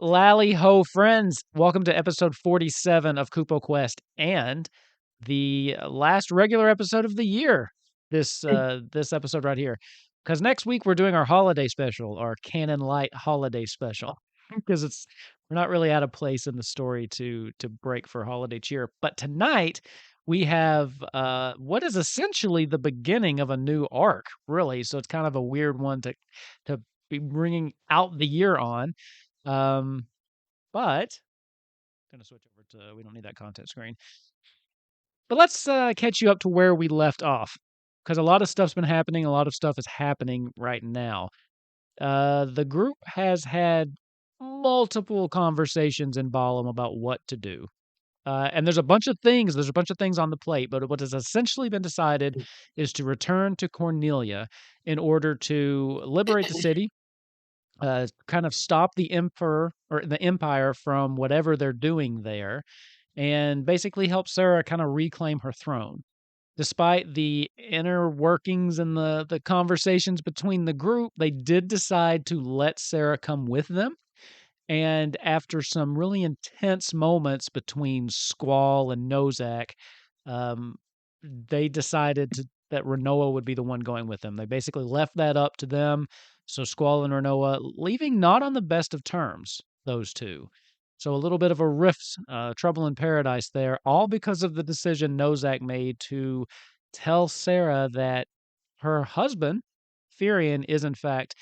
Lally ho, friends! Welcome to episode 47 of Kupo Quest and the last regular episode of the year. This episode right here, because next week we're doing our holiday special, our Canon Light holiday special, because we're not really out of place in the story to break for holiday cheer. But tonight we have what is essentially the beginning of a new arc, really. So it's kind of a weird one to be bringing out the year on. But I'm gonna switch over to we don't need that content screen. But let's catch you up to where we left off, because a lot of stuff's been happening. A lot of stuff is happening right now. The group has had multiple conversations in Balam about what to do. And there's a bunch of things. There's a bunch of things on the plate, but what has essentially been decided is to return to Cornelia in order to liberate the city, kind of stop the emperor or the empire from whatever they're doing there, and basically help Sara kind of reclaim her throne. Despite the inner workings and the conversations between the group, they did decide to let Sara come with them. And after some really intense moments between Squall and Nozak, um, they decided that Renoa would be the one going with them. They basically left that up to them. So Squall and Renoa leaving not on the best of terms, those two. So a little bit of a rift, trouble in paradise there, all because of the decision Nozak made to tell Sara that her husband, Firion, is in fact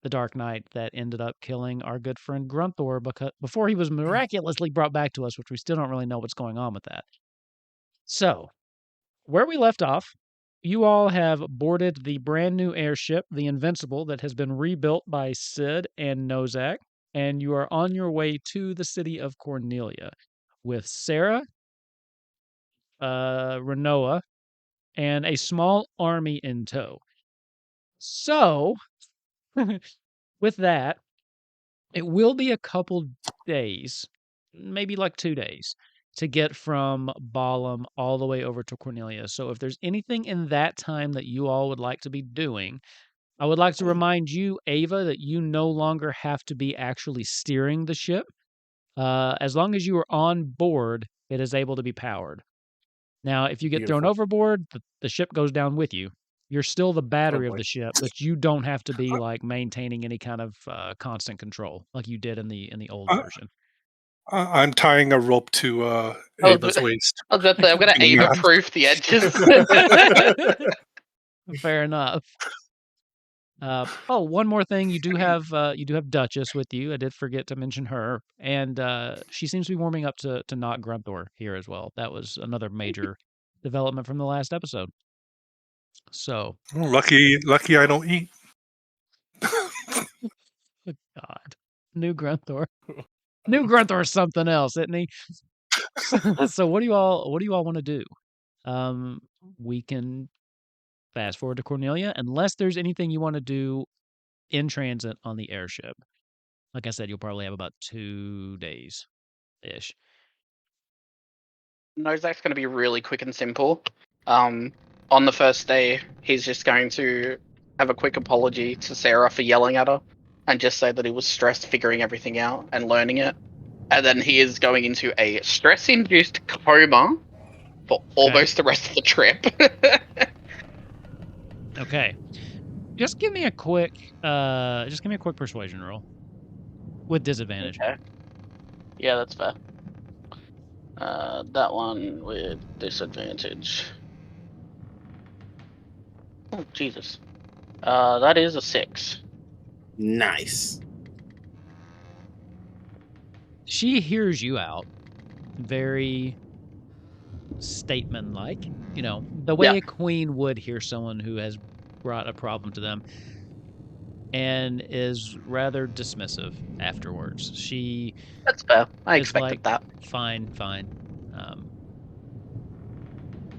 the Dark Knight that ended up killing our good friend Grunthor before he was miraculously brought back to us, which we still don't really know what's going on with that. So, where we left off, you all have boarded the brand new airship, the Invincible, that has been rebuilt by Sid and Nozak, and you are on your way to the city of Cornelia with Sara, Renoa, and a small army in tow. So, with that, it will be a couple days, maybe like 2 days, to get from Balam all the way over to Cornelia. So if there's anything in that time that you all would like to be doing, I would like to remind you, Ava, that you no longer have to be actually steering the ship. As long as you are on board, it is able to be powered. Now, if you get thrown Beautiful. overboard, the ship goes down with you. You're still the Oh battery of boy. the ship, but you don't have to be like maintaining any kind of constant control like you did in the old I, version. I'm tying a rope to I was, Ava's waist. I was about to say, I'm going to Hanging Ava out. proof the edges. Fair enough. One more thing. You do have Duchess with you. I did forget to mention her, and she seems to be warming up to not Grunthor here as well. That was another major development from the last episode. So, Lucky I don't eat. good God, new Grunthor. New Grunthor is something else, isn't he? So what do you all want to do? We can fast forward to Cornelia, unless there's anything you want to do in transit on the airship. Like I said, you'll probably have about 2 days ish. Nozak's going to be really quick and simple. On the first day, he's just going to have a quick apology to Sara for yelling at her and just say that he was stressed figuring everything out and learning it. And then he is going into a stress-induced coma for almost the rest of the trip. Okay. Just give me a quick persuasion roll with disadvantage. Okay. Yeah, that's fair. That one with disadvantage. Oh, Jesus. That is a 6. Nice. She hears you out. Very statement-like. You know, the way a queen would hear someone who has brought a problem to them, and is rather dismissive afterwards. That's fair. I expected that. Fine. A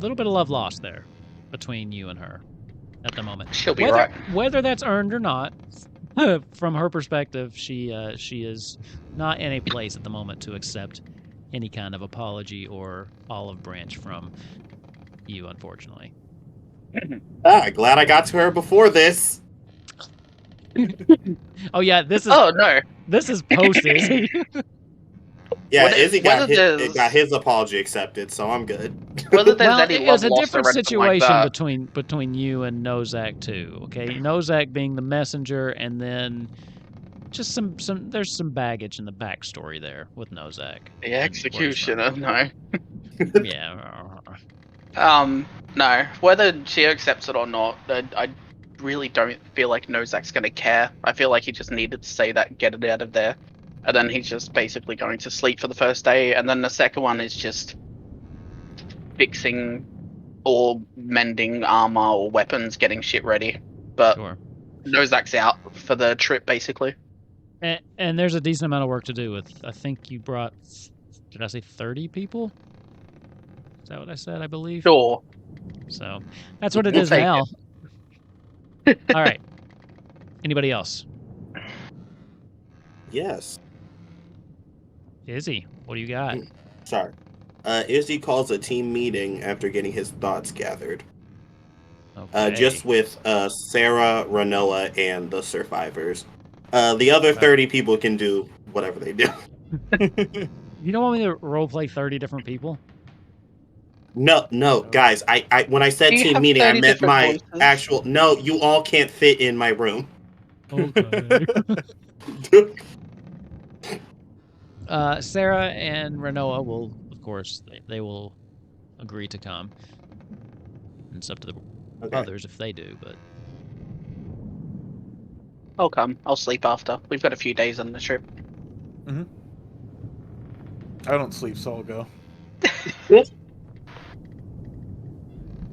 little bit of love lost there between you and her at the moment. She'll be right. Whether that's earned or not, from her perspective, she is not in a place at the moment to accept any kind of apology or olive branch from you, unfortunately. Glad I got to her before this. Oh yeah, this is Oh no. post Izzy. Yeah, What- Izzy whether got his apology accepted, so I'm good. Whether there's Well, any it love was a lost different or anything like situation that. between you and Nozak too. Okay, Nozak being the messenger, and then just some there's some baggage in the backstory there with Nozak. The and where he's executioner, from. no. Yeah. No. Whether she accepts it or not, I really don't feel like Nozak's gonna care. I feel like he just needed to say that, get it out of there. And then he's just basically going to sleep for the first day, and then the second one is just fixing or mending armor or weapons, getting shit ready. But Sure. Nozak's out for the trip, basically. And there's a decent amount of work to do with. I think you brought. Did I say 30 people? Is that what I said? I believe. Sure. So that's what it We'll is take now. All right. Anybody else? Yes. Izzy, what do you got? Sorry. Izzy calls a team meeting after getting his thoughts gathered. Okay. Just with Sara, Ranoa, and the survivors. The other 30 people can do whatever they do. You don't want me to roleplay 30 different people? No, guys. I when I said Do you team have meeting, I 30 meant different my voices? actual. No, you all can't fit in my room. Okay. Sara and Ranoa will, of course, they will agree to come. And it's up to the others if they do, but I'll come. I'll sleep after. We've got a few days on the trip. I don't sleep, so I'll go.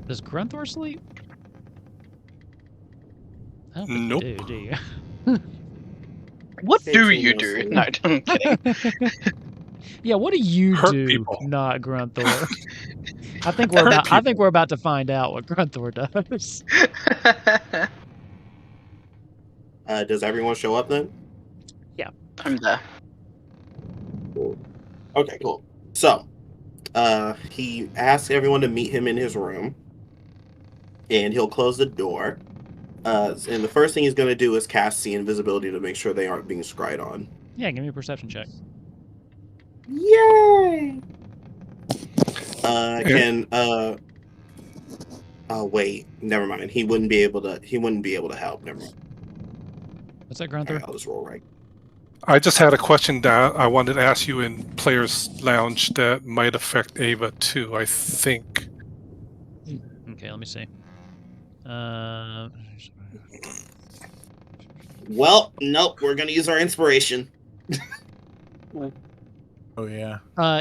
does Grunthor sleep? I don't think Nope. you do you? What Stay do tuned, you no do? sleep. No, I'm kidding. Yeah, what do you Hurt do? people. Not Grunthor. I think we're about to find out what Grunthor does. Does everyone show up then? I'm there. Cool. Okay, cool. So, he asks everyone to meet him in his room, and he'll close the door. And the first thing he's going to do is cast see invisibility to make sure they aren't being scryed on. Yeah, give me a perception check. Yay! Oh wait, never mind. He wouldn't be able to help. Never mind. What's that, All Grunthor? right, I'll just roll right. I just had a question that I wanted to ask you in Players Lounge that might affect Ava too, I think. Okay, let me see. Well, nope, we're gonna use our inspiration. Oh yeah.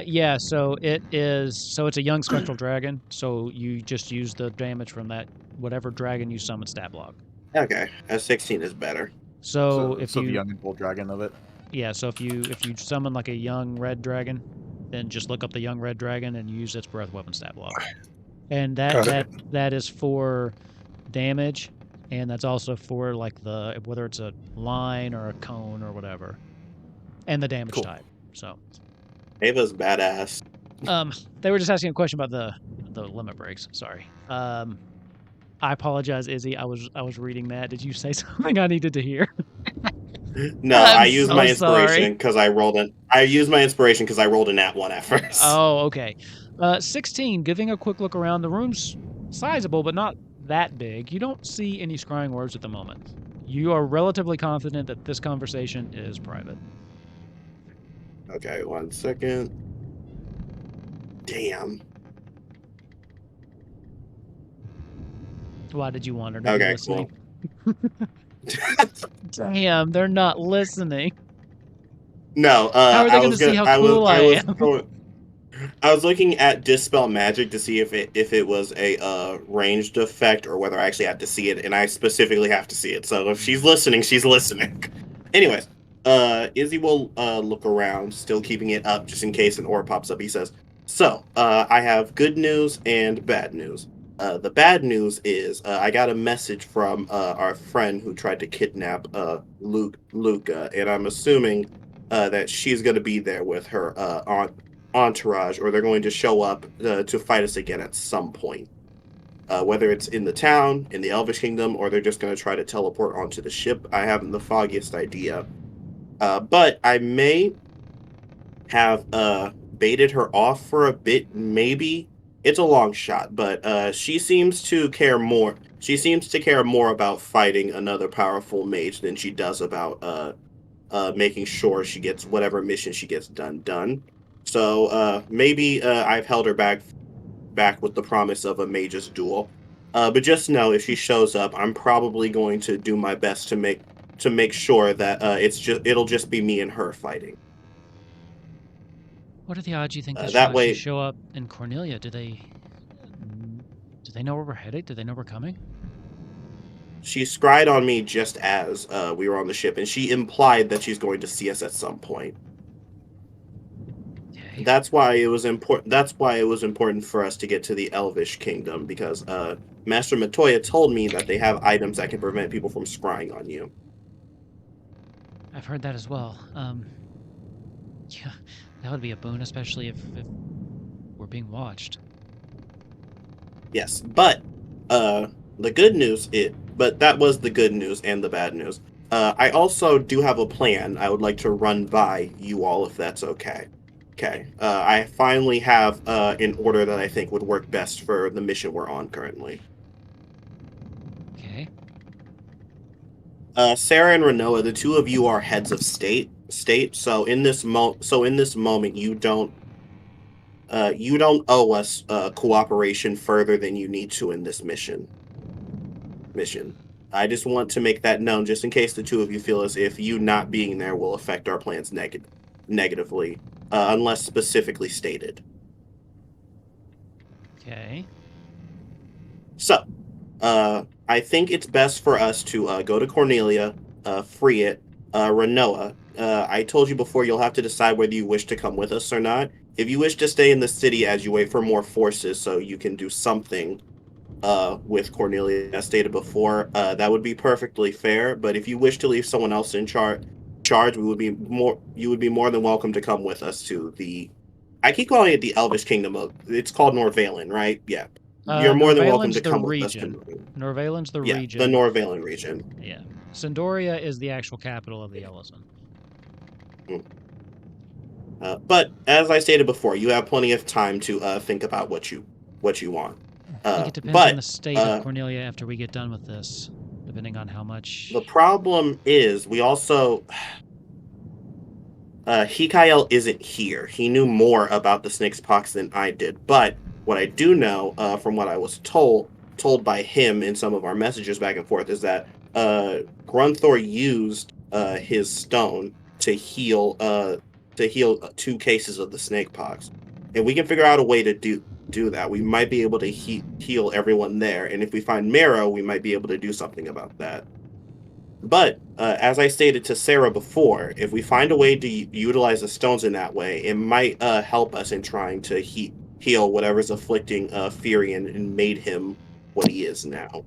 Yeah, so it's a young spectral dragon, so you just use the damage from that whatever dragon you summon stat block. Okay, a 16 is better. So the if you young and bull dragon of it. Yeah, so if you summon like a young red dragon, then just look up the young red dragon and use its breath weapon stat block. And that is for damage, and that's also for like the whether it's a line or a cone or whatever. And the damage type. So Ava's badass. they were just asking a question about the limit breaks. Sorry. I apologize, Izzy. I was reading that. Did you say something I needed to hear? No, I used my inspiration because I rolled a nat 1 at first. Oh, okay. 16, giving a quick look around. The room's sizable, but not that big. You don't see any scrying words at the moment. You are relatively confident that this conversation is private. Okay, 1 second. Damn. Why did you want her to be Okay, listening? cool. Damn, they're not listening. No, How are they going to see how cool I am? I was looking at Dispel Magic to see if it was a ranged effect or whether I actually had to see it, and I specifically have to see it. So if she's listening, she's listening. Anyways, Izzy will look around, still keeping it up just in case an orb pops up. He says, "So, I have good news and bad news. The bad news is I got a message from our friend who tried to kidnap Luca, and I'm assuming that she's going to be there with her entourage, or they're going to show up to fight us again at some point. Whether it's in the town, in the Elvish Kingdom, or they're just going to try to teleport onto the ship, I haven't the foggiest idea. But I may have baited her off for a bit, maybe. It's a long shot, but she seems to care more. She seems to care more about fighting another powerful mage than she does about making sure she gets whatever mission she gets done. So maybe I've held her back with the promise of a mage's duel. But just know, if she shows up, I'm probably going to do my best to make sure that it'll just be me and her fighting. What are the odds you think That she'll way- actually show up in Cornelia? Do they know where we're headed? Do they know we're coming? She scryed on me just as we were on the ship, and she implied that she's going to see us at some point. Okay. That's why it was important. That's why it was important for us to get to the Elvish Kingdom, because Master Matoya told me that they have items that can prevent people from scrying on you. I've heard that as well. Yeah, that would be a boon, especially if we're being watched. Yes, but the good news but that was the good news and the bad news. I also do have a plan I would like to run by you all, if that's okay. Okay. I finally have an order that I think would work best for the mission we're on currently. Okay. Sarah and Renoa, the two of you are heads of state. So in this moment, you don't owe us cooperation further than you need to in this mission. I just want to make that known, just in case the two of you feel as if you not being there will affect our plans negatively, unless specifically stated. Okay. So, I think it's best for us to go to Cornelia, free it. Renoa, I told you before, you'll have to decide whether you wish to come with us or not. If you wish to stay in the city as you wait for more forces so you can do something with Cornelia, as stated before, that would be perfectly fair. But if you wish to leave someone else in charge, you would be more than welcome to come with us to the. I keep calling it the Elvish Kingdom. It's called Norvalen, right? Yeah. You're more than welcome to come with us to Norvalen's the the region. Norvalen region. Yeah. Sandoria is the actual capital of the Ellison. But as I stated before, you have plenty of time to think about what you want. I think it depends but on the state of Cornelia after we get done with this, depending on how much. the problem is we also Hikael isn't here. He knew more about the snake's pox than I did. But what I do know, from what I was told by him in some of our messages back and forth, is that Grunthor used his stone to heal 2 cases of the snake pox. If we can figure out a way to do that, we might be able to heal everyone there. And if we find marrow, we might be able to do something about that. But as I stated to Sarah before, if we find a way to utilize the stones in that way, it might help us in trying to heal whatever's afflicting Firion and made him what he is now.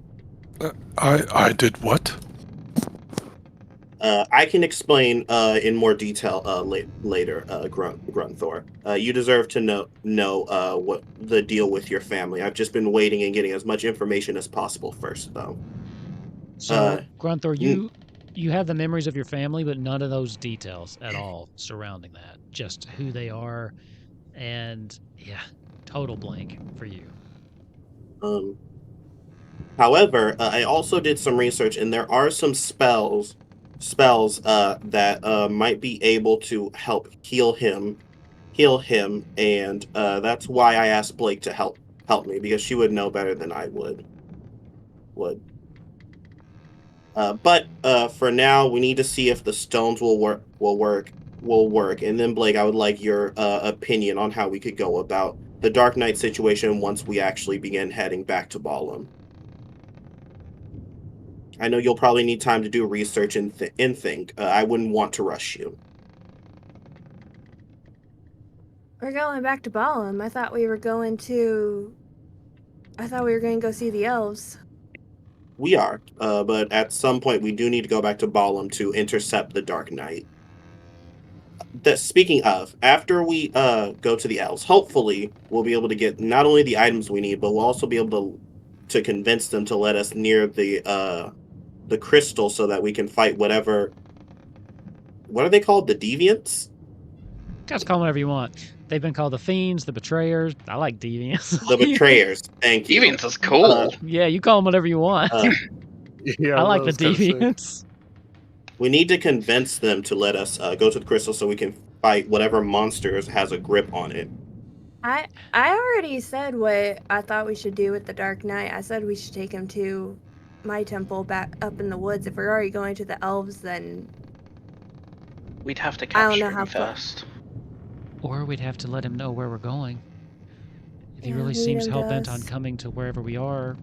I did what? I can explain in more detail later, Grunthor. You deserve to know what the deal with your family. I've just been waiting and getting as much information as possible first, though. So, Grunthor, you have the memories of your family, but none of those details at all surrounding that. Just who they are, and yeah, total blank for you. However, I also did some research, and there are some spells that might be able to help heal him, and that's why I asked Blake to help me, because she would know better than I would. But for now, we need to see if the stones will work. And then, Blake, I would like your opinion on how we could go about the Dark Knight situation once we actually begin heading back to Ballum. I know you'll probably need time to do research and think. I wouldn't want to rush you. We're going back to Ballum. I thought we were going to go see the elves. We are, but at some point we do need to go back to Ballum to intercept the Dark Knight. Speaking of, after we go to the elves, hopefully we'll be able to get not only the items we need, but we'll also be able to convince them to let us near the crystal so that we can fight whatever. What are they called? The deviants? Guys, call them whatever you want. They've been called the fiends, the betrayers. I like deviants. The betrayers. Thank you. Deviants is cool. Yeah, you call them whatever you want. Yeah, I like the was kinda sick. deviants. We need to convince them to let us go to the crystal so we can fight whatever monsters has a grip on it. I already said what I thought we should do with the Dark Knight. I said we should take him to my temple back up in the woods. If we're already going to the elves, then We'd have to I don't know capture how him far. first. Or we'd have to let him know where we're going. If he Yeah, really lead seems him to hell-bent on us. coming to wherever we are,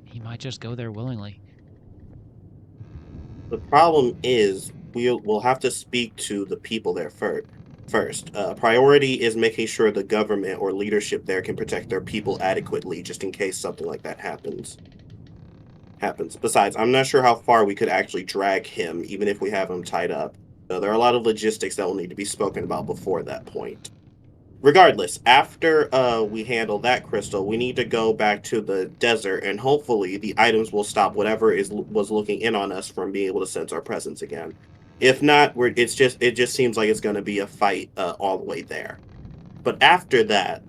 he might just go there willingly. The problem is we'll have to speak to the people there first. Priority is making sure the government or leadership there can protect their people adequately, just in case something like that happens. Besides, I'm not sure how far we could actually drag him, even if we have him tied up. So there are a lot of logistics that will need to be spoken about before that point. Regardless, after we handle that crystal, we need to go back to the desert, and hopefully the items will stop whatever was looking in on us from being able to sense our presence again. If not, it just seems like it's going to be a fight all the way there. But after that,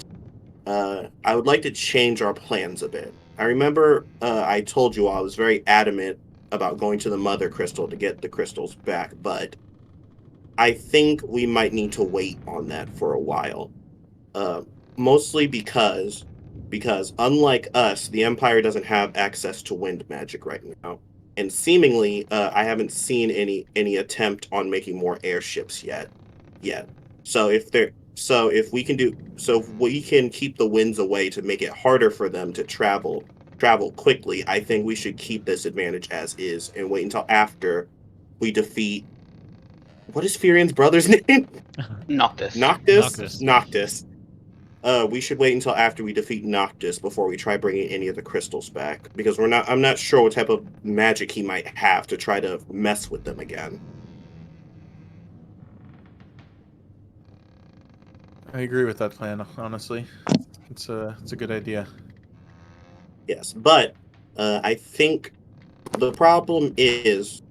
I would like to change our plans a bit. I remember I told you I was very adamant about going to the mother crystal to get the crystals back, but I think we might need to wait on that for a while. Mostly because unlike us, the Empire doesn't have access to wind magic right now, and seemingly I haven't seen any attempt on making more airships yet. So if we can keep the winds away to make it harder for them to travel quickly, I think we should keep this advantage as is and wait until after we defeat. What is Furion's brother's name? Noctis. Noctis. We should wait until after we defeat Noctis before we try bringing any of the crystals back, because I'm not sure what type of magic he might have to try to mess with them again. I agree with that plan, honestly. It's a good idea. Yes, but I think the problem is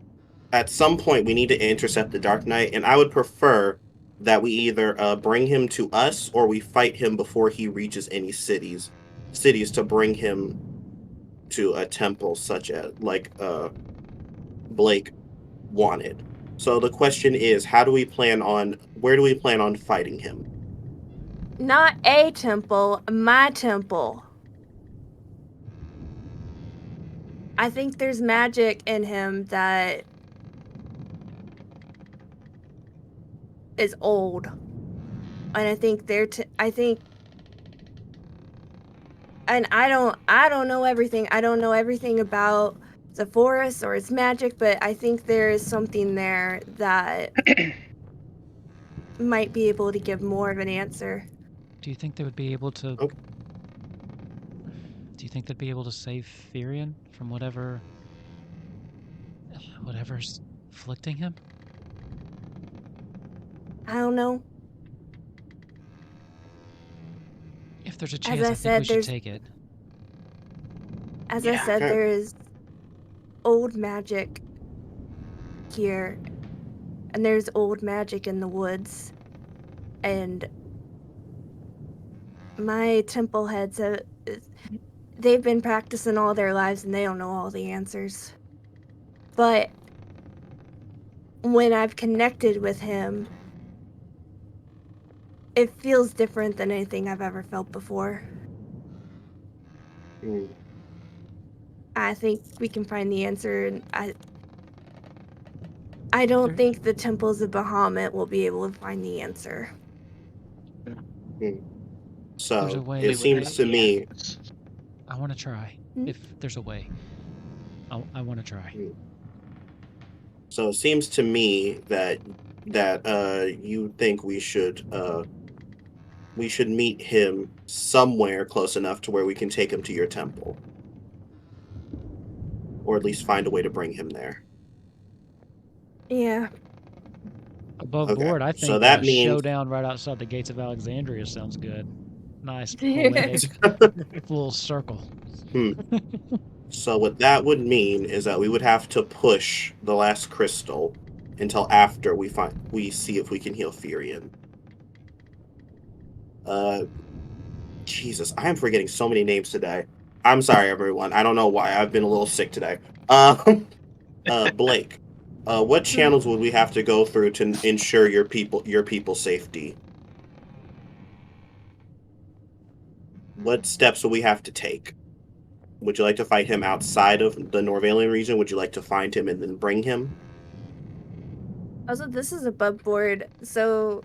at some point we need to intercept the Dark Knight, and I would prefer that we either bring him to us or we fight him before he reaches any cities to bring him to a temple such as Blake wanted. So the question is, where do we plan on fighting him? Not a temple, my temple. I think there's magic in him that is old, and I think and I don't know everything. I don't know everything about the forest or its magic, but I think there is something there that might be able to give more of an answer. Do you think they would be able to? Okay. Do you think they'd be able to save Furion from whatever's afflicting him? I don't know. If there's a chance, I I think said, we should take it. As Yeah. I said, Okay. there is old magic here, and there's old magic in the woods, and my temple heads they've been practicing all their lives and they don't know all the answers. But when I've connected with him, it feels different than anything I've ever felt before. Hmm. I think we can find the answer, and I don't think the temples of Bahamut will be able to find the answer. There's a So way. it seems to me. I want to try. If there's a way, I want to try. So it seems to me that you think we should meet him somewhere close enough to where we can take him to your temple, or at least find a way to bring him there. Yeah. Above Okay, board, I so think that a means- showdown right outside the gates of Alexandria sounds good. Nice poetic full circle. So what that would mean is that we would have to push the last crystal until after we see if we can heal Furion. Jesus, I am forgetting so many names today. I'm sorry, everyone. I don't know why. I've been a little sick today. Blake, what channels would we have to go through to ensure your people's safety? What steps will we have to take? Would you like to fight him outside of the Norvalian region? Would you like to find him and then bring him? Also, this is above board, so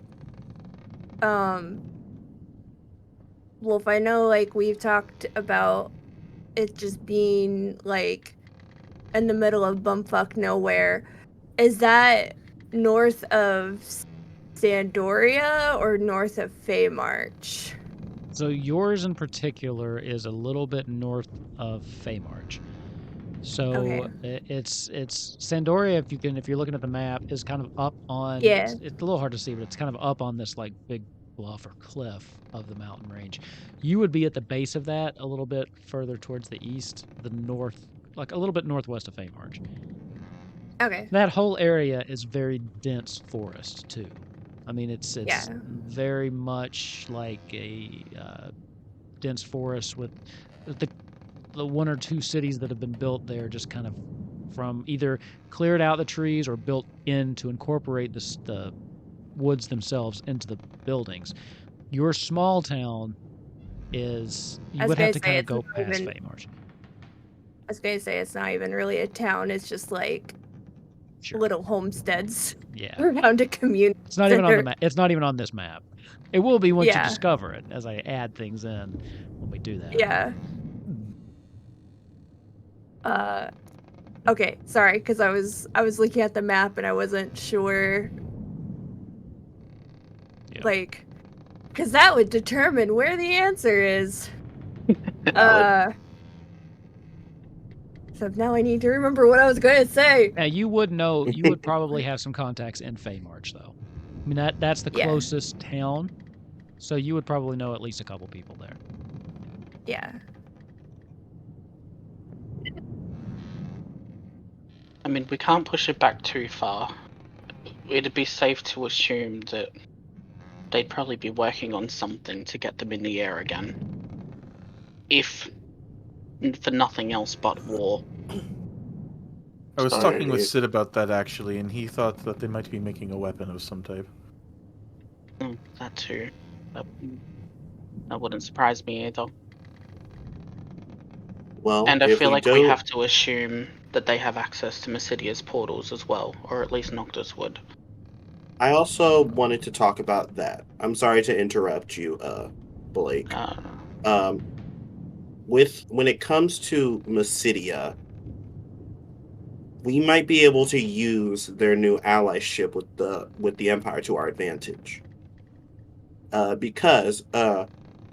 Wolf, I know like we've talked about it just being like in the middle of bumfuck nowhere. Is that north of Sandoria or north of Feymarch? So yours in particular is a little bit north of Feymarch. So Okay. it's Sandoria. If you're looking at the map, is kind of up on. Yeah. It's a little hard to see, but it's kind of up on this like big bluff or cliff of the mountain range. You would be at the base of that, a little bit further towards the east, the north, like a little bit northwest of Feymarch. Okay. That whole area is very dense forest too. I mean, it's Yeah. very much like a dense forest with the one or two cities that have been built there just kind of from either cleared out the trees or built in to incorporate the woods themselves into the buildings. Your small town is you would have to kind of go past Feymarch. I was gonna say it's not even really a town. It's just like Sure. little homesteads Yeah. around a community. It's not even on the map. It's not even on this map. It will be once you Yeah. discover it, as I add things in when we do that. Yeah. Okay, sorry, because I was looking at the map and I wasn't sure. Yeah. Like, because that would determine where the answer is. So now I need to remember what I was going to say. Now you would know. You would probably have some contacts in Feymarch, though. I mean that's the Yeah. closest town, so you would probably know at least a couple people there. Yeah. I mean, we can't push it back too far. It'd be safe to assume that they'd probably be working on something to get them in the air again. If for nothing else but war. I was Sorry, talking with it- Sid about that actually, and he thought that they might be making a weapon of some type. That too. That wouldn't surprise me either. Well, And I if feel we like do, we have to assume that they have access to Mysidia's portals as well, or at least Noctis would. I also wanted to talk about that. I'm sorry to interrupt you, Blake. When it comes to Mysidia, we might be able to use their new allyship with the Empire to our advantage. Because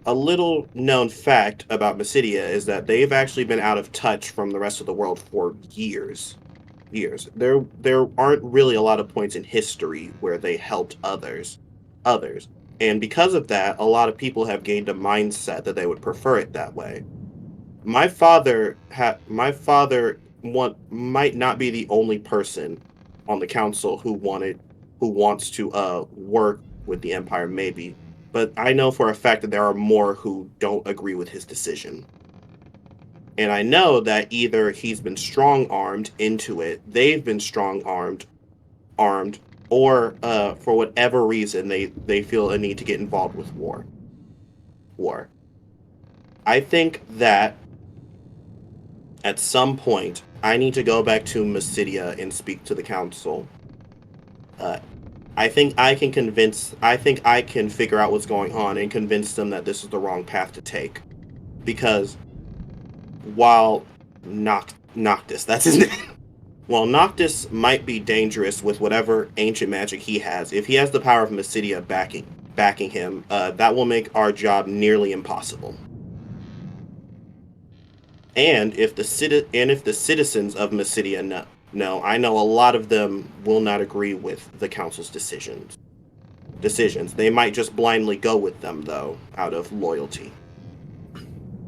a little known fact about Mysidia is that they've actually been out of touch from the rest of the world for years. There aren't really a lot of points in history where they helped others. And because of that, a lot of people have gained a mindset that they would prefer it that way. My father might not be the only person on the council who wants to work with the Empire, maybe, but I know for a fact that there are more who don't agree with his decision. And I know that either he's been strong-armed into it, they've been strong-armed, or for whatever reason they feel a need to get involved with war. I think that at some point I need to go back to Mysidia and speak to the council. I think I can figure out what's going on and convince them that this is the wrong path to take. Because while Noctis, that's his name. While Noctis might be dangerous with whatever ancient magic he has, if he has the power of Mysidia backing him, that will make our job nearly impossible. And if the citizens of Mysidia know, I know a lot of them will not agree with the council's decisions. decisions. They might just blindly go with them, though, out of loyalty.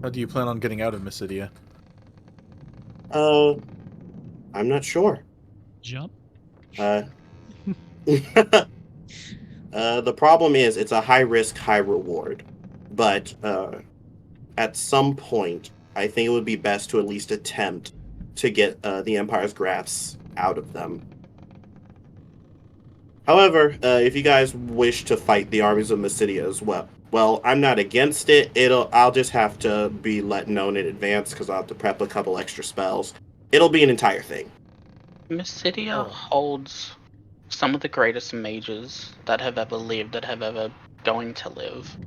How do you plan on getting out of Mysidia? I'm not sure. Jump. The problem is it's a high risk, high reward. But at some point, I think it would be best to at least attempt to get the Empire's grasp out of them. However, if you guys wish to fight the armies of Mysidia as well, I'm not against it. I'll just have to be let known in advance because I'll have to prep a couple extra spells. It'll be an entire thing. Mysidia holds some of the greatest mages that have ever lived, that have ever going to live.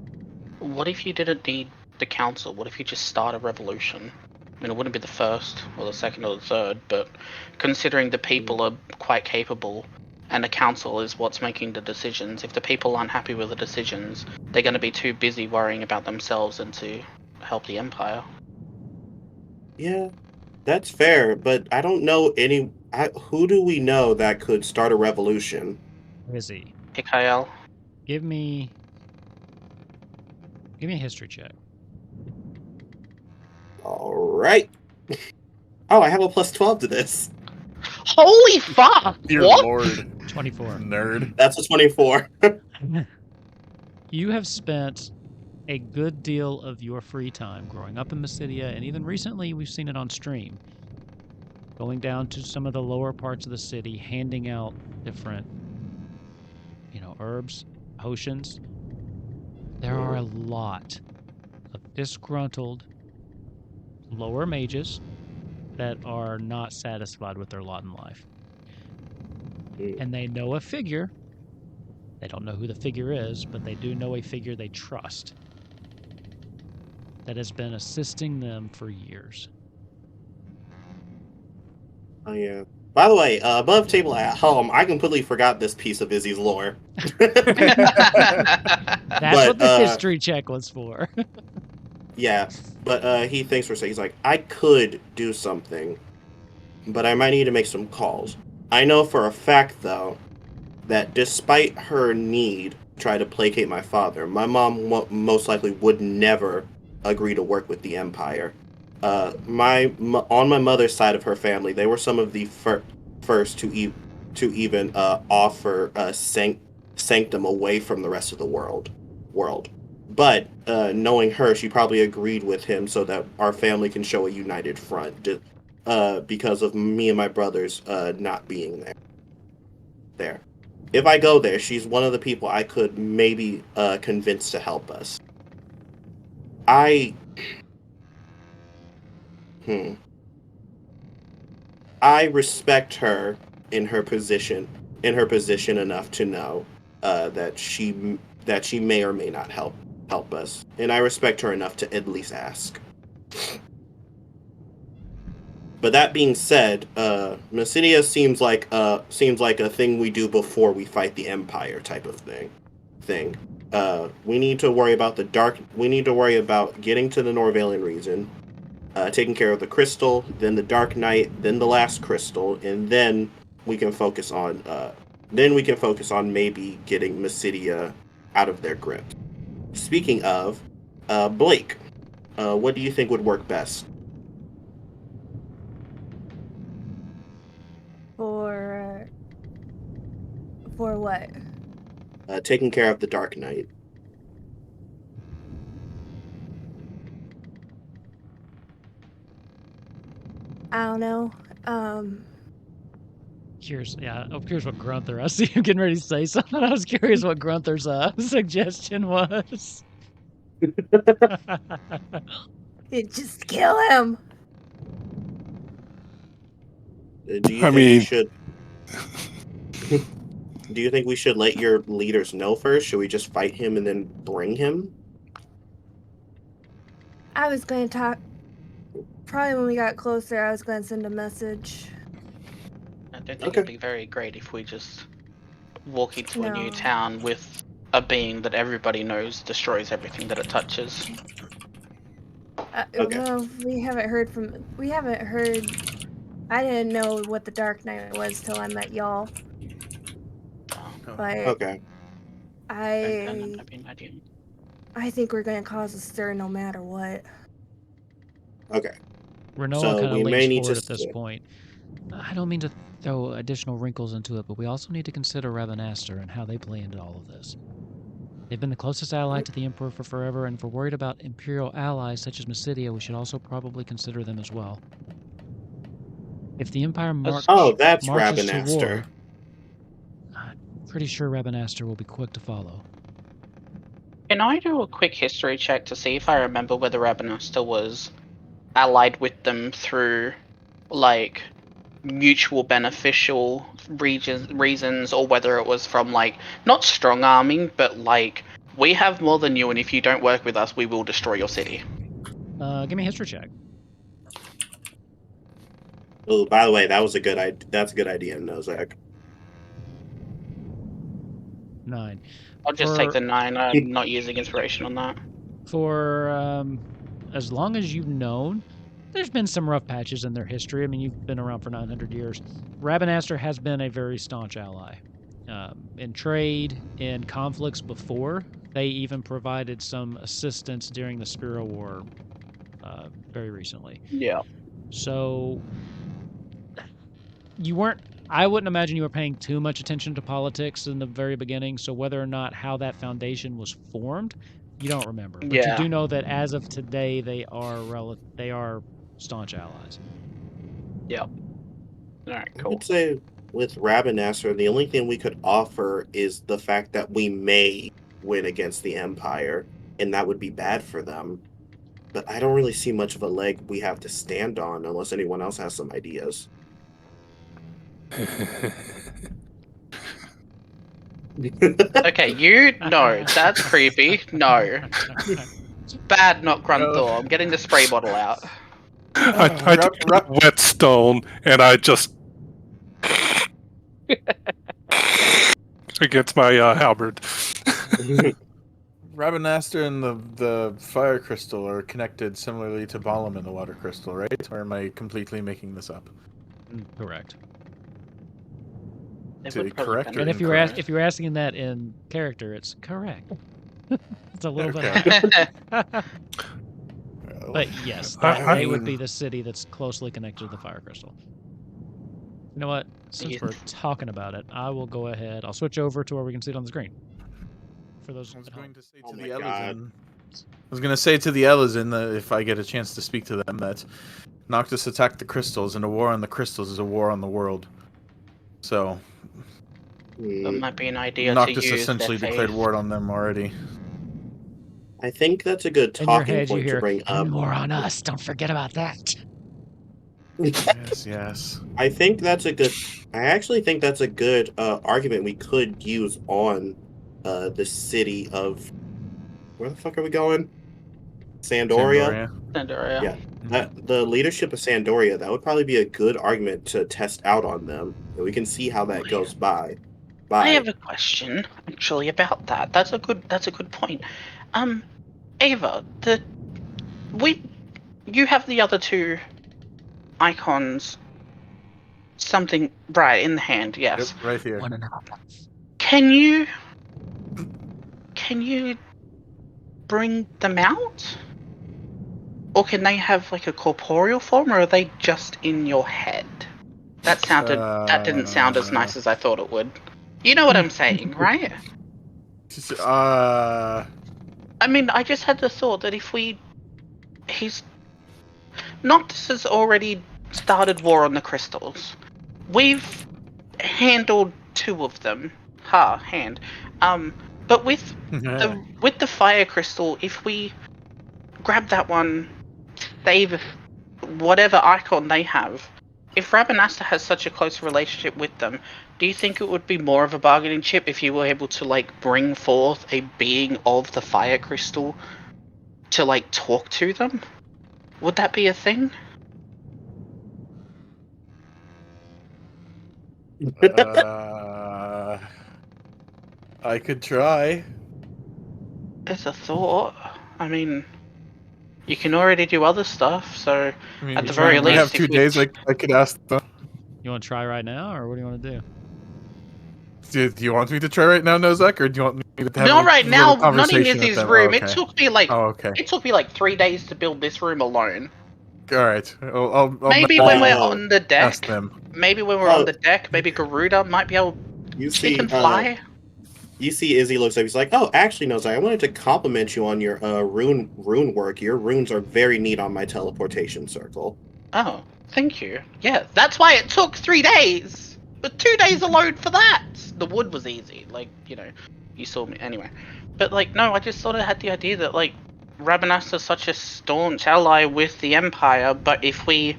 What if you didn't need the council? What if you just start a revolution? I mean, it wouldn't be the first, or the second, or the third, but considering the people are quite capable, and the council is what's making the decisions, if the people aren't happy with the decisions, they're going to be too busy worrying about themselves and to help the Empire. Yeah, that's fair, but I don't know who do we know that could start a revolution? Izzy, Hikael? give me a history check. All right. Oh, I have a plus 12 to this. Holy fuck! Dear What? Lord, 24. nerd. That's a 24. You have spent a good deal of your free time growing up in Mysidia, and even recently we've seen it on stream, going down to some of the lower parts of the city, handing out different, herbs, potions. There are a lot of disgruntled lower mages that are not satisfied with their lot in life. And they know a figure. They don't know who the figure is, but they do know a figure they trust that has been assisting them for years. Oh, yeah. By the way, above table at home, I completely forgot this piece of Izzy's lore. That's But, what the history check was for. Yeah, but he thinks for a second. He's like, I could do something, but I might need to make some calls. I know for a fact, though, that despite her need to try to placate my father, my mom most likely would never agree to work with the Empire. On my mother's side of her family, they were some of the first to even offer sanctum away from the rest of the world. But knowing her, she probably agreed with him so that our family can show a united front because of me and my brothers not being there. If I go there, she's one of the people I could maybe convince to help us. I respect her in her position enough to know that she may or may not help us, and I respect her enough to at least ask. But that being said, Mysidia seems like a thing we do before we fight the Empire type of thing. We need to worry about we need to worry about getting to the Norvalian region, taking care of the crystal, then the Dark Knight, then the last crystal, and then we can focus on maybe getting Mysidia out of their grip. Speaking of, Blake, what do you think would work best? For what? Taking care of the Dark Knight. I don't know. Curious, yeah. I'm curious what Grunther. I see him getting ready to say something. I was curious what Grunther's suggestion was. Just kill him. Do you think we should let your leaders know first? Should we just fight him and then bring him? I was going to talk. Probably when we got closer, I was going to send a message. I don't think it'd be very great if we just walk into a new town with a being that everybody knows destroys everything that it touches. Well, we haven't heard. I didn't know what the Dark Knight was till I met y'all. But I think we're gonna cause a stir no matter what. Okay. Renoa So kind of we may leans need forward to at this point. I don't mean to throw additional wrinkles into it, but we also need to consider Ravenaster and how they play into all of this. They've been the closest ally to the Emperor for forever, and if we're worried about Imperial allies such as Mysidia, we should also probably consider them as well. If the Empire Oh, that's marches to Ravenaster. war, I'm pretty sure Ravenaster will be quick to follow. Can I do a quick history check to see if I remember whether Ravenaster was allied with them through, like, mutual beneficial reasons, or whether it was from, like, not strong arming, but, like, we have more than you, and if you don't work with us, we will destroy your city. Give me a history check. Oh, by the way, that's a good idea, Nozak. 9. I'll just take the 9. I'm not using inspiration on that. For as long as you've known, there's been some rough patches in their history. I mean, you've been around for 900 years. Ravenaster has been a very staunch ally. In trade, in conflicts before, they even provided some assistance during the Spiro War very recently. Yeah. So I wouldn't imagine you were paying too much attention to politics in the very beginning, so whether or not how that foundation was formed, you don't remember. But you do know that as of today, they are staunch allies. Yep. All right, I cool. would say with Ravenaster, the only thing we could offer is the fact that we may win against the Empire, and that would be bad for them. But I don't really see much of a leg we have to stand on unless anyone else has some ideas. Okay, no, that's creepy. No. Bad, not Grunthor. I'm getting the spray bottle out. I take a whetstone and I just against my halberd. Ravenaster and the fire crystal are connected similarly to Balam and the water crystal, right? Or am I completely making this up? Correct. Correct or And if incorrect? you're asking that in character, it's correct. It's a little bit. But yes, they would be the city that's closely connected to the fire crystal. You know what? Since we're talking about it, I will go ahead. I'll switch over to where we can see it on the screen. For those, I was at going home. to say Oh to my the God. Elizin. I was going to say to the Elizin that if I get a chance to speak to them, that Noctis attacked the crystals, and a war on the crystals is a war on the world. So That might be an idea Noctis to use essentially their declared faith. war on them already. I think that's a good In your talking head, you point to hear, bring up. "And more on us. Don't forget about that." Yes. I actually think that's a good argument we could use on the city of, where the fuck are we going? Sandoria? Sandoria. Yeah. The leadership of Sandoria, that would probably be a good argument to test out on them. And we can see how that goes by. I have a question actually about that. That's a good point. Ava, you have the other two icons, something right in the hand, yes. Yep, right here. Can you bring them out? Or can they have like a corporeal form, or are they just in your head? That didn't sound as nice as I thought it would. You know what I'm saying, right? I mean, I just had the thought that Noctis has already started war on the crystals. We've handled 2 of them. But with the fire crystal, if we grab that one, save whatever icon they have, if Ravenaster has such a close relationship with them, do you think it would be more of a bargaining chip if you were able to, like, bring forth a being of the fire crystal to, like, talk to them? Would that be a thing? I could try. It's a thought. I mean, you can already do other stuff, so I mean, at the very least, I have 2 days. I could ask them. You want to try right now, or what do you want to do? Do you want me to try right now, Nozak, or do you want me to have Not right a little now. Not in conversation with Izzy's them? room. Oh, It okay. took me like Oh, okay. it took me like 3 days to build this room alone. All right. I'll Maybe when we're Oh. on the ask deck. them. Maybe when we're Oh. on the deck, maybe Garuda might be able. You She see, can fly. you see Izzy looks up. He's like, "Oh, actually, no, I wanted to compliment you on your rune work. Your runes are very neat on my teleportation circle." Oh, thank you. Yeah, that's why it took 3 days. But 2 days alone for that. The wood was easy. Like, you saw me anyway. But like, no, I just sort of had the idea that like, Rabanas's such a staunch ally with the Empire, but if we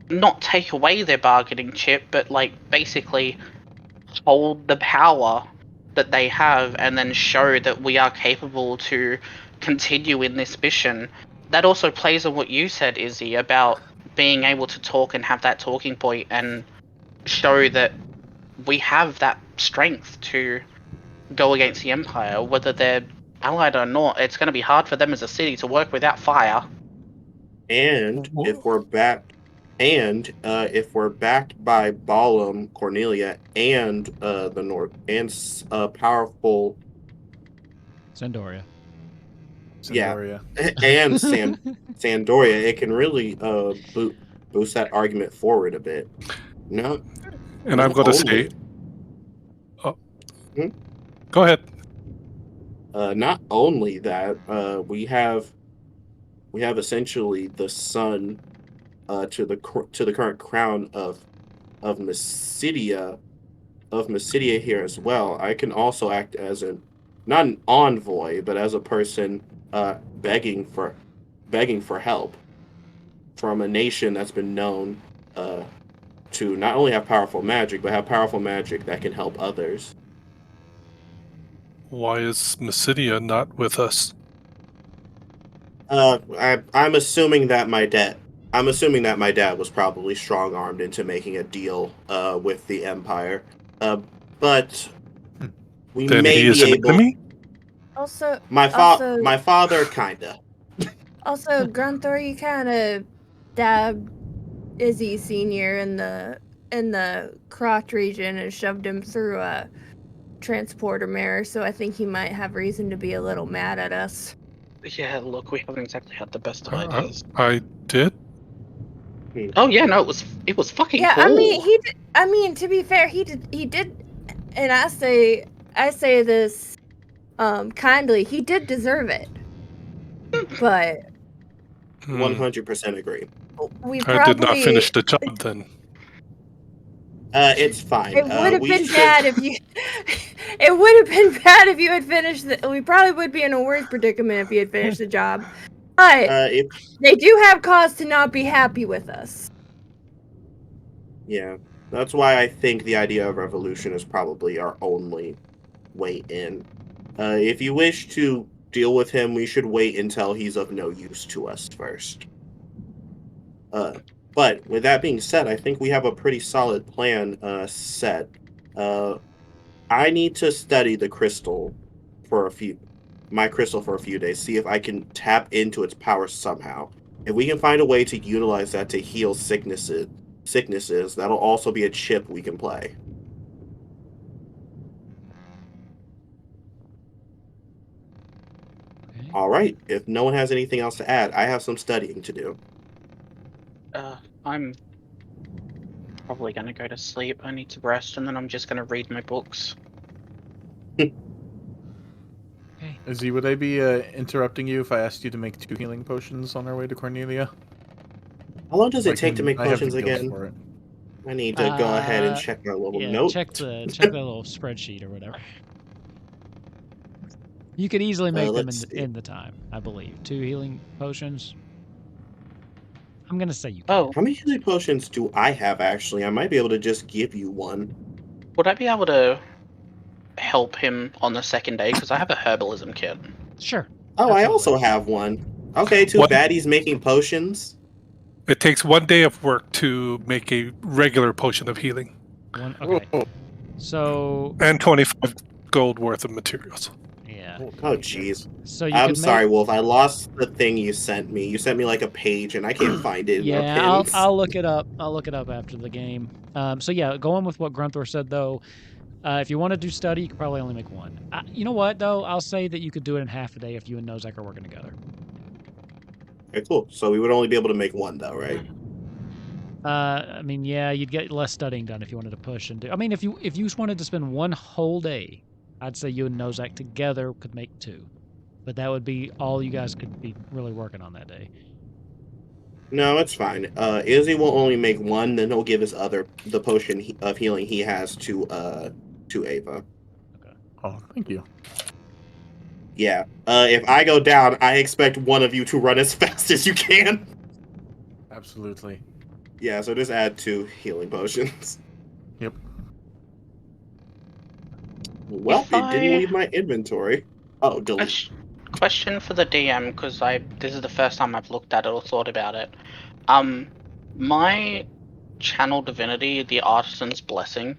not take away their bargaining chip, but like basically hold the power that they have and then show that we are capable to continue in this mission. That also plays on what you said, Izzy, about being able to talk and have that talking point and show that we have that strength to go against the Empire, whether they're allied or not. It's going to be hard for them as a city to work without fire. And if we're backed by Balam, Cornelia, and the North, and powerful, Sandoria. Sandoria. and Sandoria, it can really boost that argument forward a bit. No, And I'm not going to only- say, go ahead. not only that, we have essentially the son to the current crown of Mysidia here as well. I can also act as not an envoy, but as a person begging for help from a nation that's been known to not only have powerful magic, but have powerful magic that can help others. Why is Mysidia not with us? I'm assuming that my dad was probably strong-armed into making a deal with the Empire, but we Then may he is be an able. enemy? Also, My father, kinda. Also, Grunthor, you kind of dabbed Izzy Senior in the crotch region and shoved him through a transporter mirror. So I think he might have reason to be a little mad at us. Yeah, look, we haven't exactly had the best of ideas. I did? Oh yeah, no, it was fucking Yeah, cool. I mean I mean, to be fair, he did, and I say this kindly. He did deserve it, but 100% agree. we I probably did not finish the job then. It's fine. It would have we been should- bad if you. It would have been bad if you had finished. We probably would be in a worse predicament if you had finished the job. But they do have cause to not be happy with us. Yeah, that's why I think the idea of revolution is probably our only way in. If you wish to deal with him, we should wait until he's of no use to us first. But with that being said, I think we have a pretty solid plan set. I need to study the crystal for a few days, see if I can tap into its power somehow. If we can find a way to utilize that to heal sicknesses, that'll also be a chip we can play. Okay. All right. If no one has anything else to add, I have some studying to do. I'm probably gonna go to sleep. I need to rest, and then I'm just gonna read my books. Izzy, would I be interrupting you if I asked you to make 2 healing potions on our way to Cornelia? How long does it I take to can- make I have the potions skills again? for it. I need to go ahead and check my little note. Check that little spreadsheet or whatever. You could easily make them in the time, I believe. 2 healing potions. I'm gonna say you can. Oh, How many healing potions do I have, actually? I might be able to just give you one. would I be able to help him on the second day? Because I have a herbalism kit. Sure. Oh, I Absolutely. also have one. Okay, 2 What? baddies making potions. It takes 1 day of work to make a regular potion of healing. Okay. So And 25 gold worth of materials. yeah. Oh, jeez. So you I'm could sorry, make, Wolf. I lost the thing you sent me. You sent me like a page, and I can't find it in our Yeah, pins. I'll look it up. I'll look it up after the game. So yeah, going with what Grunthor said though, If you want to do study, you could probably only make one. You know what, though? I'll say that you could do it in half a day if you and Nozak are working together. Okay, cool. So we would only be able to make one, though, right? I mean, yeah, you'd get less studying done if you wanted to push and do. I mean, if you just wanted to spend one whole day, I'd say you and Nozak together could make two, but that would be all you guys could be really working on that day. No, it's fine. Izzy will only make one, then he'll give the potion of healing he has to Ava. Oh, thank you. Yeah. If I go down, I expect one of you to run as fast as you can. Absolutely. Yeah, so just add 2 healing potions. Yep. Well, it didn't leave my inventory. Oh, delete. Question for the DM, because this is the first time I've looked at it or thought about it. My channel divinity, the Artisan's Blessing,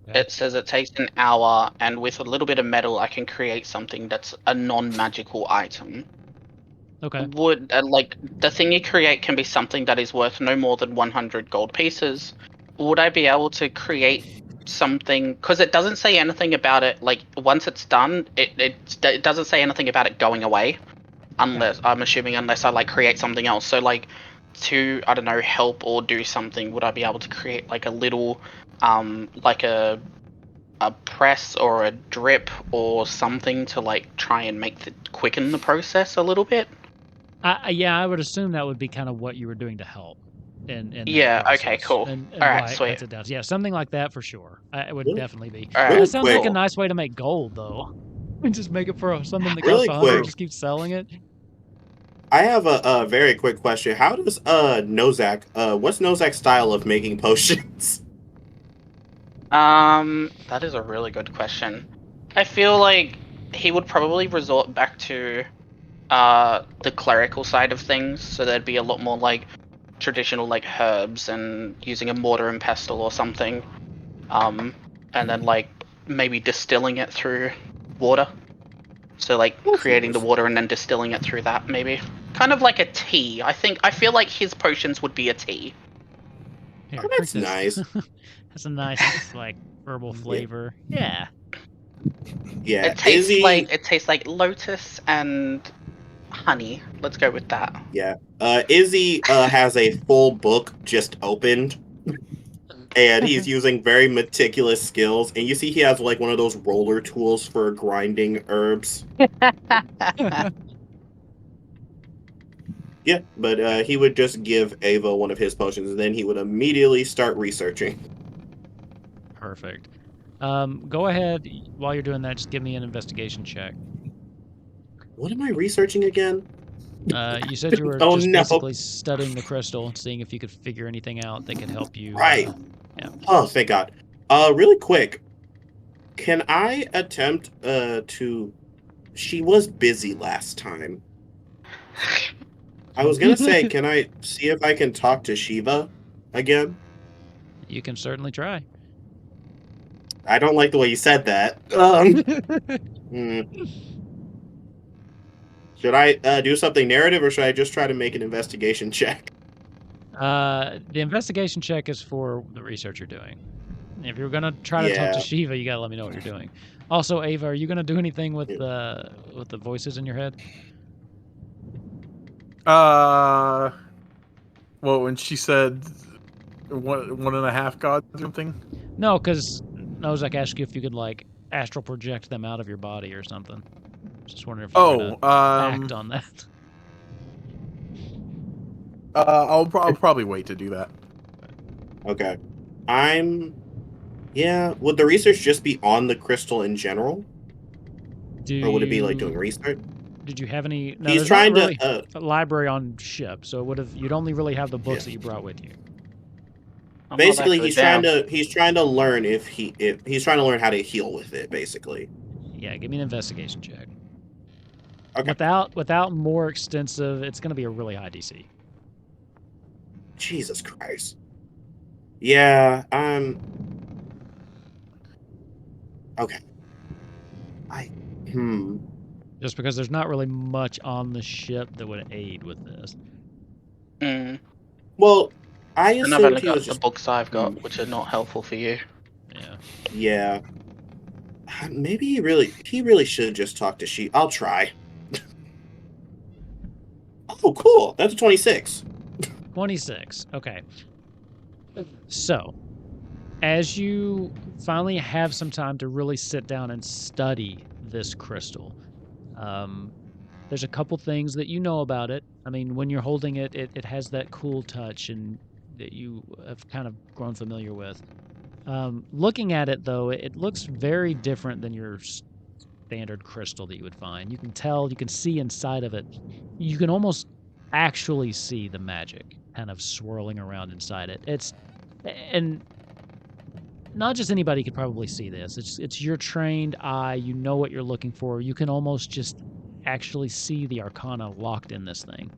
it says it takes an hour, and with a little bit of metal, I can create something that's a non-magical item. Okay. Would like the thing you create can be something that is worth no more than 100 gold pieces? Would I be able to create something? Because it doesn't say anything about it. Like once it's done, it doesn't say anything about it going away, unless I'm assuming unless I like create something else. So like to I don't know help or do something, would I be able to create like a little like a press or a drip or something to like try and quicken the process a little bit? Yeah, I would assume that would be kind of what you were doing to help in that Yeah, process. okay, cool. And Alright, why it sweet. cuts it down. Yeah, something like that for sure. It would definitely be. Alright, That sounds like a cool. nice way to make gold, though. Just make it for something that Really costs 100, quick. just keep selling it. I have a very quick question. How does Nozak what's Nozak's style of making potions? That is a really good question. I feel like he would probably resort back to the clerical side of things, so there'd be a lot more like traditional like herbs and using a mortar and pestle or something. And then like maybe distilling it through water. So like creating the water and then distilling it through that maybe. Kind of like a tea. I feel like his potions would be a tea. Here, Oh, that's drink this. nice. That's a nice like herbal flavor. Yeah. Yeah, It tastes Izzy. like lotus and honey. Let's go with that. Yeah, Izzy has a full book just opened, and he's using very meticulous skills. And you see, he has like one of those roller tools for grinding herbs. Yeah, but he would just give Ava one of his potions, and then he would immediately start researching. Perfect. Go ahead while you're doing that. Just give me an investigation check. What am I researching again? You said you were Oh, just no. basically studying the crystal and seeing if you could figure anything out that could help you. Right. Yeah. Oh, thank God. Really quick, can I attempt to? She was busy last time. I was gonna say, can I see if I can talk to Shiva again? You can certainly try. I don't like the way you said that. Should I do something narrative, or should I just try to make an investigation check? The investigation check is for the research you're doing. If you're gonna try to talk to Yeah. Shiva, you gotta let me know what you're doing. Also, Ava, are you gonna do anything with the voices in your head? Well, when she said 1.5 gods or something. No, because Nozak asked you if you could like astral project them out of your body or something. Just wondering if you're gonna act on that. I'll probably wait to do that. Okay. Yeah. Would the research just be on the crystal in general, or would it be like doing research? Did you have any? No, He's there's trying not really to. a library on ship, so it would have. You'd only really have the books that you brought with you. Basically, he's trying to learn if he's trying to learn how to heal with it. Basically. Yeah, give me an investigation check. Okay. Without more extensive, it's going to be a really high DC. Jesus Christ. Yeah. Okay. Just because there's not really much on the ship that would aid with this. Well, I and I've assumed only he got was the just. books I've got, which are not helpful for you. Yeah. Yeah. Maybe he really should just talk to she. I'll try. Oh, cool. That's a 26. 26. Okay. So, as you finally have some time to really sit down and study this crystal, there's a couple things that you know about it. I mean, when you're holding it, it has that cool touch and that you have kind of grown familiar with. Looking at it, though, it looks very different than your standard crystal that you would find. You can tell, you can see inside of it. You can almost actually see the magic kind of swirling around inside it. And not just anybody could probably see this. It's your trained eye. You know what you're looking for. You can almost just actually see the arcana locked in this thing.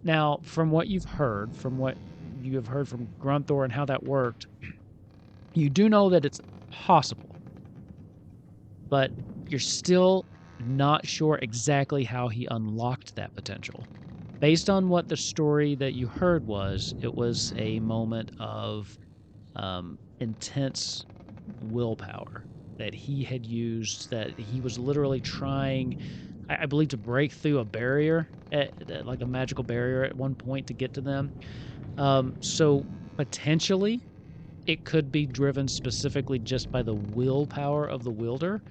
Now, from what you've heard, from Grunthor and how that worked, you do know that it's possible, but you're still not sure exactly how he unlocked that potential. Based on what the story that you heard was, it was a moment of intense willpower that he had used, that he was literally trying, I believe, to break through a barrier, like a magical barrier at one point to get to them. So potentially it could be driven specifically just by the willpower of the wielder.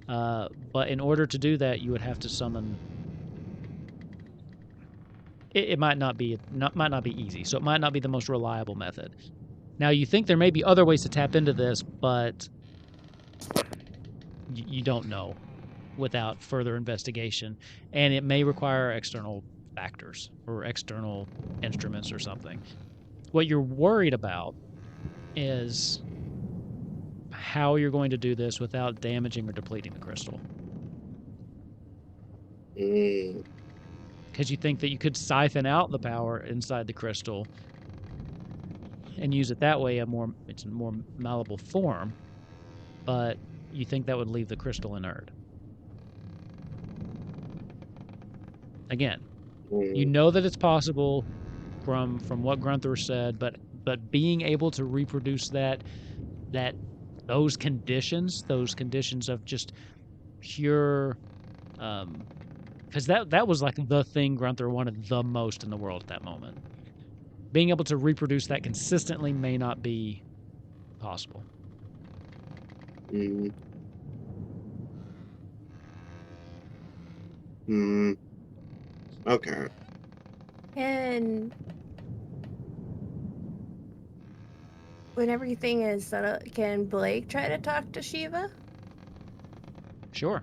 But in order to do that, you would have to summon. It might not be easy, so it might not be the most reliable method. Now, you think there may be other ways to tap into this, but you don't know without further investigation, and it may require external factors or external instruments or something. What you're worried about is how you're going to do this without damaging or depleting the crystal. Because you think that you could siphon out the power inside the crystal and use it that way, it's a more malleable form, but you think that would leave the crystal inert. Again, you know that it's possible from what Grunthor said, but being able to reproduce those conditions of just pure, because that was like the thing Grunthor wanted the most in the world at that moment. Being able to reproduce that consistently may not be possible. Okay. And when everything is settled, can Blake try to talk to Shiva Sure.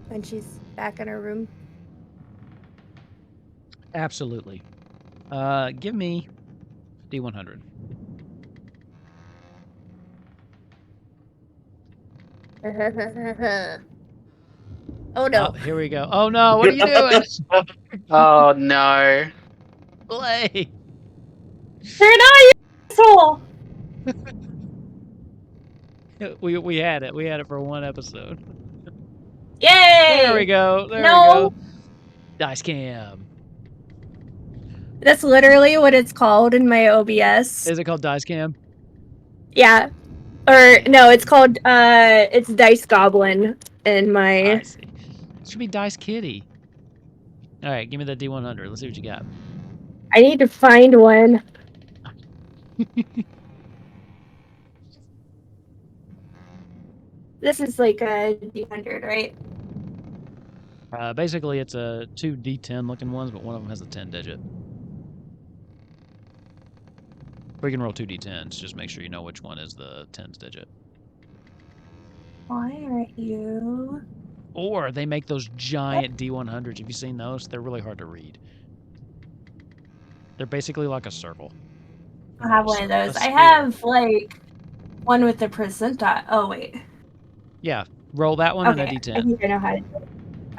when she's back in her room? Absolutely. Give me D100. Oh no. Here we go. Oh no, what are you doing? Oh no. Blake! Turn on, you asshole! We had it. We had it for one episode. Yay! There we go. There we No! go. Dice cam. That's literally what it's called in my OBS. Is it called dice cam? Yeah. Or no, it's called it's Dice Goblin in my. I see. It should be dice kitty. All right, give me the D100. Let's see what you got. I need to find one. This is like a D100, right? Basically, it's a 2 D10 looking ones, but one of them has a 10 digit. We can roll 2 D10s. Just make sure you know which one is the 10s digit. Why aren't you? Or they make those giant D100s. Have you seen those? They're really hard to read. They're basically like a circle. I have one of those. I sphere. have like one with the percentile. Oh wait. Yeah, roll that one Okay. and a I D10. think I know how to do it.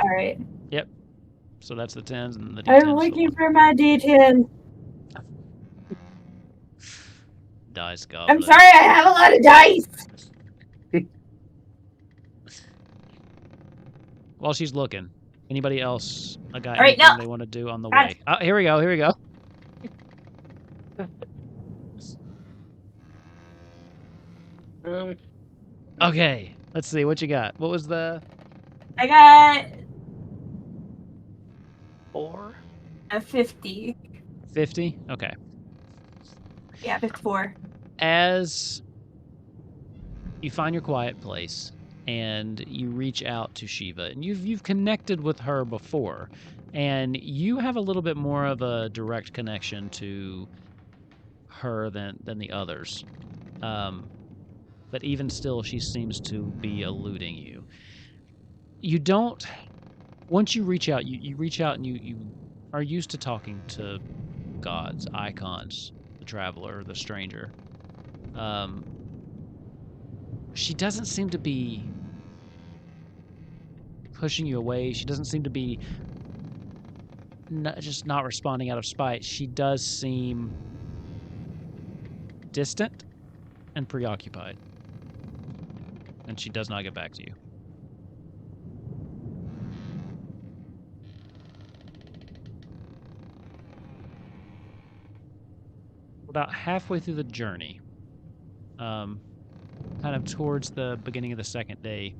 All right. Yep. So that's the 10s and the D10s. I'm looking for my D10. Dice goblin. I'm sorry, I have a lot of dice. While she's looking, anybody else got All right, anything no. they want to do on the Got way? Oh, here we go. Here we go. Okay, let's see what you got. What was the I got 4. a 50. 50? Okay. Yeah, 54. As you find your quiet place and you reach out to Shiva, and you've connected with her before, and you have a little bit more of a direct connection to her than the others. But even still, she seems to be eluding you. You don't. Once you reach out, you reach out and you are used to talking to gods, icons, the traveler, the stranger. She doesn't seem to be pushing you away. She doesn't seem to be just not responding out of spite. She does seem distant and preoccupied. And she does not get back to you. About halfway through the journey, kind of towards the beginning of the second day,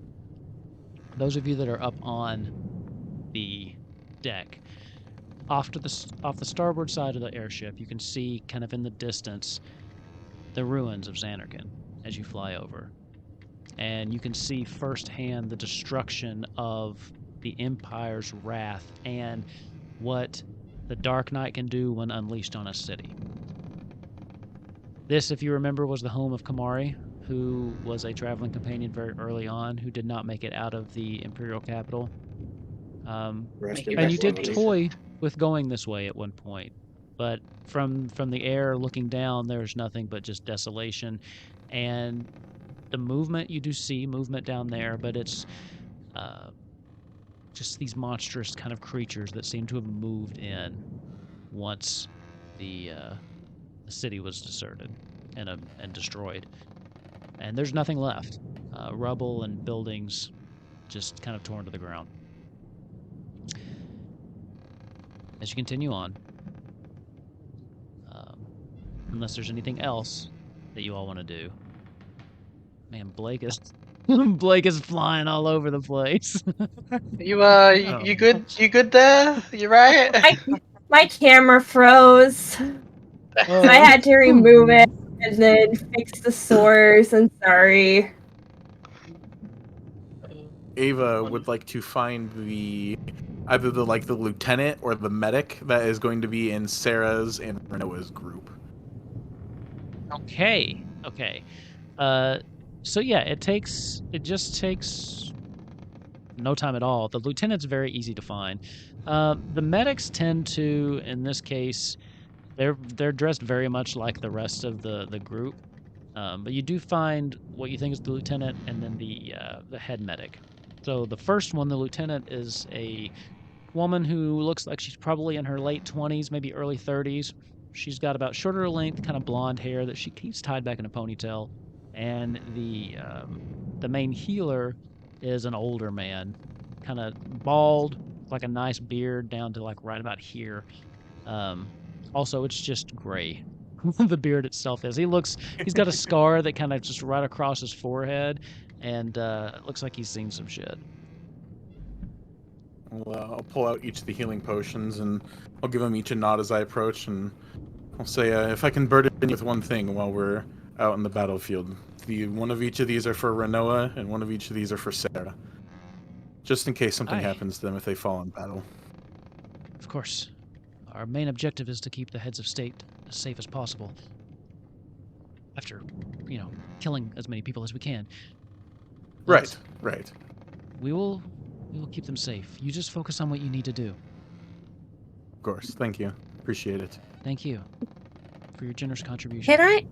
those of you that are up on the deck, off the starboard side of the airship, you can see kind of in the distance the ruins of Xanarkand as you fly over. And you can see firsthand the destruction of the Empire's wrath and what the Dark Knight can do when unleashed on a city. This, if you remember, was the home of Kamari, who was a traveling companion very early on, who did not make it out of the Imperial capital. And you did toy with going this way at one point, but from the air looking down, there's nothing but just desolation. And the movement, you do see movement down there, but it's just these monstrous kind of creatures that seem to have moved in once the city was deserted and destroyed. And there's nothing left. Rubble and buildings just kind of torn to the ground. As you continue on, unless there's anything else that you all want to do. Man, Blake is flying all over the place. You good? You good there? You right? My camera froze. So I had to remove it and then fix the source. I'm sorry. Ava would like to find either the lieutenant or the medic that is going to be in Sarah's and Renoa's group. Okay. So yeah, it just takes no time at all. The lieutenant's very easy to find. The medics tend to, in this case, they're dressed very much like the rest of the group. But you do find what you think is the lieutenant and then the head medic. So the first one, the lieutenant, is a woman who looks like she's probably in her late 20s, maybe early 30s. She's got about shoulder length, kind of blonde hair that she keeps tied back in a ponytail. And the main healer is an older man, kind of bald, like a nice beard down to like right about here. Also, it's just gray. The beard itself is. He's got a scar that kind of just right across his forehead, and it looks like he's seen some shit. I'll pull out each of the healing potions, and I'll give them each a nod as I approach, and I'll say, if I can burden you with one thing while we're out in the battlefield. One of each of these are for Renoa, and one of each of these are for Sarah. Just in case something happens to them if they fall in battle. Of course. Our main objective is to keep the heads of state as safe as possible. After, killing as many people as we can. Right. We will keep them safe. You just focus on what you need to do. Of course. Thank you. Appreciate it. Thank you for your generous contribution.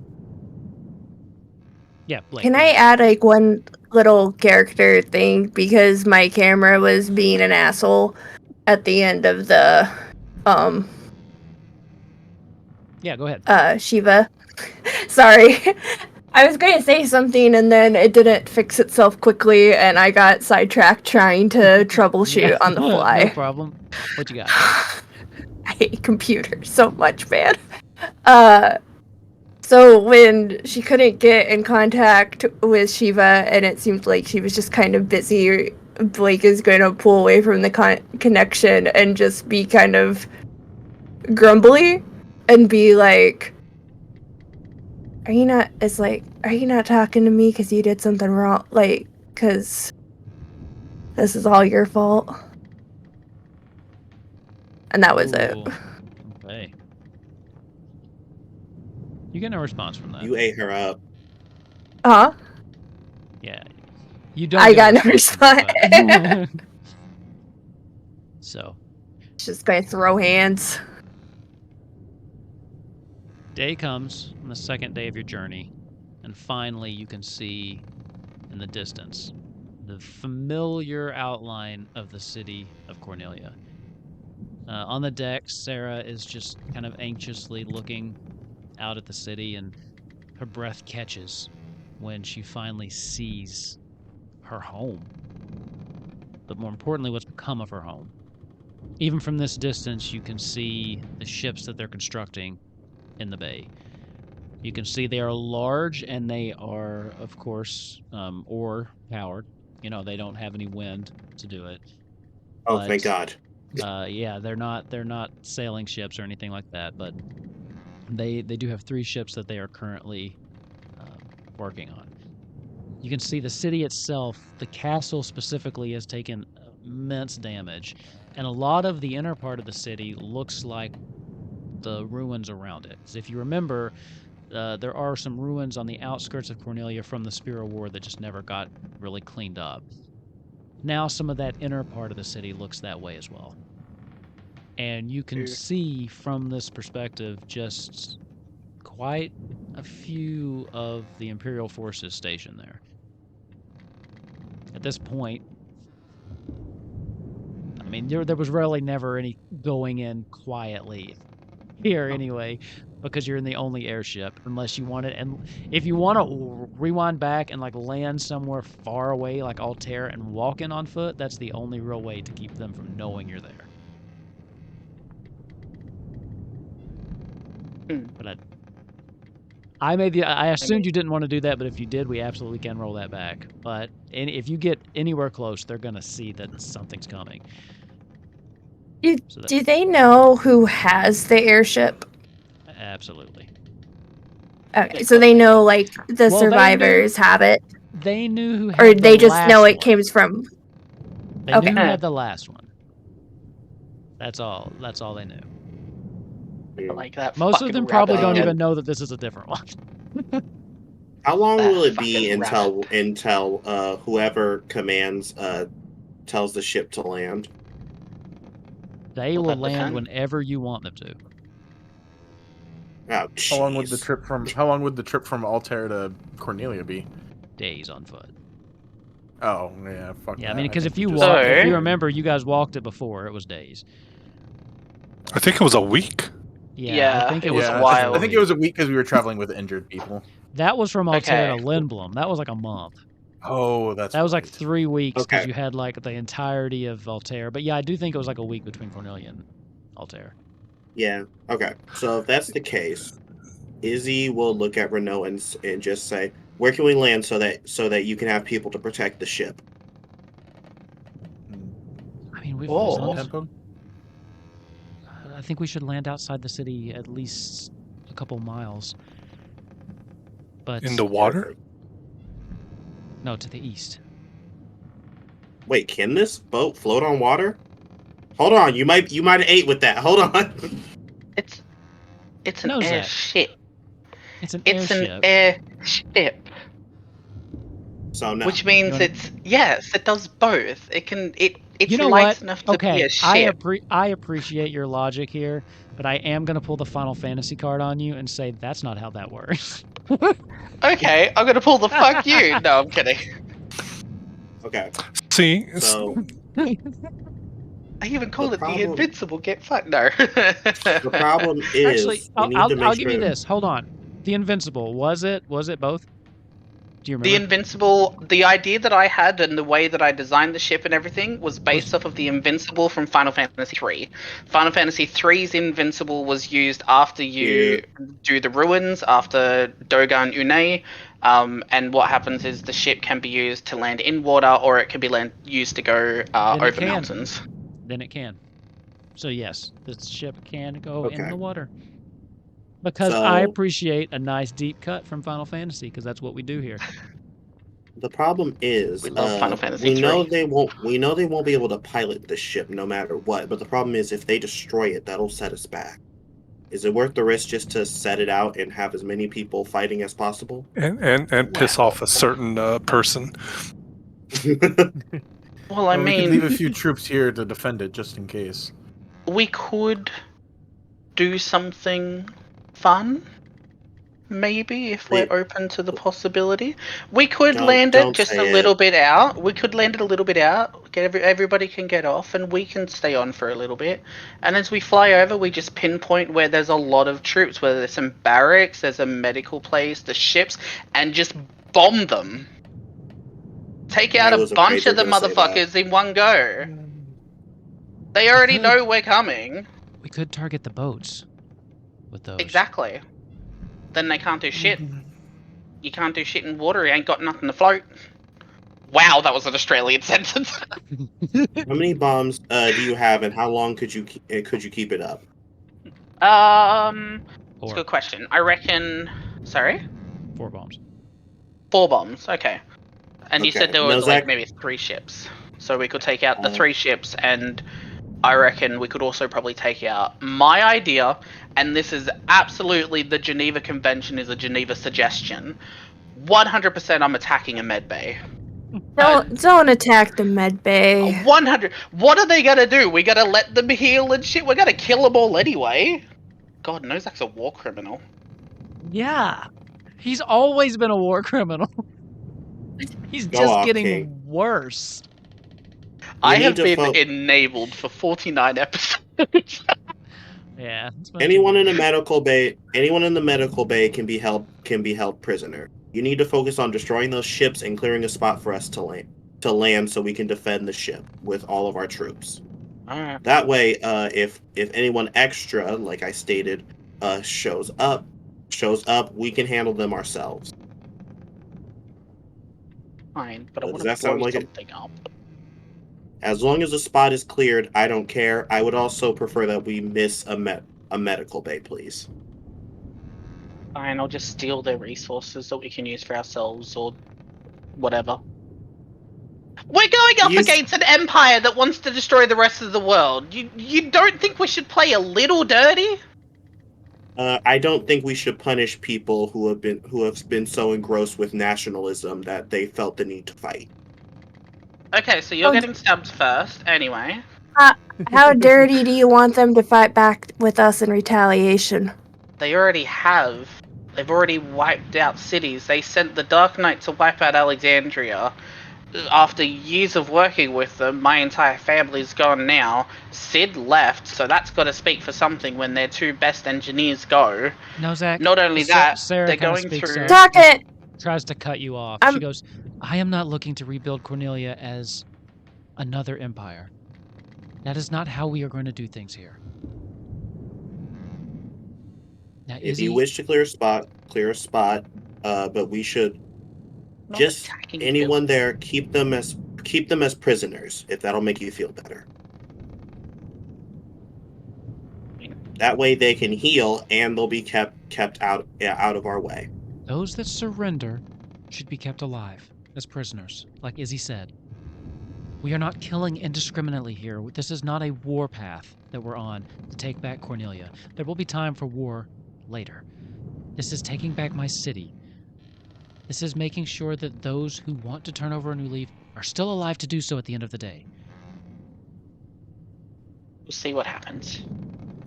Yeah, Blake. Can I add one little character thing, because my camera was being an asshole at the end of the Yeah, go ahead. Shiva. Sorry. I was going to say something and then it didn't fix itself quickly and I got sidetracked trying to troubleshoot on the fly. No problem. What you got? I hate computers so much, man. So when she couldn't get in contact with Shiva, and it seemed like she was just kind of busy, Blake is going to pull away from the connection and just be kind of grumbly and be like, are you not talking to me because you did something wrong? Like, because this is all your fault. And that was it. Ooh, okay. You get no response from that. You ate her up. Huh? Yeah. You don't. I get got no response. but- So, Just gonna throw hands. day comes on the second day of your journey, and finally you can see in the distance the familiar outline of the city of Cornelia. On the deck, Sara is just kind of anxiously looking out at the city, and her breath catches when she finally sees her home. But more importantly, what's become of her home. Even from this distance, you can see the ships that they're constructing in the bay. You can see they are large, and they are, of course, oar powered. You know, they don't have any wind to do it. Oh, But, thank God. yeah, they're not sailing ships or anything like that. But they do have 3 ships that they are currently working on. You can see the city itself, the castle specifically, has taken immense damage, and a lot of the inner part of the city looks like the ruins around it. 'Cause if you remember, there are some ruins on the outskirts of Cornelia from the Spear War that just never got really cleaned up. Now some of that inner part of the city looks that way as well. And you can see from this perspective just quite a few of the Imperial forces stationed there. At this point, I mean, there was really never any going in quietly here anyway, because you're in the only airship, unless you want it. And if you want to rewind back and like land somewhere far away, like Altair, and walk in on foot, that's the only real way to keep them from knowing you're there. But I assumed you didn't want to do that, but if you did, we absolutely can roll that back. But if you get anywhere close, they're gonna see that something's coming. Do they know who has the airship? Absolutely. Okay, so they know like the survivors have it, They knew who had or the they just know last it came from. They knew who had the last one. That's all they knew. Like that. Most of them probably don't even know that this is a different one. How long That will it be fucking until whoever commands tells the ship to land? They Will will that land depend? whenever you want them to. Oh, How long would the jeez. trip from Altair to Cornelia be? Days on foot. Oh yeah, fuck. Yeah, that. I mean, because think if you we just- walk, if you So- remember, you guys walked it before. It was days. I think it was a week. Yeah, I think it was a yeah, while. I think it was a week because we were traveling with injured people. That was from Altair to Okay. Lindblom. That was like a month. Oh, that's That was like right. 3 weeks because Okay. you had like the entirety of Altair. But yeah, I do think it was like a week between Cornelia and Altair. Yeah. Okay. So if that's the case, Izzy will look at Renault and just say, "Where can we land so that you can have people to protect the ship?" I mean, we've. Oh. as long as- Tempo? I think we should land outside the city at least a couple miles. But In the water? no, to the east. Wait, can this boat float on water? Hold on, you might have ate with that. Hold on. It's an No, Zach. airship. It's an It's airship. an airship, So no. which means wanna- yes, it does both. It's You know light what? enough to be Okay, a ship. I appreciate your logic here, but I am gonna pull the Final Fantasy card on you and say that's not how that works. Okay, I'm gonna pull the fuck you. No, I'm kidding. Okay. See, So I even called The it problem- the Invincible. Get fucked. No. the problem is, Actually, we need to I'll make give you sure- this. Hold on. The Invincible, was it both? Do you The remember? the idea that I had and the way that I designed the ship and everything was based off of the Invincible from Final Fantasy III. Final Fantasy III's Invincible was used after you do the ruins, after Dogan Une, and what happens is the ship can be used to land in water, or it can be used to go Then it over can. mountains. Then it can. So yes, this ship can go in Okay. the water. Because I So appreciate a nice deep cut from Final Fantasy, because that's what we do here. the problem is, We love Final Fantasy we know III. they won't. We know they won't be able to pilot the ship no matter what. But the problem is, if they destroy it, that'll set us back. Is it worth the risk just to set it out and have as many people fighting as possible? And piss off a certain person. Well, I we could leave a mean, few troops here to defend it just in case. we could do something fun. Maybe if we're open to the possibility, we could land it don't just say a little it. bit out. We could land it a little bit out. Get everybody can get off, and we can stay on for a little bit. And as we fly over, we just pinpoint where there's a lot of troops, whether there's some barracks, there's a medical place, the ships, and just bomb them. Take out I a was afraid bunch you of were the gonna say that. motherfuckers in one go. They already could. know we're coming. We could target the boats with those. Exactly. Then they can't do shit. You can't do shit in water. You ain't got nothing to float. Wow, that was an Australian sentence. How many bombs do you have, and how long could you keep it up? It's a good question. I reckon. Sorry, 4 bombs. 4 bombs. Okay. And you said Okay. there was No, like Zach- maybe 3 ships, so we could take out the 3 ships, and I reckon we could also probably take out my idea. And this is absolutely the Geneva Convention is a Geneva suggestion. 100%, I'm attacking a med bay. Don't attack the med bay. 100. What are they gonna do? We gotta let them heal and shit. We're gonna kill them all anyway. God, Nozak's a war criminal. Yeah. He's always been a war criminal. He's Go just off, getting King. worse. I need have to been enabled for 49 episodes. Yeah. it's been Anyone too in the much. medical bay can be held prisoner. You need to focus on destroying those ships and clearing a spot for us to land so we can defend the ship with all of our troops. Alright. That way, if anyone extra, like I stated, shows up, we can handle them ourselves. Fine, but I Does want that to blow sound like it? something up. As long as the spot is cleared, I don't care. I would also prefer that we miss a medical bay, please. Fine, I'll just steal their resources that we can use for ourselves or whatever. We're going up against an empire that wants to destroy the rest of the world. You don't think we should play a little dirty? I don't think we should punish people who have been so engrossed with nationalism that they felt the need to fight. Okay, so you're getting stabbed first, anyway. How dirty do you want them to fight back with us in retaliation? They already have. They've already wiped out cities. They sent the Dark Knight to wipe out Alexandria. After years of working with them, my entire family's gone now. Sid left, so that's got to speak for something when their 2 best engineers go. No, Zach. Not only that, Sarah they're kinda going speaks through... up. Talk it! Tries to cut you off. She goes, I am not looking to rebuild Cornelia as another empire. That is not how we are going to do things here. Now, If you wish to clear a spot, but we should just anyone there keep them as prisoners, if that'll make you feel better. That way they can heal and they'll be kept out of our way. Those that surrender should be kept alive as prisoners, like Izzy said. We are not killing indiscriminately here. This is not a war path that we're on to take back Cornelia. There will be time for war later. This is taking back my city. This is making sure that those who want to turn over a new leaf are still alive to do so at the end of the day. We'll see what happens.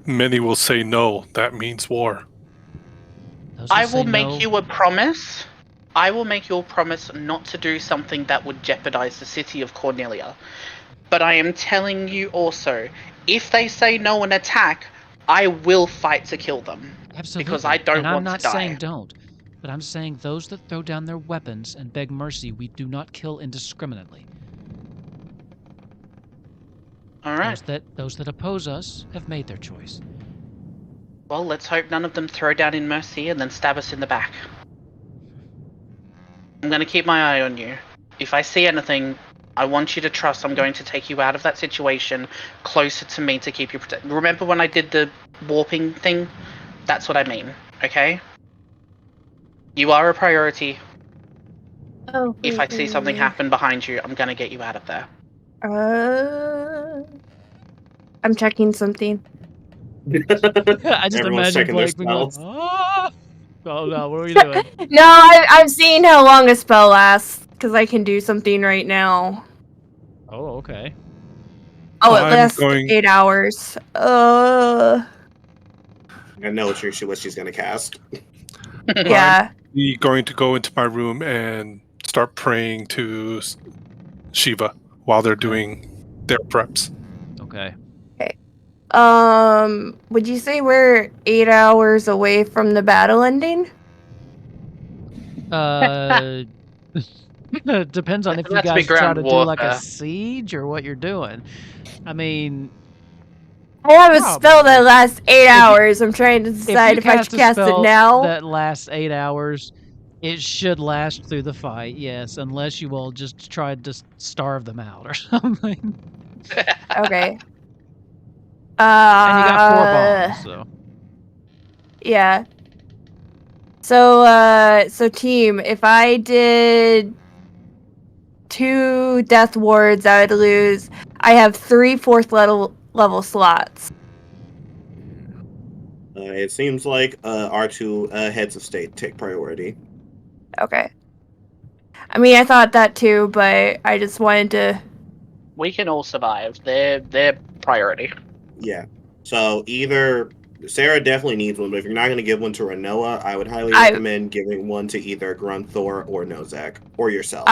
Many will say no. That means war. I will make you a promise. I will make you a promise not to do something that would jeopardize the city of Cornelia. But I am telling you also, if they say no and attack, I will fight to kill them. Absolutely. Because I don't and I'm want not to die. saying don't. But I'm saying those that throw down their weapons and beg mercy, we do not kill indiscriminately. All right. Those that oppose us have made their choice. Well, let's hope none of them throw down in mercy and then stab us in the back. I'm going to keep my eye on you. If I see anything, I want you to trust I'm going to take you out of that situation closer to me to keep you protected. Remember when I did the warping thing? That's what I mean, okay? You are a priority. Oh, If I see something happen behind you, I'm going to get you out of there. I'm checking something. I just Everyone's imagine checking their Blake being like, spells. "Ah!" Oh no, what are we doing? No, I'm seeing how long a spell lasts because I can do something right now. Oh, okay. Oh, it I'm lasts going- 8 hours. I know what she's gonna cast. Yeah. I'm going to go into my room and start praying to Shiva while they're doing their preps. Okay. Would you say we're 8 hours away from the battle ending? Depends on if you That's guys big try ground to do like a warfare. siege or what you're doing. I mean, I have a spell that Probably. lasts 8 hours. I'm trying to if decide you if I cast should a cast it spell now. that lasts 8 hours, it should last through the fight, yes, unless you will just try to starve them out or something. Okay. And you got 4 bombs, so. Yeah. So team, if I did 2 death wards, I would lose. I have 3 fourth level slots. It seems like our 2 heads of state take priority. Okay. I mean, I thought that too, but I just wanted to. We can all survive. They're priority. Yeah. So either Sarah definitely needs one, but if you're not going to give one to Renoa, I would highly recommend giving one to either Grunthor or Nozak or yourself.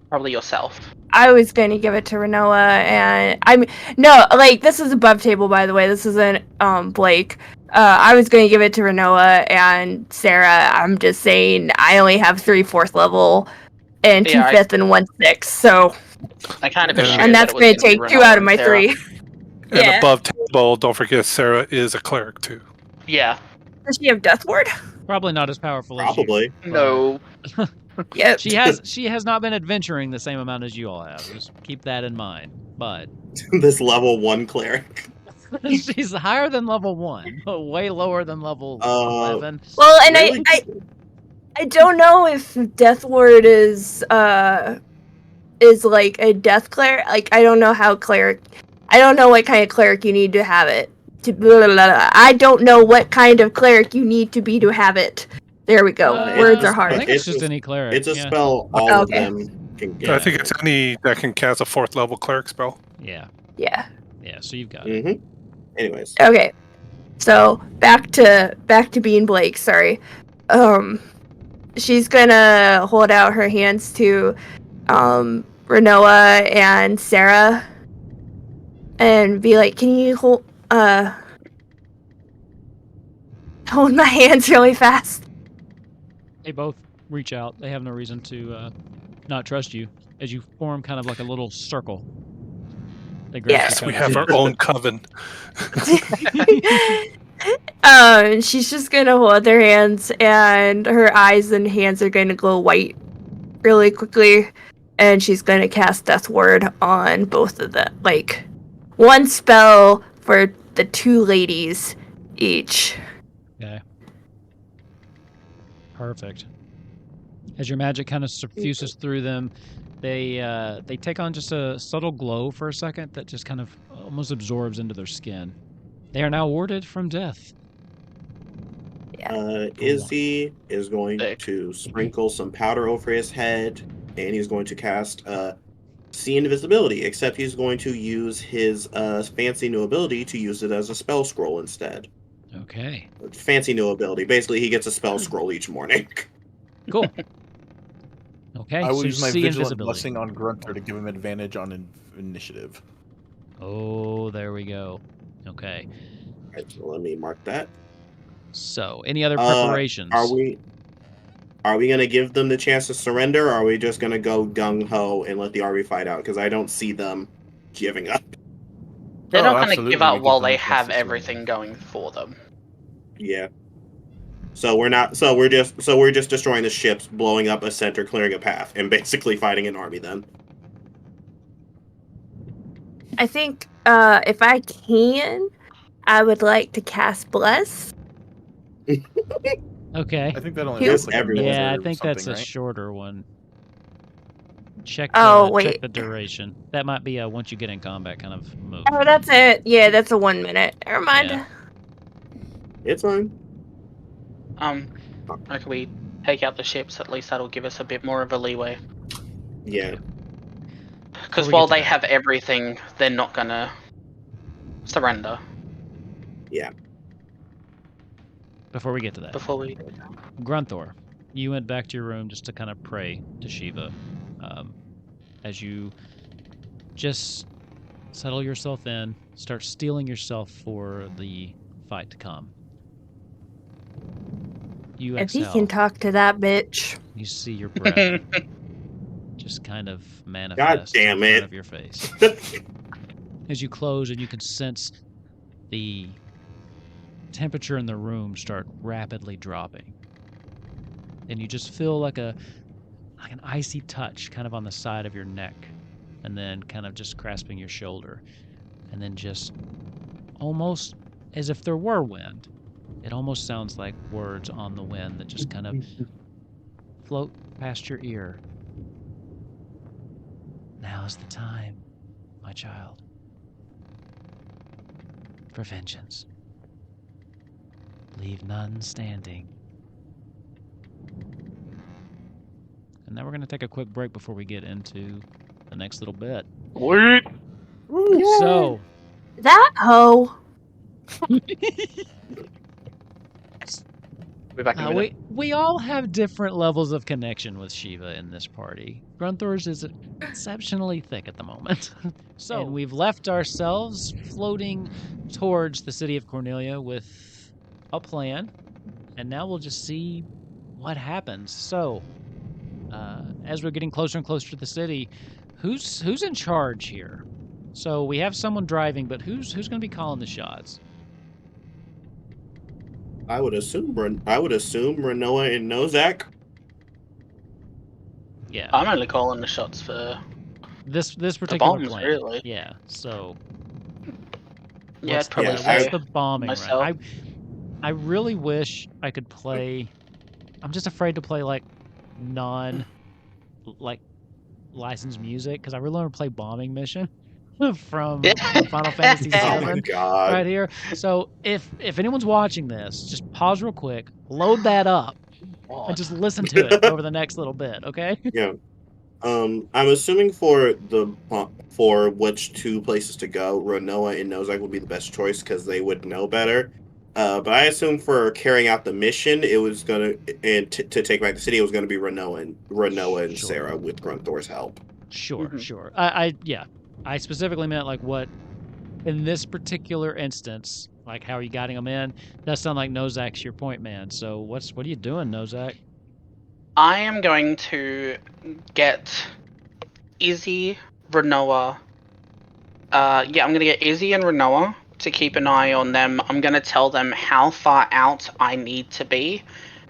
Probably yourself. I was going to give it to Renoa, and this is above table, by the way. This isn't Blake. I was going to give it to Renoa and Sarah. I'm just saying I only have 3 4th level and 2 5th and 1 6th, so. I kind of assumed And that's that it was going to take 2 out of my 3. And Yeah. above table, don't forget Sarah is a cleric too. Yeah. Does she have Death Ward? Probably not as powerful Probably. as you. No. Yep. She has not been adventuring the same amount as you all have. Just keep that in mind. But This level 1 cleric. she's higher than level 1, but way lower than level 11. Well, and Really? I don't know if Death Ward is like a death cleric. Like, I don't know how cleric. I don't know what kind of cleric you need to have it. I don't know what kind of cleric you need to be to have it. There we go. Words are hard. I think it's just any cleric. It's a yeah. spell all of them can get. I think it's any that can cast a 4th level cleric spell. Yeah. Yeah. Yeah, so you've got it. Anyways. Okay. So back to being Blake, sorry. She's gonna hold out her hands to Renoa and Sarah and be like, can you hold my hands really fast? They both reach out. They have no reason to not trust you as you form kind of like a little circle. They Yes, we have our own coven. She's just gonna hold their hands, and her eyes and hands are gonna glow white really quickly, and she's gonna cast Death Ward on both of them. Like, 1 spell for the 2 ladies each. Okay. Perfect. As your magic kind of suffuses through them, they take on just a subtle glow for a second that just kind of almost absorbs into their skin. They are now warded from death. Izzy is going to sprinkle some powder over his head, and he's going to cast See Invisibility, except he's going to use his fancy new ability to use it as a spell scroll instead. Okay. Fancy new ability. Basically, he gets a spell scroll each morning. Cool. Okay, I will so use my see Vigilant invisibility. Blessing on Grunter to give him advantage on initiative. Oh, there we go. Okay. Right, so let me mark that. So, any other preparations? Are we? Are we gonna give them the chance to surrender, or are we just gonna go gung ho and let the army fight out? Because I don't see them giving up. They're Oh, not going to absolutely, give we up give while them a they chance have to surrender. everything going for them. Yeah. So we're not. So we're just destroying the ships, blowing up a center, clearing a path, and basically fighting an army. Then. I think if I can, I would like to cast Bless. Okay. I think that only Yes, lasts like a everyone. minute Yeah, I or think that's something, a right? shorter one. Check Oh, check wait. the duration. That might be a once you get in combat kind of move. Oh, that's it. Yeah, that's a 1 minute. Never mind. Yeah. It's fine. Like we take out the ships, at least that'll give us a bit more of a leeway. Yeah. Because we while get to they that. have everything, they're not gonna surrender. Yeah. Before we get to that, Before we... Grunthor, you went back to your room just to kind of pray to Shiva, as you just settle yourself in, start steeling yourself for the fight to come. You If he exhale. can talk to that bitch. You see your breath just kind of manifest damn in it. front of your face. As you close and you can sense the temperature in the room start rapidly dropping. And you just feel like an icy touch kind of on the side of your neck, and then kind of just grasping your shoulder, and then just almost as if there were wind. It almost sounds like words on the wind that just kind of float past your ear. Now's the time, my child, for vengeance. Leave none standing. And now we're going to take a quick break before we get into the next little bit. Wait. So, That hoe. We're back in a minute. we all have different levels of connection with Shiva in this party. Grunthor's is exceptionally thick at the moment. So, and we've left ourselves floating towards the city of Cornelia with a plan, and now we'll just see what happens. So, as we're getting closer and closer to the city, who's in charge here? So we have someone driving, but who's going to be calling the shots? I would assume Renoa and Nozak. Yeah. I'm only calling the shots for This the particular bombs, plan. really. Yeah. So Yeah, I'd probably yeah, say what's the bombing myself. run? I really wish I could play. I'm just afraid to play like licensed music because I really want to play bombing mission from Final Fantasy VII Oh my god. right here. So if anyone's watching this, just pause real quick, load that up, and just listen to it over the next little bit, okay? Yeah. I'm assuming for which two places to go, Renoa and Nozak would be the best choice because they would know better. But I assume for carrying out the mission, it was gonna to take back the city, it was gonna be Renoa and Sure. Sara with Grunthor's help. Sure, Mhm. sure. I specifically meant like what in this particular instance, like how are you guiding them in? That sound like Nozak's your point man. So what are you doing, Nozak? I am going to get Izzy, Renoa. I'm gonna get Izzy and Renoa to keep an eye on them. I'm gonna tell them how far out I need to be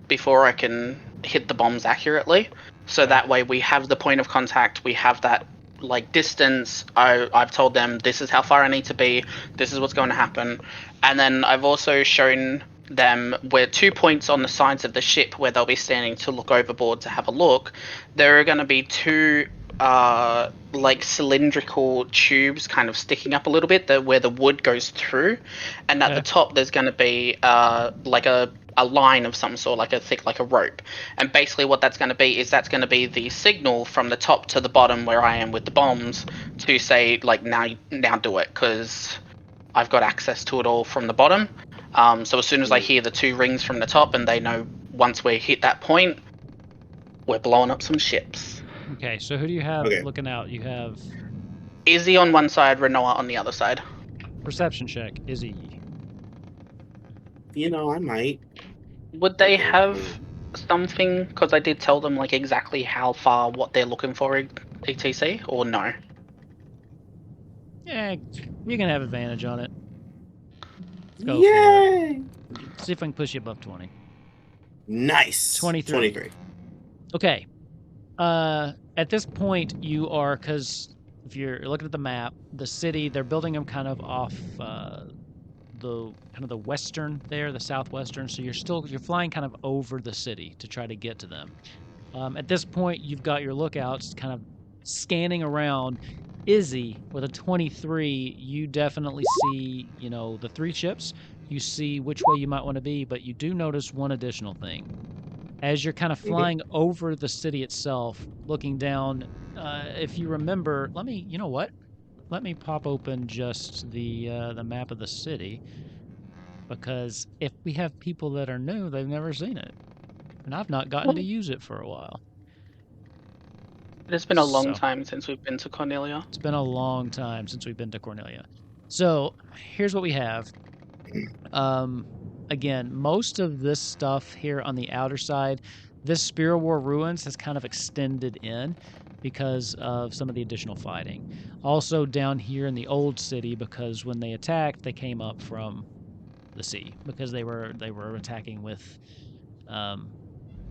before I can hit the bombs accurately. So that way we have the point of contact, we have that like distance. I've told them this is how far I need to be, this is what's going to happen. And then I've also shown them where 2 points on the sides of the ship where they'll be standing to look overboard to have a look. There are going to be two like cylindrical tubes kind of sticking up a little bit where the wood goes through, and at the top there's going to be like a line of some sort, like a rope. And basically what that's going to be is that's going to be the signal from the top to the bottom where I am with the bombs to say like now do it, because I've got access to it all from the bottom. So as soon as I hear the two rings from the top and they know once we hit that point, we're blowing up some ships. Okay, so who do you have Okay. looking out? You have Izzy on one side, Renoa on the other side. perception check, Izzy. I might. Would they have something? Because I did tell them like exactly how far, what they're looking for, etc. Or no? Yeah, you can have advantage on it. Go Yay! for it. See if I can push you above 20. Nice. 23. Okay. At this point, you are, because if you're looking at the map, the city, they're building them kind of off the western there, the southwestern. So you're flying kind of over the city to try to get to them. At this point, you've got your lookouts kind of scanning around. Izzy, with a 23, you definitely see, the 3 ships. You see which way you might want to be, but you do notice one additional thing. As you're kind of flying over the city itself, looking down, if you remember, you know what? Let me pop open just the map of the city, because if we have people that are new, they've never seen it, and I've not gotten to use it for a while. It has been a long So- time since we've been to Cornelia. It's been a long time since we've been to Cornelia. So here's what we have. Again, most of this stuff here on the outer side, this Spear War Ruins has kind of extended in because of some of the additional fighting. Also down here in the old city, because when they attacked, they came up from the sea because they were attacking with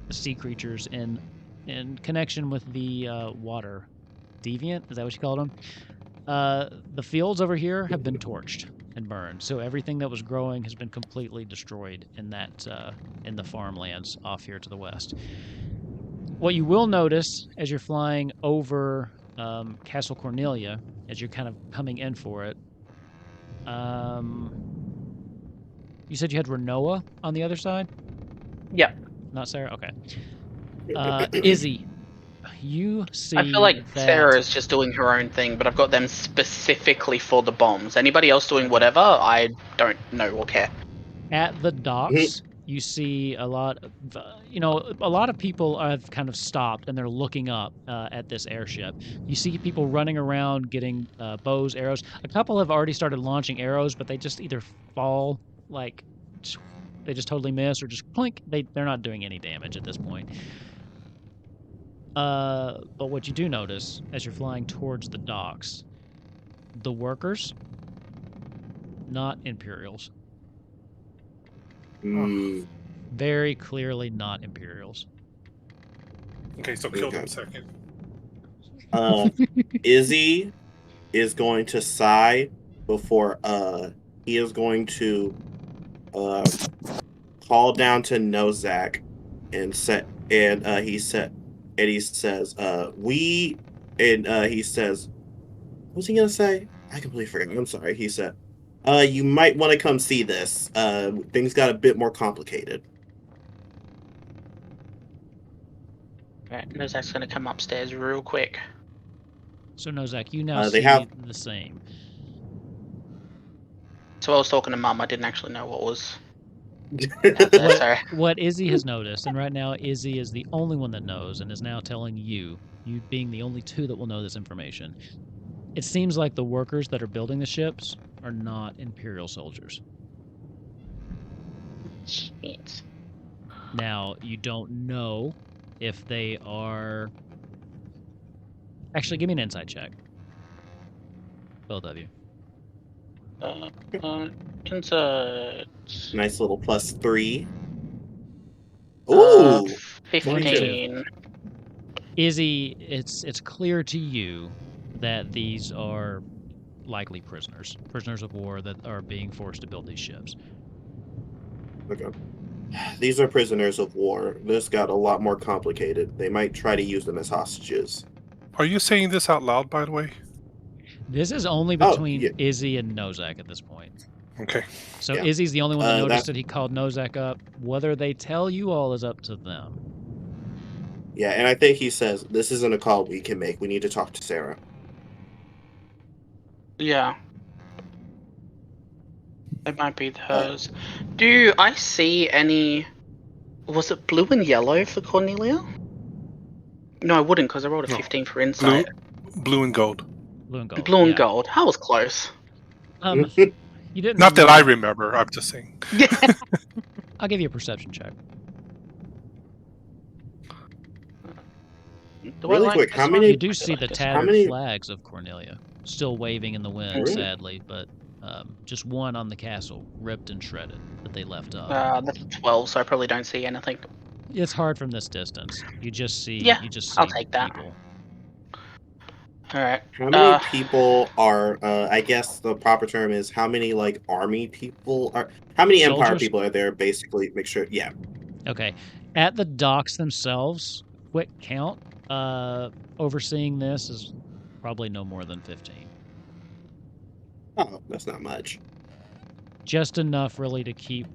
sea creatures in connection with the water deviant. Is that what you called them? The fields over here have been torched and burned, so everything that was growing has been completely destroyed in that in the farmlands off here to the west. What you will notice as you're flying over Castle Cornelia, as you're kind of coming in for it, you said you had Renoa on the other side? Yep. Not Sarah? Okay. Izzy, you see I feel like that Sarah is just doing her own thing, but I've got them specifically for the bombs. Anybody else doing whatever, I don't know or care. at the docks, you see a lot of, a lot of people have kind of stopped and they're looking up at this airship. You see people running around getting bows, arrows. A couple have already started launching arrows, but they just either fall, like, they just totally miss, or just plink. They're not doing any damage at this point. But what you do notice as you're flying towards the docks, the workers, not Imperials. Very clearly not Imperials. Okay, so kill them second. Izzy is going to sigh before he is going to call down to Nozak and he says what's he gonna say? I completely forgot. I'm sorry. He said, you might want to come see this. Things got a bit more complicated. Right, Nozak's gonna come upstairs real quick. So Nozak, you now They see have- the same. So I was talking to Mum, I didn't actually know what was there, sorry. What Izzy has noticed, and right now Izzy is the only one that knows and is now telling you being the only 2 that will know this information. It seems like the workers that are building the ships are not Imperial soldiers. Shit. Now, you don't know if they are... Actually, give me an insight check. Both of you. Insight. Nice little +3. Ooh, 15. Izzy, it's clear to you that these are likely prisoners of war that are being forced to build these ships. okay. These are prisoners of war. This got a lot more complicated. They might try to use them as hostages. Are you saying this out loud, by the way? This is only Oh, between yeah. Izzy and Nozak at this point. Okay. So Yeah. Izzy's the only one that noticed that's- that he called Nozak up. Whether they tell you all is up to them. Yeah, and I think he says, this isn't a call we can make. We need to talk to Sarah. Yeah. It might be hers. Do I see any... Was it blue and yellow for Cornelia? No, I wouldn't, because I rolled a No. 15 for insight. Blue and gold. Blue and gold. Blue and yeah. gold. I was close. You didn't. Not that I remember. I'm just saying. I'll give you a perception check. Do Really I like quick, this how one? many- You do I see like the this tattered many- flags of Cornelia still waving in the wind, Really? sadly, but just one on the castle, ripped and shredded, that they left up. That's a 12, so I probably don't see anything. It's hard from this distance. You just see, Yeah, I'll take that. people. All right. How many people are? I guess the proper term is how many like army people are? How many Empire Soldiers? people are there? Basically, make sure. Yeah. Okay, at the docks themselves, quick count. Overseeing this is probably no more than 15. Oh, that's not much. Just enough, really, to keep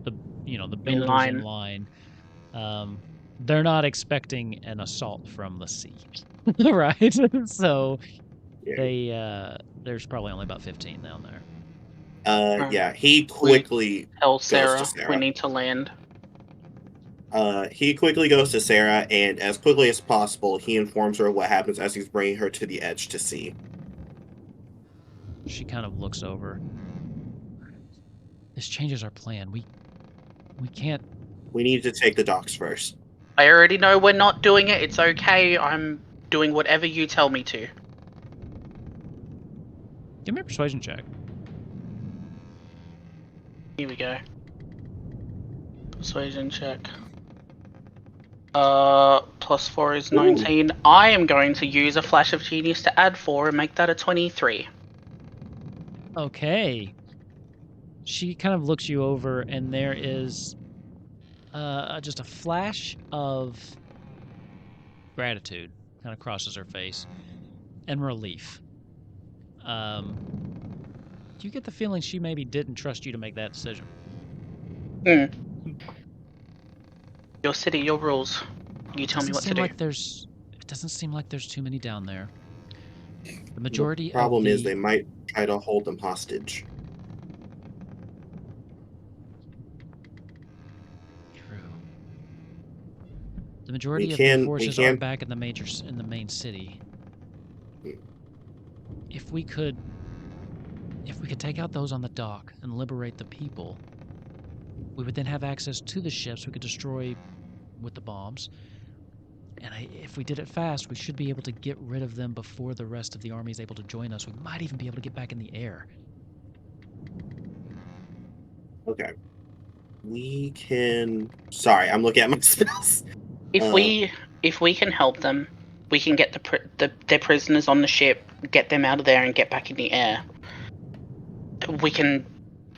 the the builders in line. They're not expecting an assault from the sea, right? So Yeah. there's probably only about 15 down there. Yeah. He quickly Tell goes Sarah to Sarah. we need to land. He quickly goes to Sarah, and as quickly as possible, he informs her what happens as he's bringing her to the edge to sea. She kind of looks over. This changes our plan. We can't. We need to take the docks first. I already know we're not doing it. It's okay. I'm doing whatever you tell me to. Give me a persuasion check. Here we go. Persuasion check. +4 is 19. Ooh. I am going to use a flash of genius to add 4 and make that a 23. Okay. She kind of looks you over, and there is just a flash of gratitude kind of crosses her face, and relief. Do you get the feeling she maybe didn't trust you to make that decision? Your city, your rules. You tell me what to do. It doesn't seem like there's too many down there. The majority The problem is they might try to hold them hostage. True. The majority of the forces are back in the main city. If we could take out those on the dock and liberate the people, we would then have access to the ships we could destroy with the bombs. And if we did it fast, we should be able to get rid of them before the rest of the army is able to join us. We might even be able to get back in the air. Okay. We can... Sorry, I'm looking at my spells. If we can help them, we can get their prisoners on the ship, get them out of there, and get back in the air. We can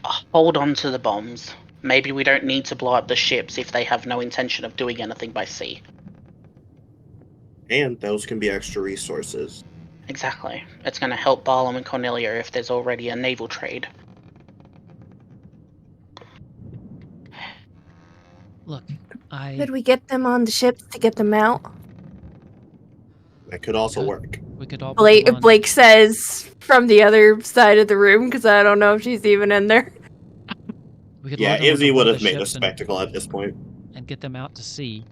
hold on to the bombs. Maybe we don't need to blow up the ships if they have no intention of doing anything by sea. And those can be extra resources. Exactly. It's going to help Barlam and Cornelia if there's already a naval trade. Look, Could we get them on the ships to get them out? That could also work. We could all Blake says from the other side of the room, because I don't know if she's even in there. Yeah, Izzy would have made a spectacle at this point. And get them out to sea.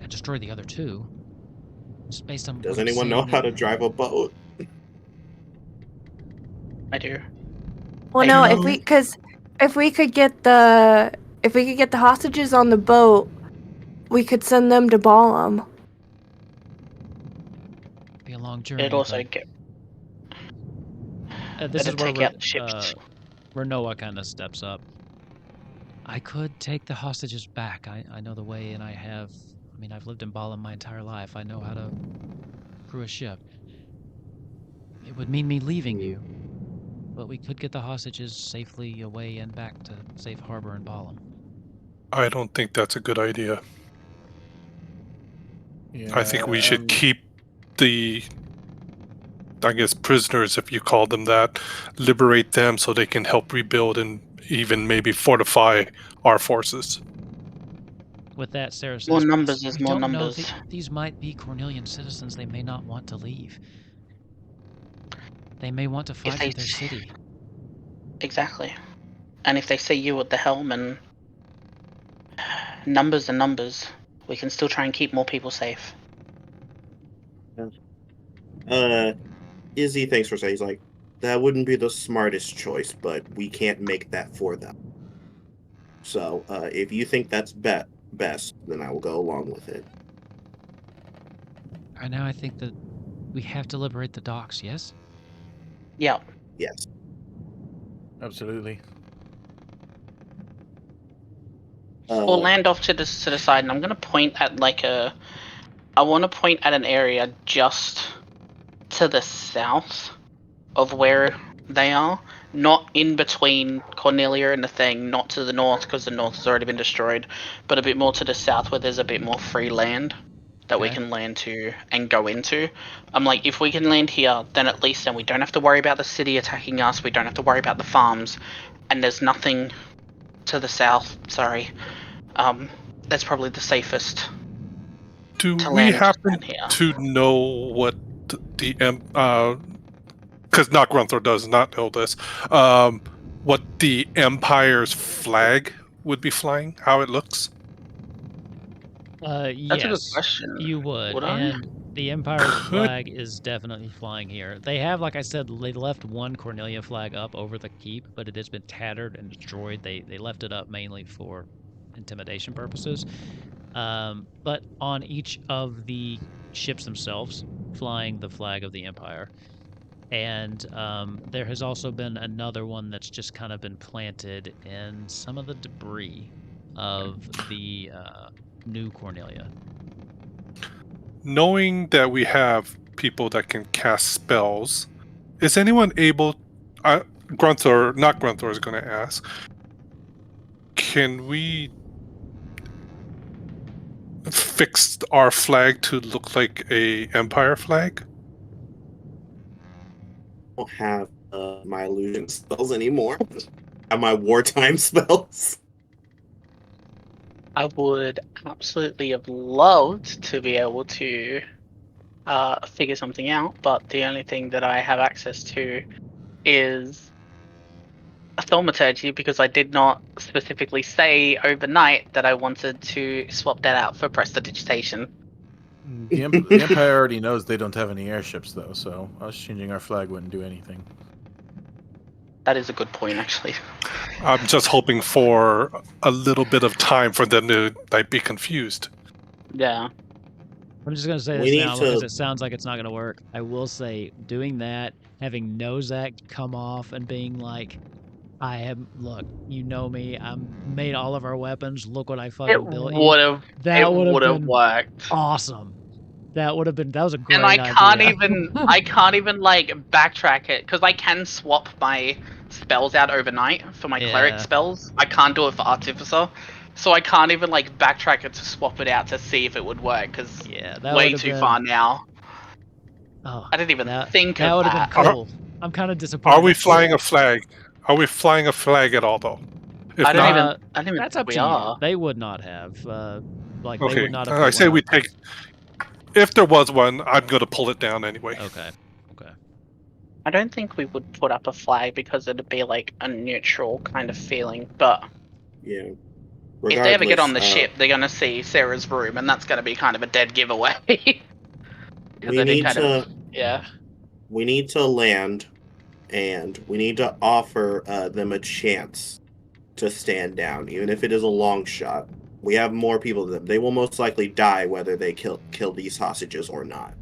And destroy the other two. Just based on Does anyone know how to drive a boat? I do. Well, no, if we could get the hostages on the boat, we could send them to Balam. Be a long journey. It'd also get. This is where Renoa kind of steps up. I could take the hostages back. I know the way, and I've lived in Balam my entire life. I know how to crew a ship. It would mean me leaving you, but we could get the hostages safely away and back to safe harbor in Balam. I don't think that's a good idea. Yeah, I think we should keep the, prisoners, if you call them that, liberate them so they can help rebuild and even maybe fortify our forces. With that, Sarah says, more numbers is more numbers. These might be Cornelian citizens. They may not want to leave. They may want to fight for their city. Exactly. And if they see you at the helm, and numbers are numbers, we can still try and keep more people safe. Izzy, thanks for saying. He's like, that wouldn't be the smartest choice, but we can't make that for them. So, if you think that's best, then I will go along with it. Right now, I think that we have to liberate the docks. Yes. Yeah. Yes. Absolutely. We'll land off to the side, and I'm gonna point at I want to point at an area just to the south of where they are, not in between Cornelia and the thing, not to the north because the north has already been destroyed, but a bit more to the south where there's a bit more free land that we Okay. can land to and go into. I'm like, if we can land here, then at least then we don't have to worry about the city attacking us. We don't have to worry about the farms, and there's nothing to the south. Sorry. That's probably the safest. Do To we land happen down here. to know what the because Not Grunthor does not know this, what the Empire's flag would be flying, how it looks? Yes. That's a good question. You would, Would I? and the Empire's Could- flag is definitely flying here. They have, like I said, they left one Cornelia flag up over the keep, but it has been tattered and destroyed. They left it up mainly for intimidation purposes. But on each of the ships themselves, flying the flag of the Empire. And there has also been another one that's just kind of been planted in some of the debris of the new Cornelia. Knowing that we have people that can cast spells, is anyone able? Not Grunthor is going to ask. Can we fix our flag to look like a Empire flag? I don't have my illusion spells anymore. I have my wartime spells. I would absolutely have loved to be able to figure something out, but the only thing that I have access to is a thaumaturgy because I did not specifically say overnight that I wanted to swap that out for prestidigitation. The Empire already knows they don't have any airships, though, so us changing our flag wouldn't do anything. That is a good point, actually. I'm just hoping for a little bit of time for them to be confused. Yeah. I'm just going to say We this need now because to- it sounds like it's not going to work. I will say, doing that, having Nozak come off and being like, look, you know me, I made all of our weapons, look what I fucking It built would you. have. That It would have would have been worked. awesome. That was a great And I idea. can't even. I can't even like backtrack it because I can swap my spells out overnight for my cleric Yeah. spells. I can't do it for artificer, so I can't even like backtrack it to swap it out to see if it would work because Yeah, that way would have too been, far now. Oh, I didn't even think that of would have that. been cool. I'm kind of disappointed. Are we that- flying a flag? Are we flying a flag at all, though? If I don't not, even. I don't even That's think up we to are. you. They would not have. They okay. would not have. I put say one we up. take. If there was one, I'm going to pull it down anyway. Okay. I don't think we would put up a flag because it'd be like a neutral kind of feeling. But Yeah. if they ever get on the Regardless, ship, they're gonna see Sarah's room, and that's gonna be kind of a dead giveaway. we need to Yeah. we need to land, and we need to offer them a chance to stand down, even if it is a long shot. We have more people than them. They will most likely die whether they kill these hostages or not.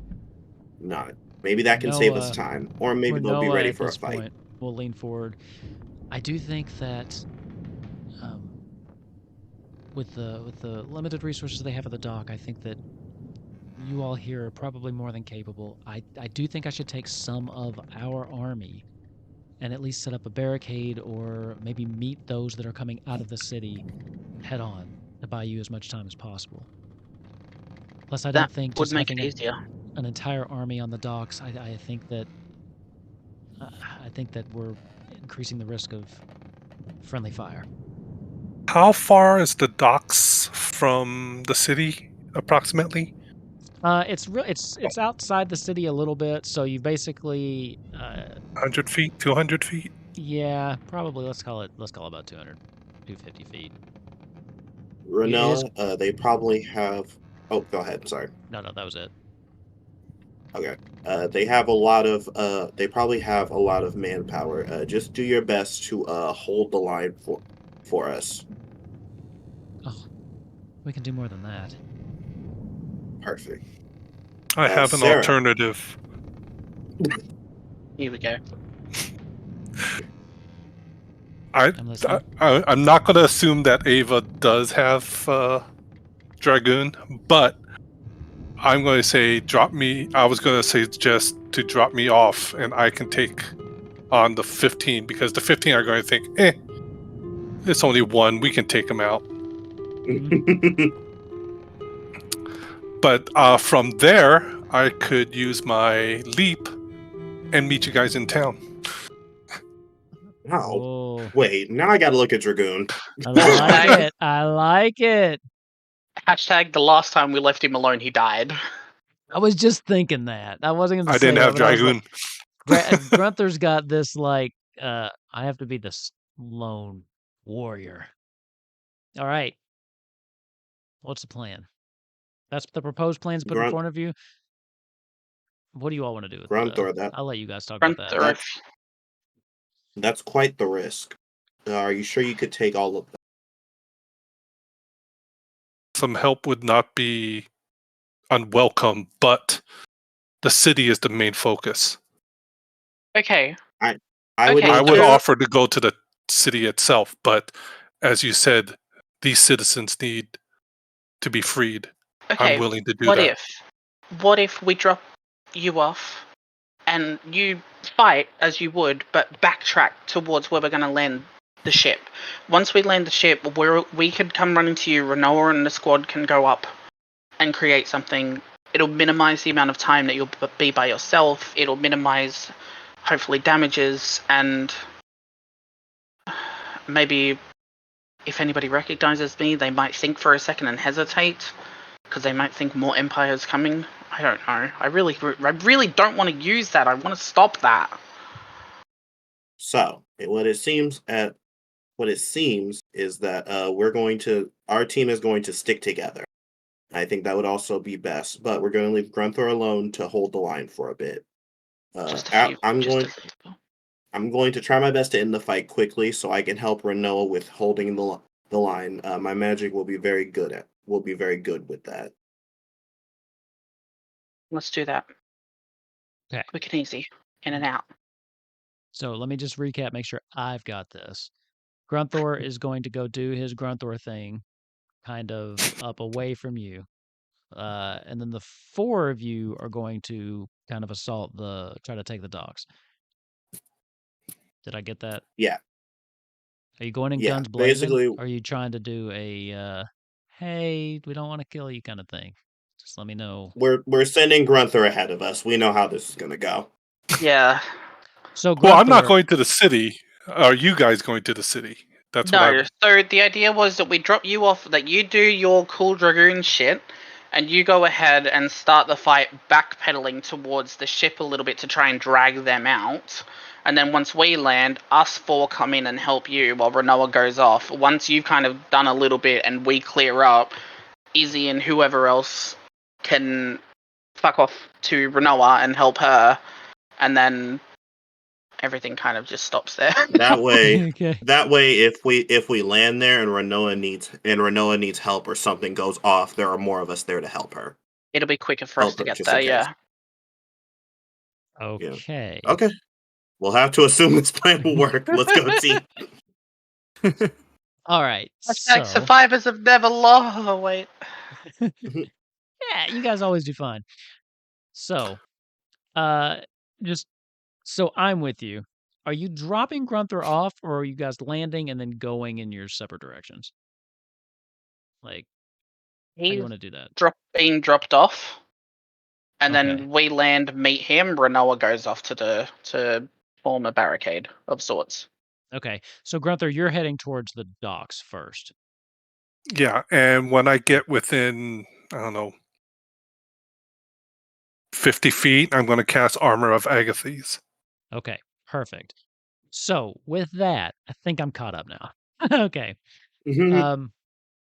Maybe that can save us time, or maybe they'll be Renoa ready at for a this fight. point will lean forward. I do think that with the limited resources they have at the dock, I think that you all here are probably more than capable. I do think I should take some of our army and at least set up a barricade or maybe meet those that are coming out of the city head on to buy you as much time as possible. Plus, I don't That think would just make having it easier. an entire army on the docks, I think that we're increasing the risk of friendly fire. How far is the docks from the city, approximately? It's outside the city a little bit, so you basically 100 feet, 200 feet? yeah, probably let's call it about 200, 250 feet. Renault, they probably have. Oh, go ahead. Sorry. No, that was it. Okay. They have a lot of. They probably have a lot of manpower. Just do your best to hold the line for us. Oh, we can do more than that. Perfect. I have an Sarah. alternative. Here we go. I'm listening. I'm not going to assume that Ava does have Dragoon, but I'm going to say drop me. I was going to suggest to drop me off, and I can take on the 15 because the 15 are going to think, it's only one. We can take him out. But from there, I could use my leap and meet you guys in town. Wow. Oh, Wait, now I gotta look at Dragoon. I like it. I like it. Hashtag the last time we left him alone, he died. I was just thinking that. I wasn't going to I say didn't that, have but I was like, Dragoon. Grunther's got this, like, I have to be the lone warrior. All right. What's the plan? That's the proposed plans put in front of you. What do you all want to do with Grunthor, I'll let you guys talk about that. Grunthor. That's quite the risk. Are you sure you could take all of them? Some help would not be unwelcome, but the city is the main focus. Okay. I would, Okay, I would so- offer to go to the city itself, but as you said, these citizens need to be freed. Okay. I'm willing to do what that. What if we drop you off and you fight as you would, but backtrack towards where we're going to land the ship? Once we land the ship, we could come running to you. Renoa and the squad can go up and create something. It'll minimize the amount of time that you'll be by yourself. It'll minimize, hopefully, damages, and maybe if anybody recognizes me, they might think for a second and hesitate, because they might think more Empire's coming. I don't know. I really don't want to use that. I want to stop that. So what it seems is that our team is going to stick together. I think that would also be best, but we're going to leave Grunthor alone to hold the line for a bit. I'm going to try my best to end the fight quickly so I can help Renoa with holding the line. My magic will be very good with that. Let's do that. Okay. Quick and easy. In and out. So let me just recap, make sure I've got this. Grunthor is going to go do his Grunthor thing, kind of up away from you. And then the four of you are going to kind of try to take the docks. Did I get that? Yeah. Are you going in Yeah, guns blazing? basically- Or are you trying to do a, hey, we don't want to kill you kind of thing? Just let me know. We're sending Grunthor ahead of us. We know how this is going to go. Yeah. So Grunthor, Well, I'm not going to the city. Are you guys going to the city? That's what No, so the idea was that we drop you off, that you do your cool Dragoon shit, and you go ahead and start the fight backpedaling towards the ship a little bit to try and drag them out. And then once we land, us four come in and help you while Renoa goes off. Once you've kind of done a little bit and we clear up, Izzy and whoever else can fuck off to Renoa and help her, and then everything kind of just stops there. That way, okay. if we land there and Renoa needs help or something goes off, there are more of us there to help her. It'll be quicker for us to get just there, in case. yeah. Okay. Okay. We'll have to assume this plan will work. Let's go, team. All right. Hashtag So, survivors have never lost. Oh, wait. yeah, you guys always do fine. So, just so I'm with you. Are you dropping Grunthor off, or are you guys landing and then going in your separate directions? Like, how do you He's want to do that? being dropped off, and Okay. then we land, meet him. Renoa goes off to form a barricade of sorts. Okay. So, Grunthor, you're heading towards the docks first. Yeah, and when I get within, 50 feet, I'm going to cast Armor of Agathes. Okay. Perfect. So, with that, I think I'm caught up now. Okay.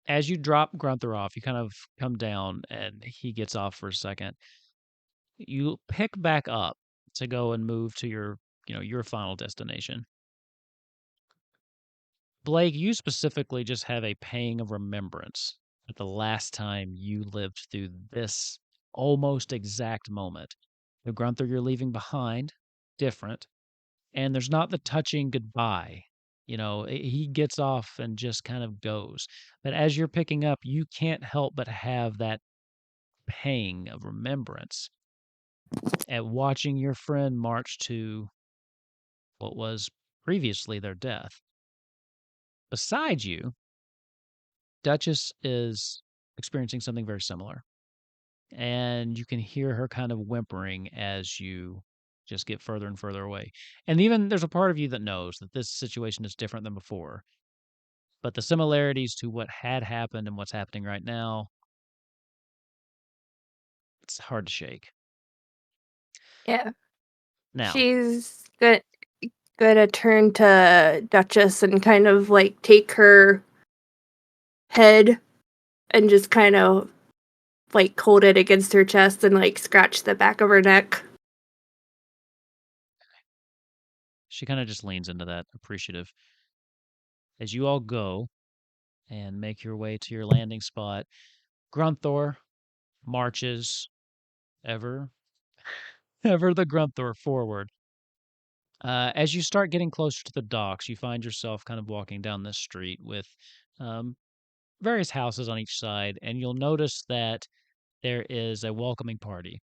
As you drop Grunthor off, you kind of come down and he gets off for a second. You pick back up to go and move to your final destination. Blake, you specifically just have a pang of remembrance at the last time you lived through this almost exact moment. The Grunther you're leaving behind, different. And there's not the touching goodbye. He gets off and just kind of goes. But as you're picking up, you can't help but have that pang of remembrance at watching your friend march to what was previously their death. Beside you, Duchess is experiencing something very similar. And you can hear her kind of whimpering as you just get further and further away. And even there's a part of you that knows that this situation is different than before. But the similarities to what had happened and what's happening right now, it's hard to shake. Yeah. Now, She's gonna turn to Duchess and kind of like take her head and just kind of like hold it against her chest and like scratch the back of her neck. she kind of just leans into that, appreciative. As you all go and make your way to your landing spot, Grunthor marches ever the Grunthor forward. As you start getting closer to the docks, you find yourself kind of walking down this street with various houses on each side, and you'll notice that there is a welcoming party.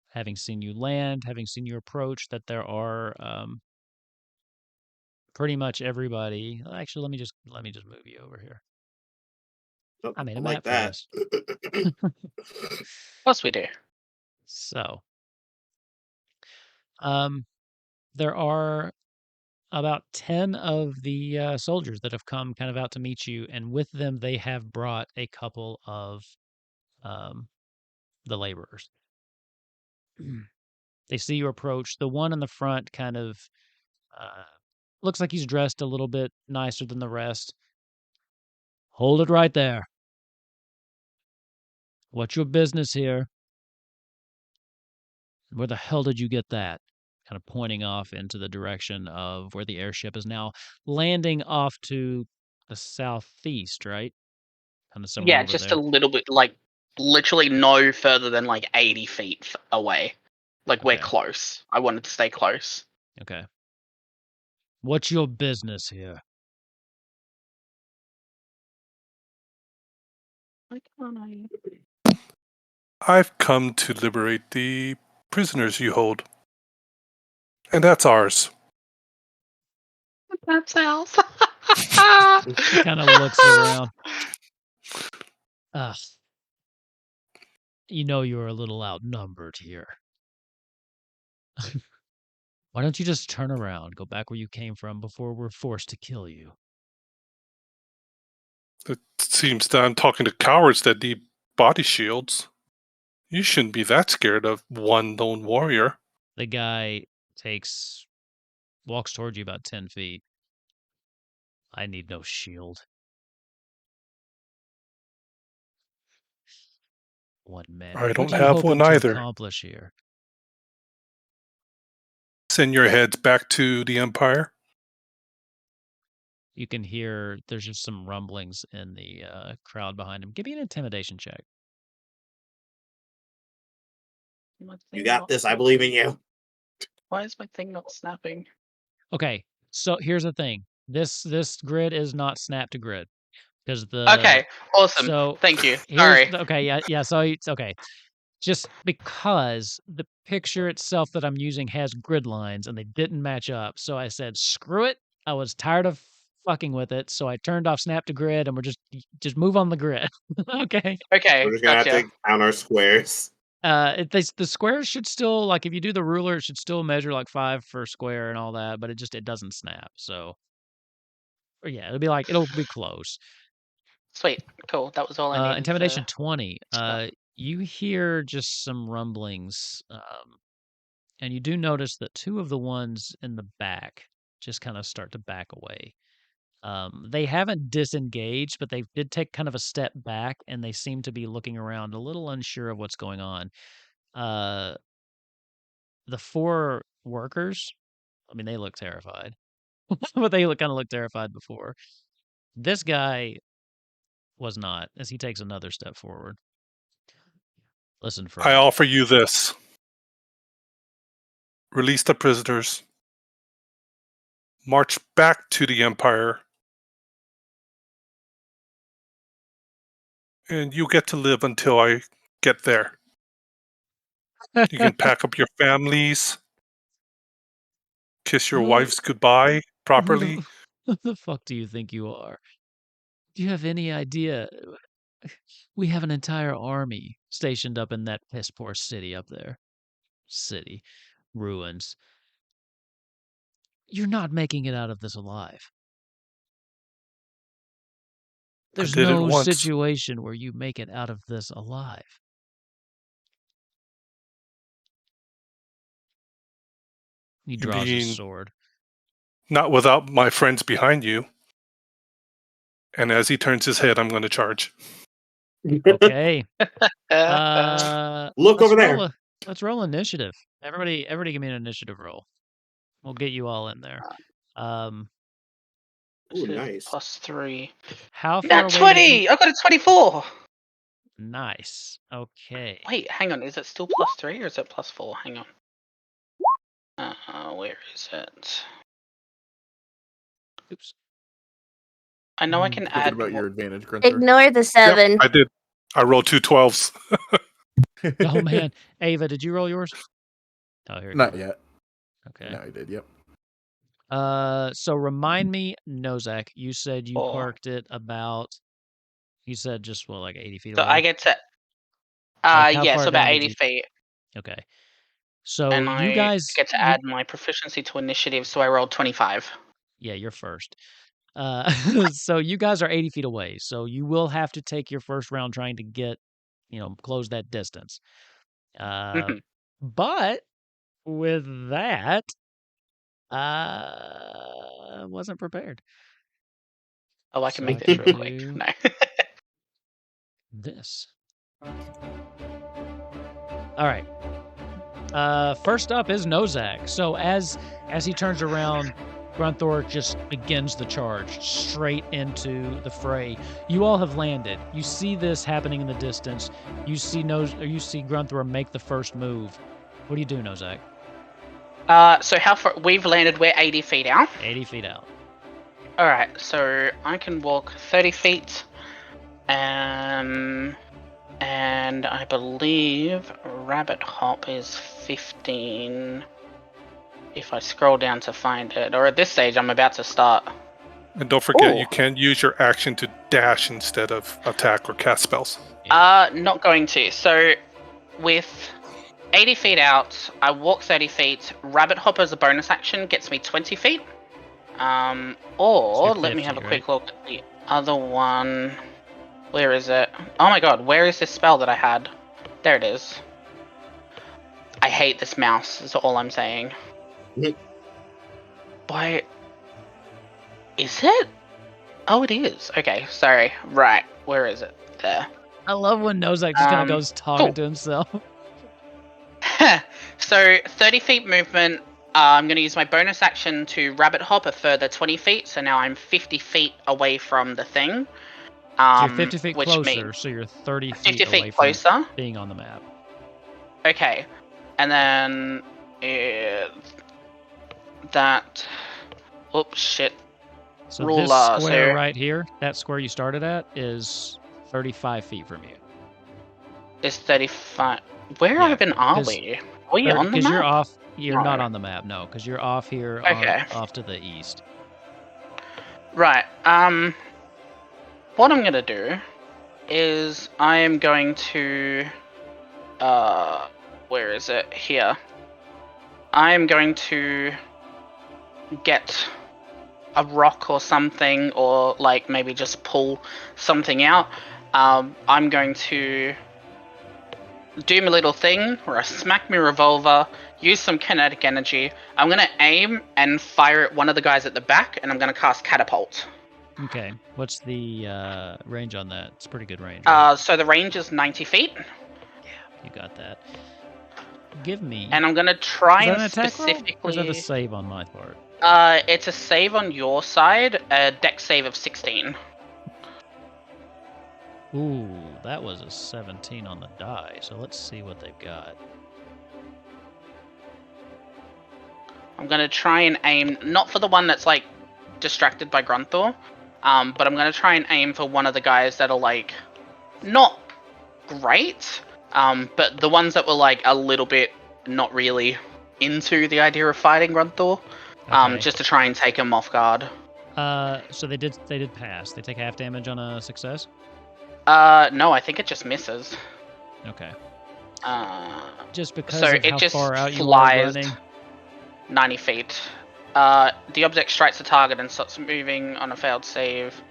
Having seen you land, having seen you approach, that there are pretty much everybody. Actually, let me just move you over here. I made a like map for that. this. Of course we do. So, there are about 10 of the soldiers that have come kind of out to meet you, and with them, they have brought a couple of the laborers. They see you approach. The one in the front kind of looks like he's dressed a little bit nicer than the rest. Hold it right there. What's your business here? Where the hell did you get that? Kind of pointing off into the direction of where the airship is now landing off to the southeast, right? Kind of somewhere Yeah, over just a there. little bit, like literally no further than like 80 feet away. Like we're Okay. close. I wanted to stay close. Okay. What's your business here? Why can't I? I've come to liberate the prisoners you hold. And that's ours. That's ours. He kind of looks around. Ugh. You know you're a little outnumbered here. Why don't you just turn around, go back where you came from before we're forced to kill you? It seems that I'm talking to cowards that need body shields. You shouldn't be that scared of one lone warrior. The guy walks towards you about 10 feet. I need no shield. One man. I What don't are you have hoping one to either. accomplish here? Send your heads back to the Empire. You can hear there's just some rumblings in the crowd behind him. Give me an intimidation check. You got this. I believe in you. Why is my thing not snapping? Okay, so here's the thing. This grid is not snap to grid because the Okay, awesome. So Thank you. here's Sorry. okay, yeah. So it's okay. Just because the picture itself that I'm using has grid lines and they didn't match up, so I said, "Screw it." I was tired of fucking with it, so I turned off snap to grid, and we're just move on the grid. Okay. Okay, We're just gonna have gotcha. to count our squares. The squares should still, like, if you do the ruler, it should still measure like 5 for square and all that, but it doesn't snap. So, or yeah, it'll be close. Sweet. Cool. That was all I needed Intimidation to 20. stuff. You hear just some rumblings, and you do notice that 2 of the ones in the back just kind of start to back away. They haven't disengaged, but they did take kind of a step back, and they seem to be looking around, a little unsure of what's going on. The 4 workers, I mean, they look terrified, but they kind of looked terrified before. This guy was not, as he takes another step forward. Listen for I offer you this. Release the prisoners. March back to the Empire. And you get to live until I get there. You can pack up your families. Kiss your wives goodbye properly. Who the fuck do you think you are? Do you have any idea? We have an entire army stationed up in that piss poor city up there. City. Ruins. You're not making it out of this alive. There's did it no once. situation where you make it out of this alive. He draws his sword. Not without my friends behind you. And as he turns his head, I'm going to charge. Okay. Look over there. Let's roll initiative. Everybody give me an initiative roll. We'll get you all in there. Ooh, nice. +3. How far Nat away 20! I got a 24! Nice. Okay. Wait, hang on. Is it still +3 or is it +4? Hang on. Where is it? Oops. I know I can Forget add. about your advantage, Grunter. Ignore the 7. Yep, I did. I rolled 2 12s. Oh man, Ava, did you roll yours? Oh, here. Not yet. Okay. No, I did. Yep. So remind me, Nozak, you said you 4. parked it about. You said just like 80 feet So away. I get to. Like, how Yeah, far so about down did 80 you- feet. Okay. So And you guys get to add my proficiency to initiative, so I rolled 25. Yeah, you're first. So you guys are 80 feet away. So you will have to take your first round trying to get, close that distance. But with that, I wasn't prepared. Oh, I can So make I this can real quick. do- No. This. All right. First up is Nozak. So as he turns around, Grunthor just begins the charge straight into the fray. You all have landed. You see this happening in the distance. You see Grunthor make the first move. What do you do, Nozak? So how far we've landed? We're 80 feet out. 80 feet out. All right, so I can walk 30 feet, and I believe Rabbit Hop is 15. If I scroll down to find it, or at this stage, I'm about to start. And don't forget, Ooh. you can use your action to dash instead of attack or cast spells. Not going to. So with 80 feet out, I walk 30 feet. Rabbit Hop as a bonus action gets me 20 feet. Or So let me 50, have a right? quick look at the other one. Where is it? Oh my god, where is this spell that I had? There it is. I hate this mouse, is all I'm saying. Why? Is it? Oh, it is. Okay, sorry. Right, where is it? There. I love when Nozak just kind of goes talking cool. to himself. So 30 feet movement. I'm going to use my bonus action to rabbit hop a further 20 feet. So now I'm 50 feet away from the thing. So you're 50 feet which closer, means so you're 30 50 feet away feet closer. from being on the map. Okay, and then that. Oops, shit. So Ruler, this square so- right here, that square you started at, is 35 feet from you. Is 35. Where Yeah, even are 'cause- we? Are we on the Because map? you're off. You're not No. on the map, no. Because you're off here, Okay. off to the east. Right. What I'm gonna do is I am going to. Where is it? Here. I am going to get a rock or something, or like maybe just pull something out. I'm going to do my little thing where I smack my revolver, use some kinetic energy. I'm going to aim and fire at one of the guys at the back, and I'm going to cast Catapult. Okay. What's the range on that? It's pretty good range, right? So the range is 90 feet. Yeah, you got that. Give me. And I'm going to try Is that and an attack roll? specifically... Or is that a save on my part? It's a save on your side, a dex save of 16. Ooh, that was a 17 on the die. So let's see what they've got. I'm gonna try and aim not for the one that's like distracted by Grunthor, but I'm gonna try and aim for one of the guys that are like not great, but the ones that were like a little bit not really into the idea of fighting Grunthor, Okay. just to try and take him off guard. So they did pass. They take half damage on a success. No, I think it just misses. Okay. Just because so of it how just far out flies you are running. 90 feet. The object strikes the target and starts moving on a failed save.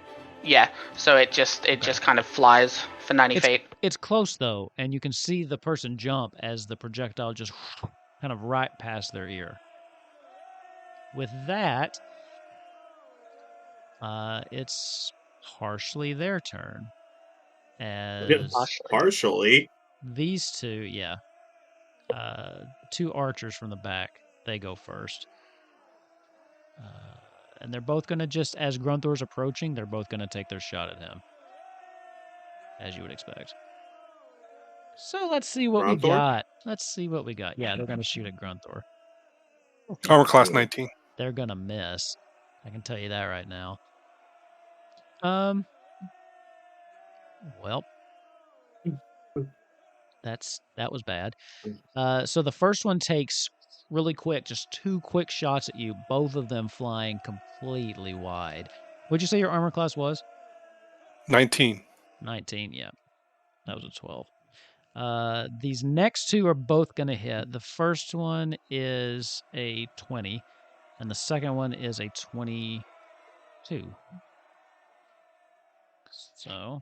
Yeah, so it just kind of flies for 90 feet. It's close though, and you can see the person jump as the projectile just kind of right past their ear. With that, it's partially their turn. As Partially. These two, yeah. Two archers from the back, they go first. And they're both going to just, as Grunthor's approaching, they're both going to take their shot at him. As you would expect. So let's see what we got. Let's see what we got. Yeah, they're going to shoot at Grunthor. Armor class 19. They're going to miss. I can tell you that right now. Well, that was bad. So the first one takes really quick, just 2 quick shots at you, both of them flying completely wide. What'd you say your armor class was? 19. 19, yeah. That was a 12. These next two are both going to hit. The first one is a 20, and the second one is a 22. So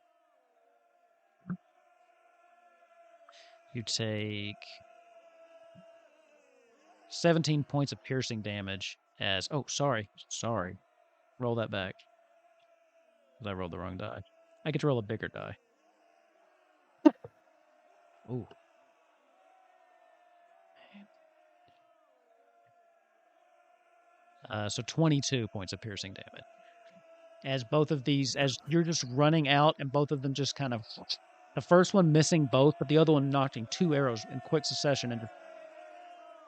you take 17 points of piercing damage as... Oh, sorry. Roll that back. Because I rolled the wrong die. I get to roll a bigger die. Ooh. So 22 points of piercing damage. As both of these, as you're just running out, and both of them just kind of... The first one missing both, but the other one knocking 2 arrows in quick succession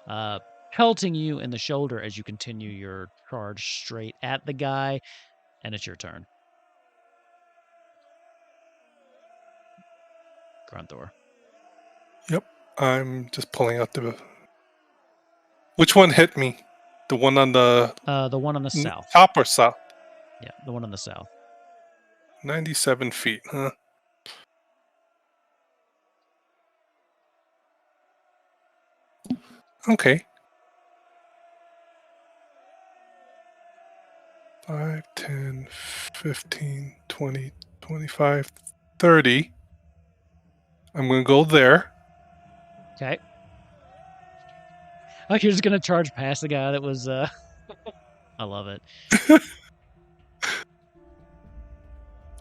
and pelting you in the shoulder as you continue your charge straight at the guy, and it's your turn. Grunthor. Yep. I'm just pulling out the... Which one hit me? The one on the... The one on the south. Top or south? Yeah, the one on the south. 97 feet, huh? Okay. 5, 10, 15, 20, 25, 30. I'm going to go there. Okay. Like you're just going to charge past the guy that was... I love it.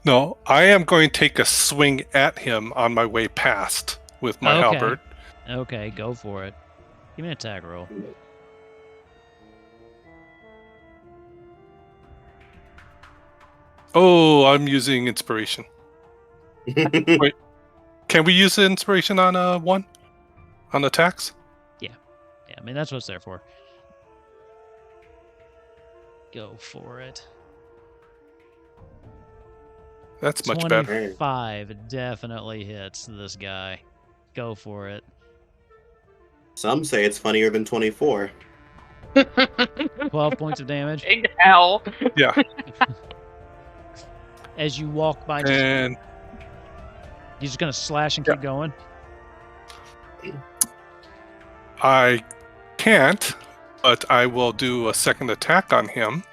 No, I am going to take a swing at him on my way past with my halberd. Okay, go for it. Give me an attack roll. Oh, I'm using inspiration. Wait, can we use the inspiration on one? On attacks? Yeah, I mean, that's what it's there for. Go for it. That's much better. 25 definitely hits this guy. Go for it. Some say it's funnier than 24. 12 points of damage. Big hell. Yeah. As you walk by, And you're just going to slash and keep going? I can't, but I will do a second attack on him.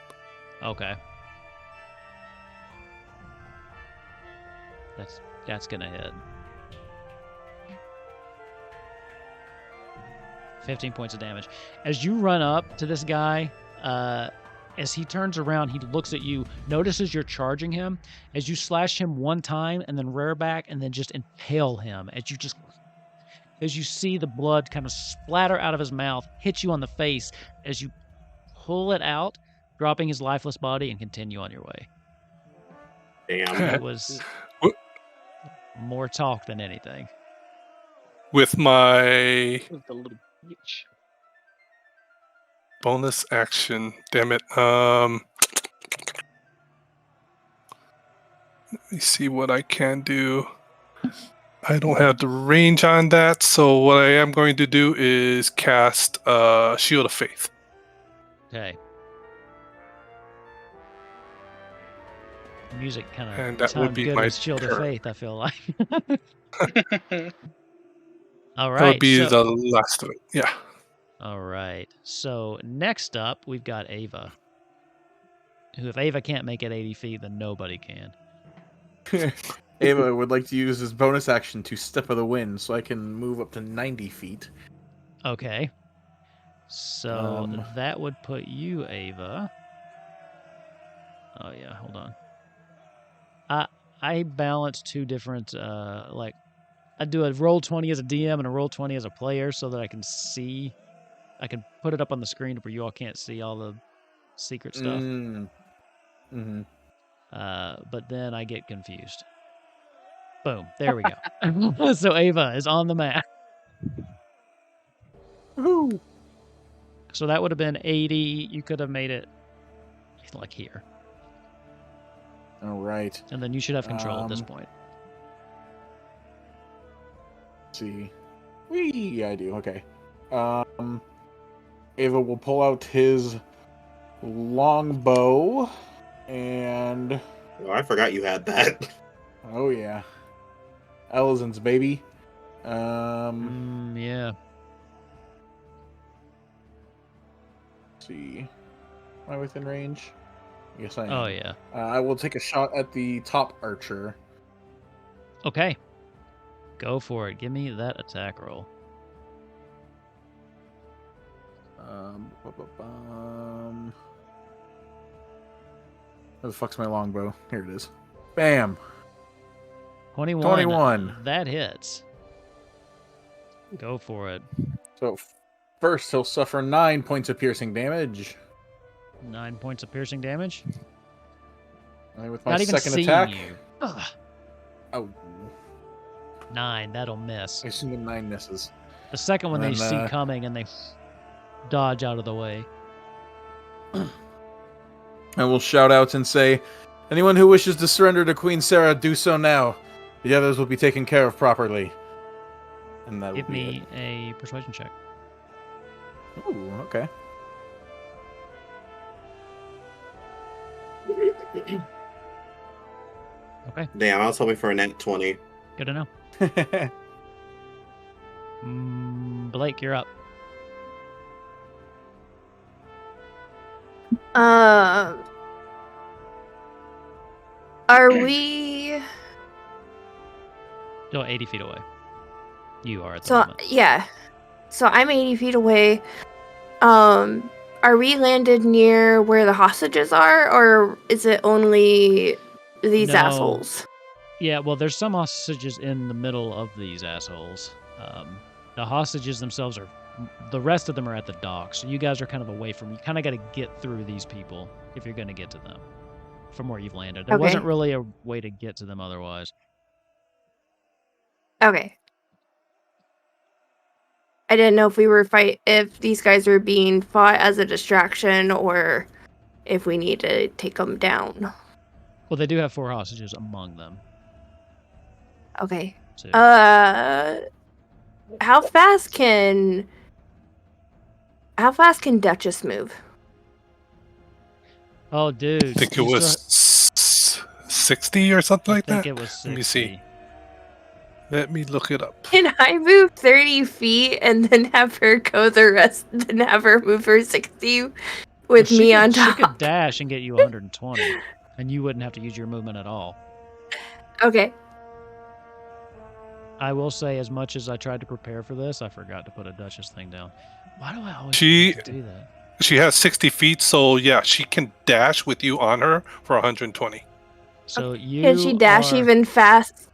Okay. That's going to hit. 15 points of damage. As you run up to this guy, as he turns around, he looks at you, notices you're charging him. As you slash him one time and then rear back and then just impale him. As you see the blood kind of splatter out of his mouth, hit you on the face as you pull it out, dropping his lifeless body and continue on your way. Damn. It was More talk than anything. With my The little bitch. bonus action, damn it. Let me see what I can do. I don't have the range on that, so what I am going to do is cast Shield of Faith. Okay. Music kind And of that would timed be good my with Shield of turn. Faith, I feel like. All That right. would be so, the last of it. Yeah. All right. So next up, we've got Ava. Who, if Ava can't make it 80 feet, then nobody can. Ava would like to use his bonus action to Step of the Wind, so I can move up to 90 feet. Okay. So Um, that would put you, Ava. Oh yeah, hold on. I balance two different like I do a roll 20 as a DM and a roll 20 as a player so that I can see. I can put it up on the screen where you all can't see all the secret stuff. Mm-hmm. But then I get confused. Boom. There we go. So Ava is on the map. Woohoo! So that would have been 80. You could have made it like here. All right. And then you should have control at this point. Let's see. Whee! Yeah, I do. Okay. Ava will pull out his longbow and Oh, I forgot you had that. oh yeah, Elzin's baby. Yeah. Let's see. Am I within range? Yes, I am. Oh yeah. I will take a shot at the top archer. Okay. Go for it. Give me that attack roll. Where the fuck's my longbow? Here it is. Bam! 21. 21. That hits. Go for it. So first he'll suffer 9 points of piercing damage. 9 points of piercing damage. And with my Not even second seeing attack. you. Ugh. Oh, 9. That'll miss. I assume the 9 misses. The second one they And see then, coming and they dodge out of the way. I will shout out and say, anyone who wishes to surrender to Queen Sara, do so now. The others will be taken care of properly. And that Give will be me a persuasion check. it. Ooh, okay. Okay. Damn, I was hoping for a net 20. Good to know. Blake, you're up. Are we? Still 80 feet away. You are at the So moment. yeah, so I'm 80 feet away. Are we landed near where the hostages are, or is it only these No. assholes? Yeah, well, there's some hostages in the middle of these assholes. The hostages themselves are... The rest of them are at the dock, so you guys are kind of away from... You kind of got to get through these people if you're going to get to them from where you've landed. There Okay. wasn't really a way to get to them otherwise. Okay. I didn't know if we were if these guys were being fought as a distraction or if we need to take them down. Well, they do have 4 hostages among them. Okay. Too. How fast can Duchess move? Oh, dude. I think it you was still- 60 or something I like think that. it was 60. Let me see. Let me look it up. Can I move 30 feet and then have her go the rest, then have her move her 60 with Well, me on She top? could dash and get you 120, and you wouldn't have to use your movement at all. Okay. I will say, as much as I tried to prepare for this, I forgot to put a Duchess thing down. Why do I always forget to do that? She has 60 feet, so yeah, she can dash with you on her for 120. So you Can she dash are... even fast?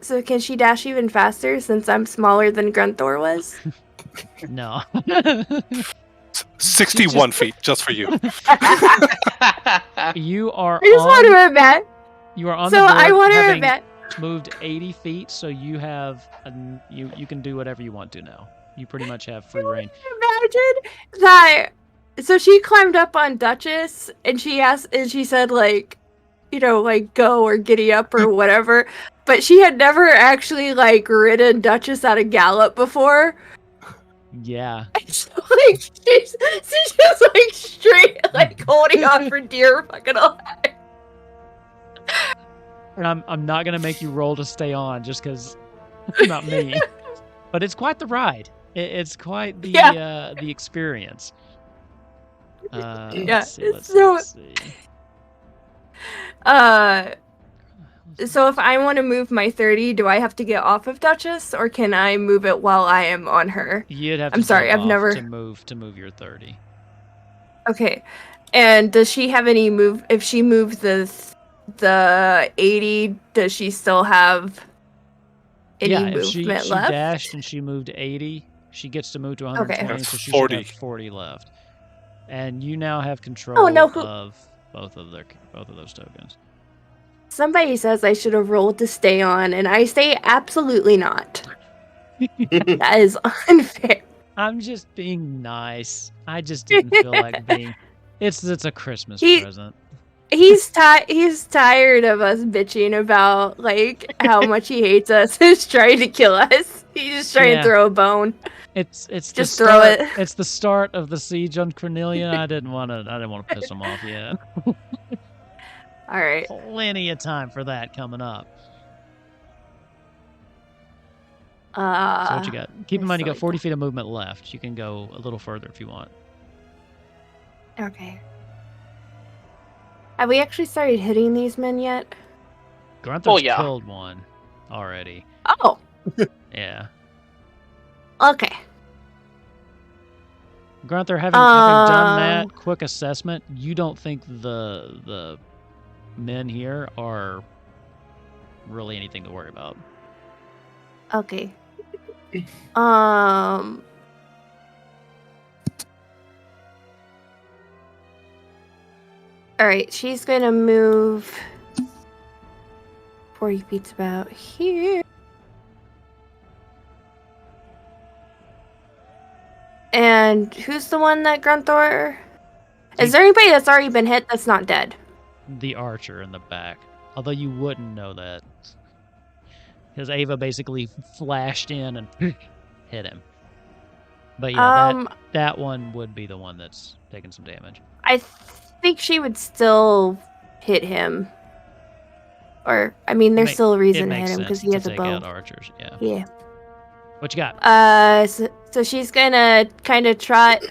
So can she dash even faster since I'm smaller than Grunthor was? No. 61 feet, just for you. You are I just want on... to admit. You are on So the board I want to having admit. moved 80 feet, so you have you can do whatever you want to now. You pretty much have free reign. Imagine that. So she climbed up on Duchess, and she said, like, you know, like, go or giddy up or whatever. But she had never actually, like, ridden Duchess at a gallop before. Yeah. So, like, she's just, like, straight, like, holding on for dear fucking life. And I'm not gonna make you roll to stay on just because not me. But it's quite the ride. It's quite the experience. Let's see. So if I want to move my 30, do I have to get off of Duchess, or can I move it while I am on her? You'd have to I'm sorry, jump I've off never to move your 30. Okay. And does she have any move? If she moves the 80, does she still have any movement if she left? dashed and she moved 80, she gets to move to 120, That's so she 40. should have 40 left. And you now have control of both of those tokens. Somebody says I should have rolled to stay on, and I say absolutely not. That is unfair. I'm just being nice. I just didn't feel like being. It's a Christmas present. He's tired of us bitching about like how much he hates us. He's trying to kill us. He's just trying to throw a bone. It's just throw it. It's the start of the siege on Cornelia. I didn't want to piss him off yet. All right. Plenty of time for that coming up. So what you got? Keep in mind you got 40 feet of movement left. You can go a little further if you want. Okay. Have we actually started hitting these men yet? Grunther's killed one already. Oh. Yeah. Okay. Grunther, having done that quick assessment, you don't think the men here are really anything to worry about. Okay. All right, she's gonna move 40 feet about here. And who's the one that Grunthor? Is there anybody that's already been hit that's not dead? The archer in the back. Although you wouldn't know that. Because Ava basically flashed in and hit him. But yeah, that one would be the one that's taking some damage. I think she would still hit him. Or, I mean, there's still a reason to hit him because he has a bow. Out archers, yeah. Yeah. What you got? So she's gonna kind of trot,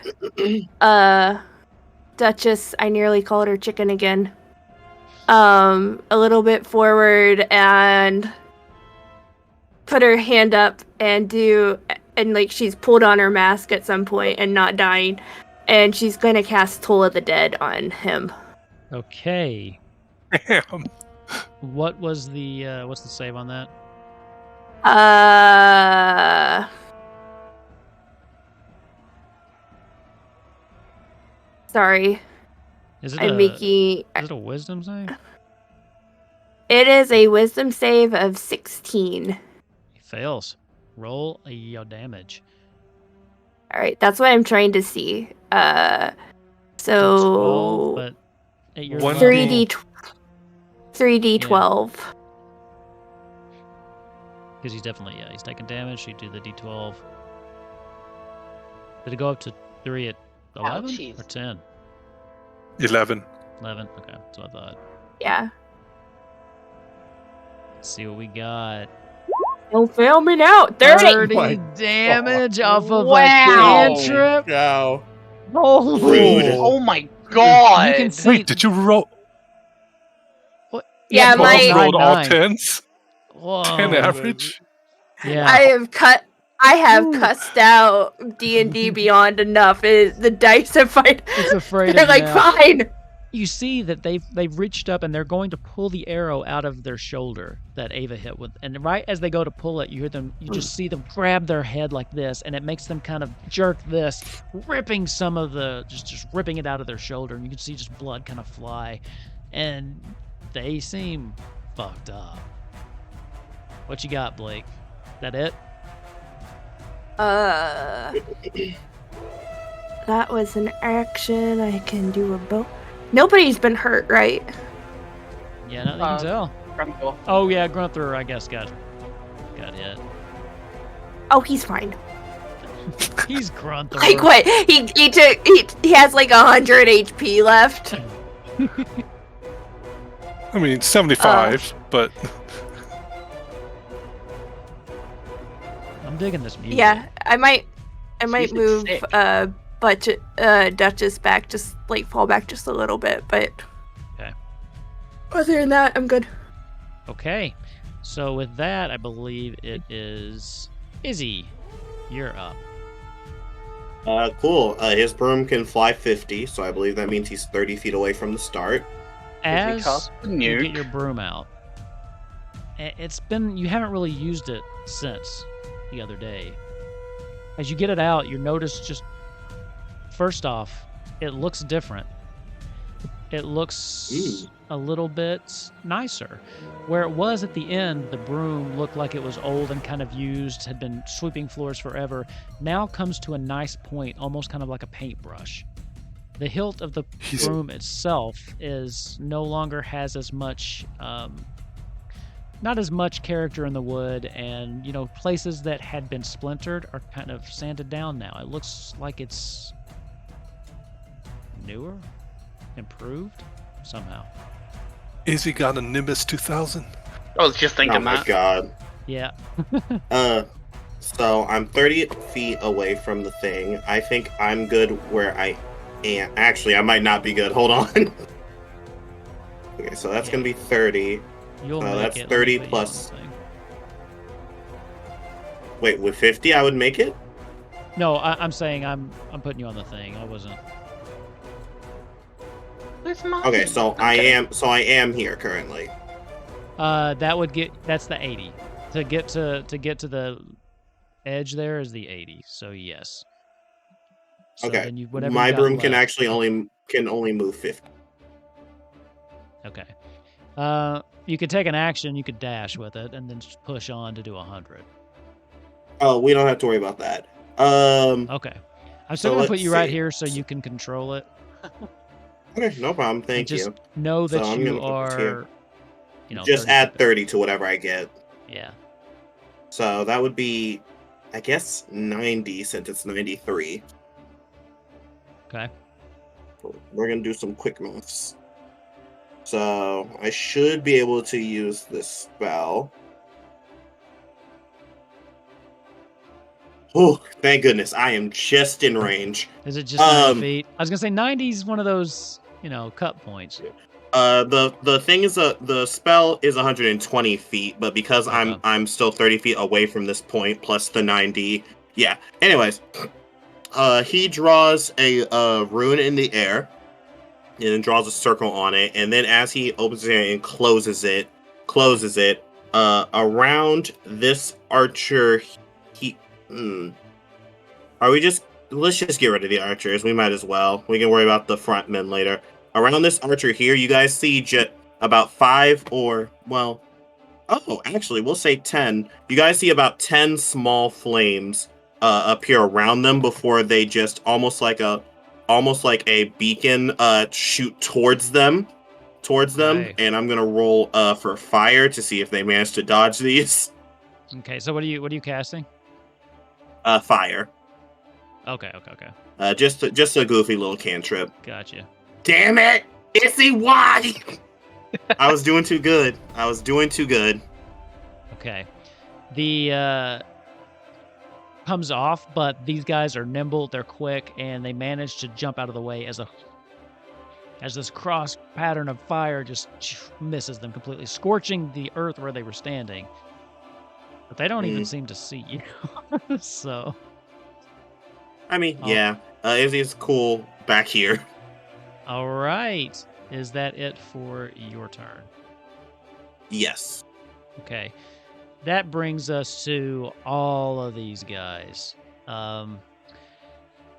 Duchess, I nearly called her chicken again, a little bit forward and put her hand up and like she's pulled on her mask at some point and not dying, and she's gonna cast Toll of the Dead on him. Okay. Damn. What was the what's the save on that? Sorry. Is it a wisdom save? It is a wisdom save of 16. He fails. Roll your damage. All right, that's what I'm trying to see. So 12, but at your 3d12. Because he's definitely, he's taking damage. You do the d12. Did it go up to 3 at 11 or 10? 11. 11, okay, that's what I thought. Yeah. Let's see what we got. Don't fail me now. 30 damage off of a cantrip. Wow. Oh my god. You can see, wait, did you roll? What? Yeah, you rolled all 9. 10s? Whoa. 10 average? Yeah. I have cussed out D&D Beyond enough. The dice have fight. It's afraid They're of like, now. fine. You see that they've reached up and they're going to pull the arrow out of their shoulder that Ava hit with, and right as they go to pull it, you just see them grab their head like this, and it makes them kind of jerk this, ripping some of the just ripping it out of their shoulder, and you can see just blood kind of fly, and they seem fucked up. What you got, Blake? That it? That was an action. I can do a bow. Nobody's been hurt, right? Yeah, nothing you can tell. Grumble. Oh yeah, Grunther, I guess got hit. Oh, he's fine. He's Grunther. Like what? He has like 100 HP left. I mean, 75, but I'm digging this music. Yeah, I might Music's move sick. Duchess back, just like fall back just a little bit, but Okay. other than that, I'm good. Okay. So with that, I believe it is Izzy. You're up. Cool. His broom can fly 50, so I believe that means he's 30 feet away from the start. As cast the you get nuke? your broom out, you haven't really used it since the other day. As you get it out, you notice just, first off, it looks different. It looks a little bit nicer. Where it was at the end, the broom looked like it was old and kind of used, had been sweeping floors forever, now comes to a nice point, almost kind of like a paintbrush. The hilt of the broom itself is no longer has as much, not as much character in the wood, and places that had been splintered are kind of sanded down now. It looks like it's newer, improved somehow. Izzy got a Nimbus 2000. I was just thinking Oh my that. god. Yeah. So I'm 30 feet away from the thing. I think I'm good where I am. Actually, I might not be good. Hold on. Okay, so that's gonna be 30. You'll make that's it. 30 Let me put you on plus- the thing. Wait, with 50 I would make it? No, I'm saying I'm putting you on the thing. I wasn't. Where's mine? Okay, so I am here currently. That's the 80. To get to the edge there is the 80. So yes. So Okay. then whatever My you got broom can left- actually only move 50. Okay. You could take an action. You could dash with it, and then just push on to do 100. Oh, we don't have to worry about that. Okay. I'm still So gonna put let's you right see. here so you can control it. Okay, no problem. And Thank just you. know that So I'm you gonna put this here. are. Just 30 add feet 30 to whatever I get. back. Yeah. So that would be, I guess, 90 since it's 93. Okay. We're going to do some quick maths. So I should be able to use this spell. Oh, thank goodness. I am just in range. Is it just 90 feet? I was gonna say 90 is one of those, cut points. The thing is, the spell is 120 feet, but because Okay. I'm still 30 feet away from this point, plus the 90. Yeah. Anyways, he draws a rune in the air, and then draws a circle on it, and then as he opens it and closes it, around this archer. Let's just get rid of the archers. We might as well. We can worry about the front men later. Around this archer here, you guys see about 5 or, well, actually, we'll say 10. You guys see about 10 small flames appear around them before they just almost like a beacon shoot towards them. Right. And I'm gonna roll for fire to see if they manage to dodge these. Okay. So what are you casting? Fire. Okay. Just a goofy little cantrip. Gotcha. Damn it! Issy, why? I was doing too good. Okay. The comes off, but these guys are nimble, they're quick, and they manage to jump out of the way as this cross pattern of fire just misses them completely, scorching the earth where they were standing. But they don't even seem to see you. So I mean, yeah. Izzy's cool back here. all right. Is that it for your turn? Yes. Okay. That brings us to all of these guys.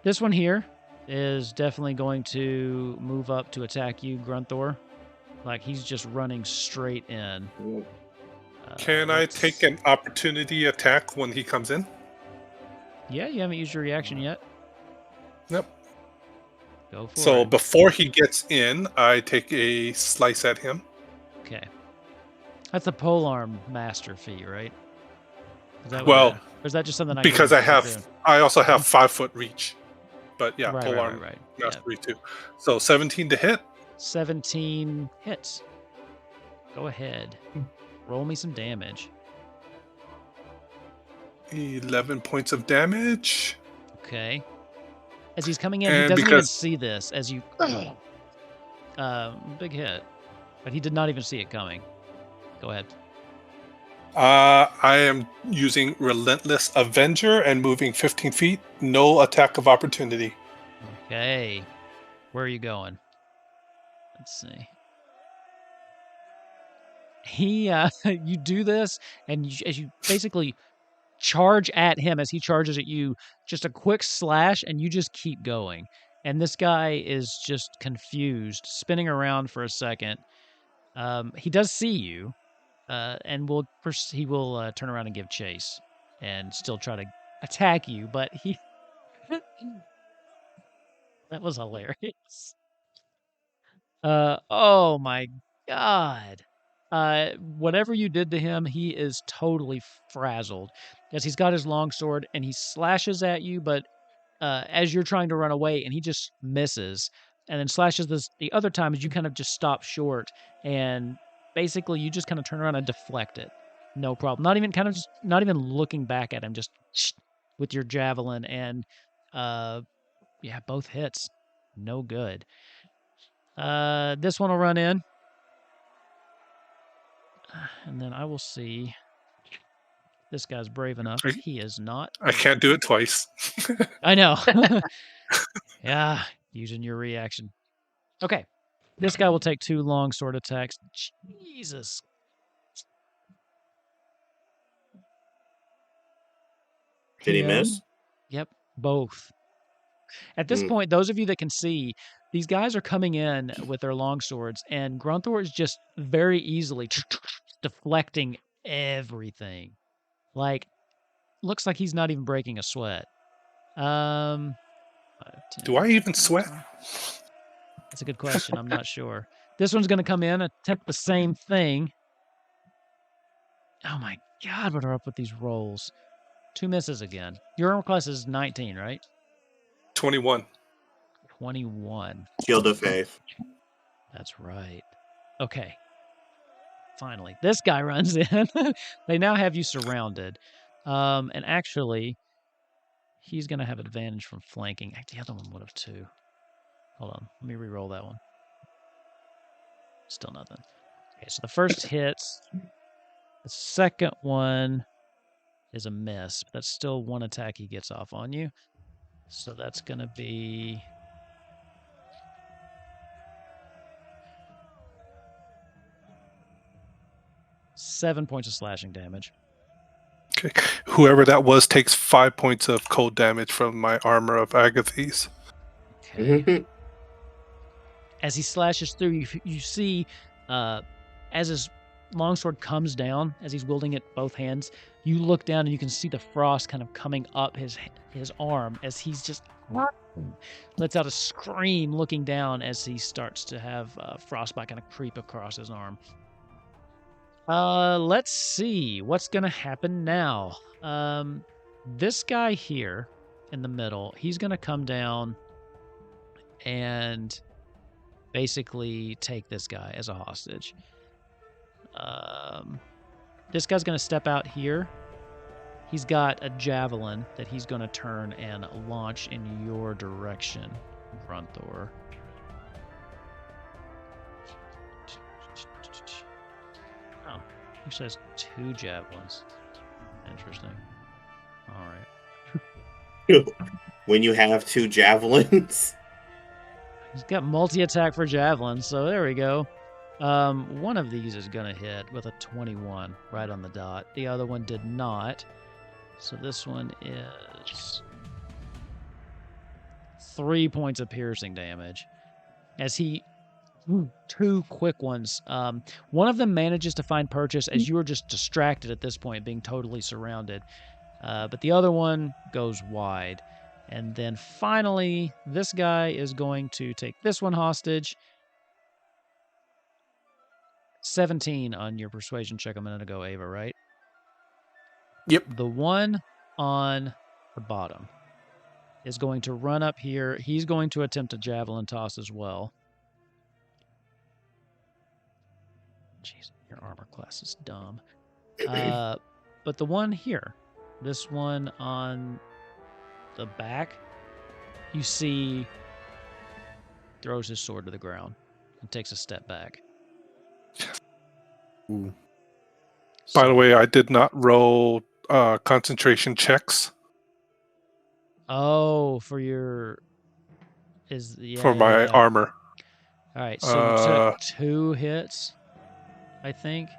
This one here is definitely going to move up to attack you, Grunthor. Like he's just running straight in. Can I take an opportunity attack when he comes in? Yeah, you haven't used your reaction yet. Yep. Go for So it. before he gets in, I take a slice at him. Okay. That's the polearm master feat, right? Is that Well, or is that just something I because can I also have 5-foot reach. But yeah, Right, polearm right. mastery too. So 17 to hit. 17 hits. Go ahead. Roll me some damage. 11 points of damage. Okay. As he's coming in, he And doesn't even because- see this as you. Big hit. But he did not even see it coming. Go ahead. I am using Relentless Avenger and moving 15 feet. No attack of opportunity. Okay. Where are you going? Let's see. You do this, and as you basically charge at him as he charges at you, just a quick slash, and you just keep going. And this guy is just confused, spinning around for a second. He does see you, and he will turn around and give chase, and still try to attack you. But he that was hilarious. Oh my god. Whatever you did to him, he is totally frazzled as he's got his longsword and he slashes at you, but as you're trying to run away, and he just misses, and then slashes the other time as you kind of just stop short, and basically you just kind of turn around and deflect it, no problem. Not even looking back at him, just with your javelin, and yeah, both hits, no good. This one will run in, and then I will see. This guy's brave enough. He is not. I can't do it twice. I know. Yeah, using your reaction. Okay. This guy will take 2 long sword attacks. Jesus. Did he miss? Yep, both. At this point, those of you that can see, these guys are coming in with their long swords, and Grunthor is just very easily deflecting everything. Like, looks like he's not even breaking a sweat. 5, 10, Do I even sweat? That's a good question. I'm not sure. This one's going to come in, attempt the same thing. Oh my god, what are up with these rolls? 2 misses again. Your armor class is 19, right? 21. 21. Shield of Faith. That's right. Okay. Finally. This guy runs in. They now have you surrounded. And actually, he's going to have advantage from flanking. The other one would have too. Hold on. Let me re-roll that one. Still nothing. Okay, so the first hits. The second one is a miss. But that's still one attack he gets off on you. So that's going to be... seven points of slashing damage. Okay. Whoever that was takes 5 points of cold damage from my armor of Agathes. Okay. As he slashes through, you see, as his longsword comes down, as he's wielding it both hands, you look down and you can see the frost kind of coming up his arm as he's just lets out a scream, looking down as he starts to have frostbite kind of creep across his arm. Let's see what's gonna happen now. This guy here in the middle, he's gonna come down and basically take this guy as a hostage. This guy's gonna step out here. He's got a javelin that he's gonna turn and launch in your direction, Grunthor. Oh, actually has 2 javelins. Interesting. All right. When you have 2 javelins. He's got multi-attack for javelins, so there we go. One of these is going to hit with a 21 right on the dot. The other one did not. So this one is 3 points of piercing damage. As he two quick ones. One of them manages to find purchase as you are just distracted at this point, being totally surrounded. But the other one goes wide. And then finally, this guy is going to take this one hostage. 17 on your persuasion check a minute ago, Ava, right? Yep. The one on the bottom is going to run up here. He's going to attempt a javelin toss as well. Jeez, your armor class is dumb. But the one here, this one on the back, you see throws his sword to the ground and takes a step back. Ooh. By the way, I did not roll concentration checks Oh, for your for my armor. All right, so you took 2 hits, I think.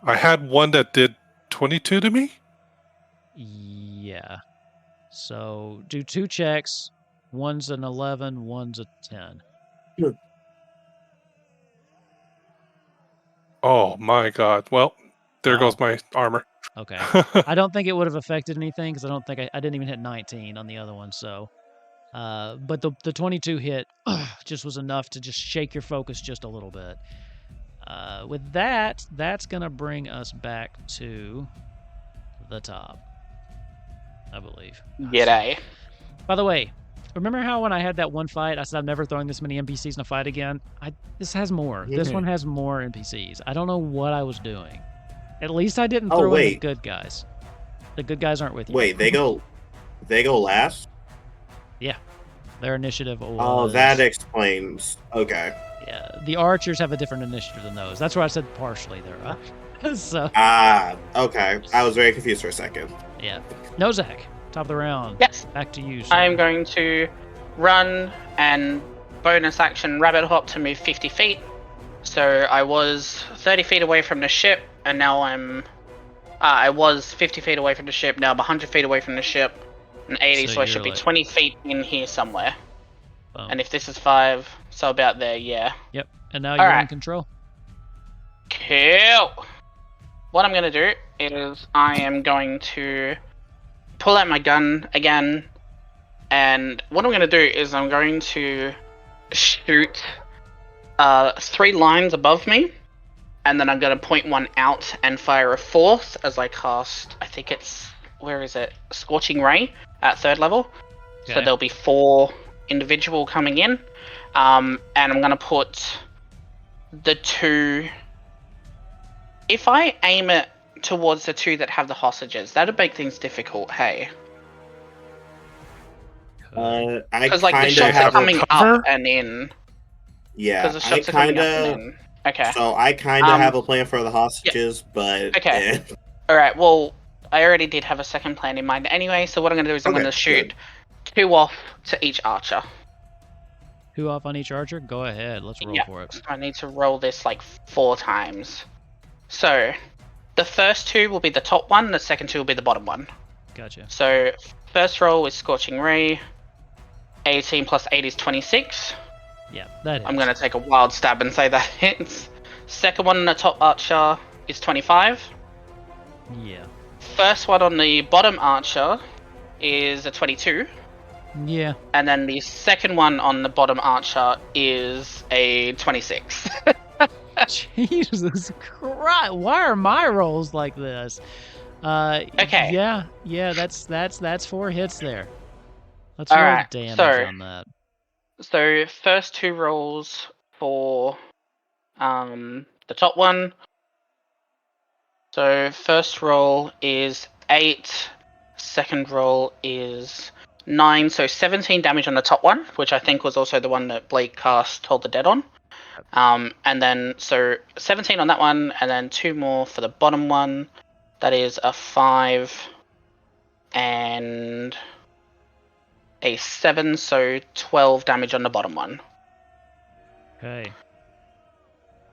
I had one that did 22 to me. Yeah. So do 2 checks. One's an 11, one's a 10. Oh my god. Well, there goes Oh. my armor. Okay. I don't think it would have affected anything because I don't think I didn't even hit 19 on the other one. So, but the 22 hit just was enough to just shake your focus just a little bit. With that, that's gonna bring us back to the top, I believe. G'day. By the way, remember how when I had that one fight, I said I'm never throwing this many NPCs in a fight again? This has more. This one has more NPCs. I don't know what I was doing. At least I didn't throw in the good guys. The good guys aren't with you. Wait, they go last? Yeah. Their initiative was... Oh, that explains. Okay. Yeah, the archers have a different initiative than those. That's why I said partially there. So, okay. I was very confused for a second. yeah. Nozak, top of the round. Yes. Back to you, sir. I'm going to run and bonus action rabbit hop to move 50 feet. So I was 30 feet away from the ship, and now I was 50 feet away from the ship, now I'm 100 feet away from the ship, and 80, so I should be 20 feet in here somewhere. Boom. And if this is 5, so about there, yeah. Yep, and now you're in control. Cool. What I'm going to do is I am going to pull out my gun again, and what I'm going to do is I'm going to shoot 3 lines above me, and then I'm going to point one out and fire a 4th as I cast, I think it's, where is it? Scorching Ray at 3rd level. Okay. So there'll be 4 individual coming in, and I'm going to put the 2... If I aim it towards the 2 that have the hostages, that'd make things difficult, hey? I Because like the shots are coming up and in. Yeah, because the shots are coming up and in. Okay. So I kind of have a plan for the hostages, but... Okay. Alright, well, I already did have a second plan in mind anyway, so what I'm going to do is I'm going to shoot 2 off to each archer. 2 off on each archer? Go ahead, let's roll for it. So I need to roll this like 4 times. So, the first 2 will be the top one, the second 2 will be the bottom one. Gotcha. So, first roll is Scorching Ray. 18 plus 8 is 26. Yeah, that hits. I'm going to take a wild stab and say that hits. Second one on the top archer is 25. Yeah. First one on the bottom archer is a 22. Yeah. And then the second one on the bottom archer is a 26. Jesus Christ! Why are my rolls like this? Okay. Yeah. That's 4 hits there. Let's roll damage on that. So first 2 rolls for the top one. So first roll is 8. Second roll is 9. So 17 damage on the top one, which I think was also the one that Blake cast Hold the Dead on. And then, so 17 on that one, and then 2 more for the bottom one. That is a 5 and a 7, so 12 damage on the bottom one. Okay.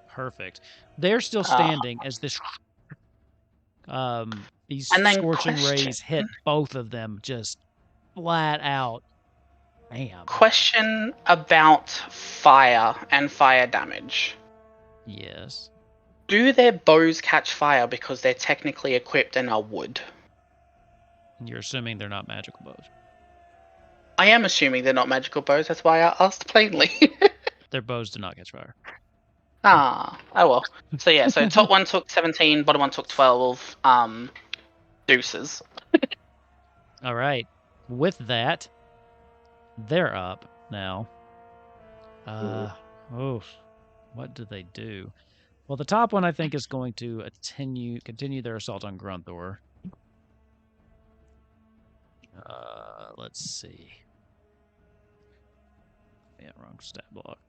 Perfect. They're still standing as this... these scorching rays hit both of them just flat out. Damn. Question about fire and fire damage. Yes. Do their bows catch fire because they're technically equipped and are wood? You're assuming they're not magical bows. I am assuming they're not magical bows, that's why I asked plainly. Their bows do not catch fire. Oh well. So yeah, so top one took 17, bottom one took 12. Deuces. All right. With that, they're up now. What do they do? Well, the top one I think is going to continue their assault on Grunthor. Let's see. Yeah, wrong stat block.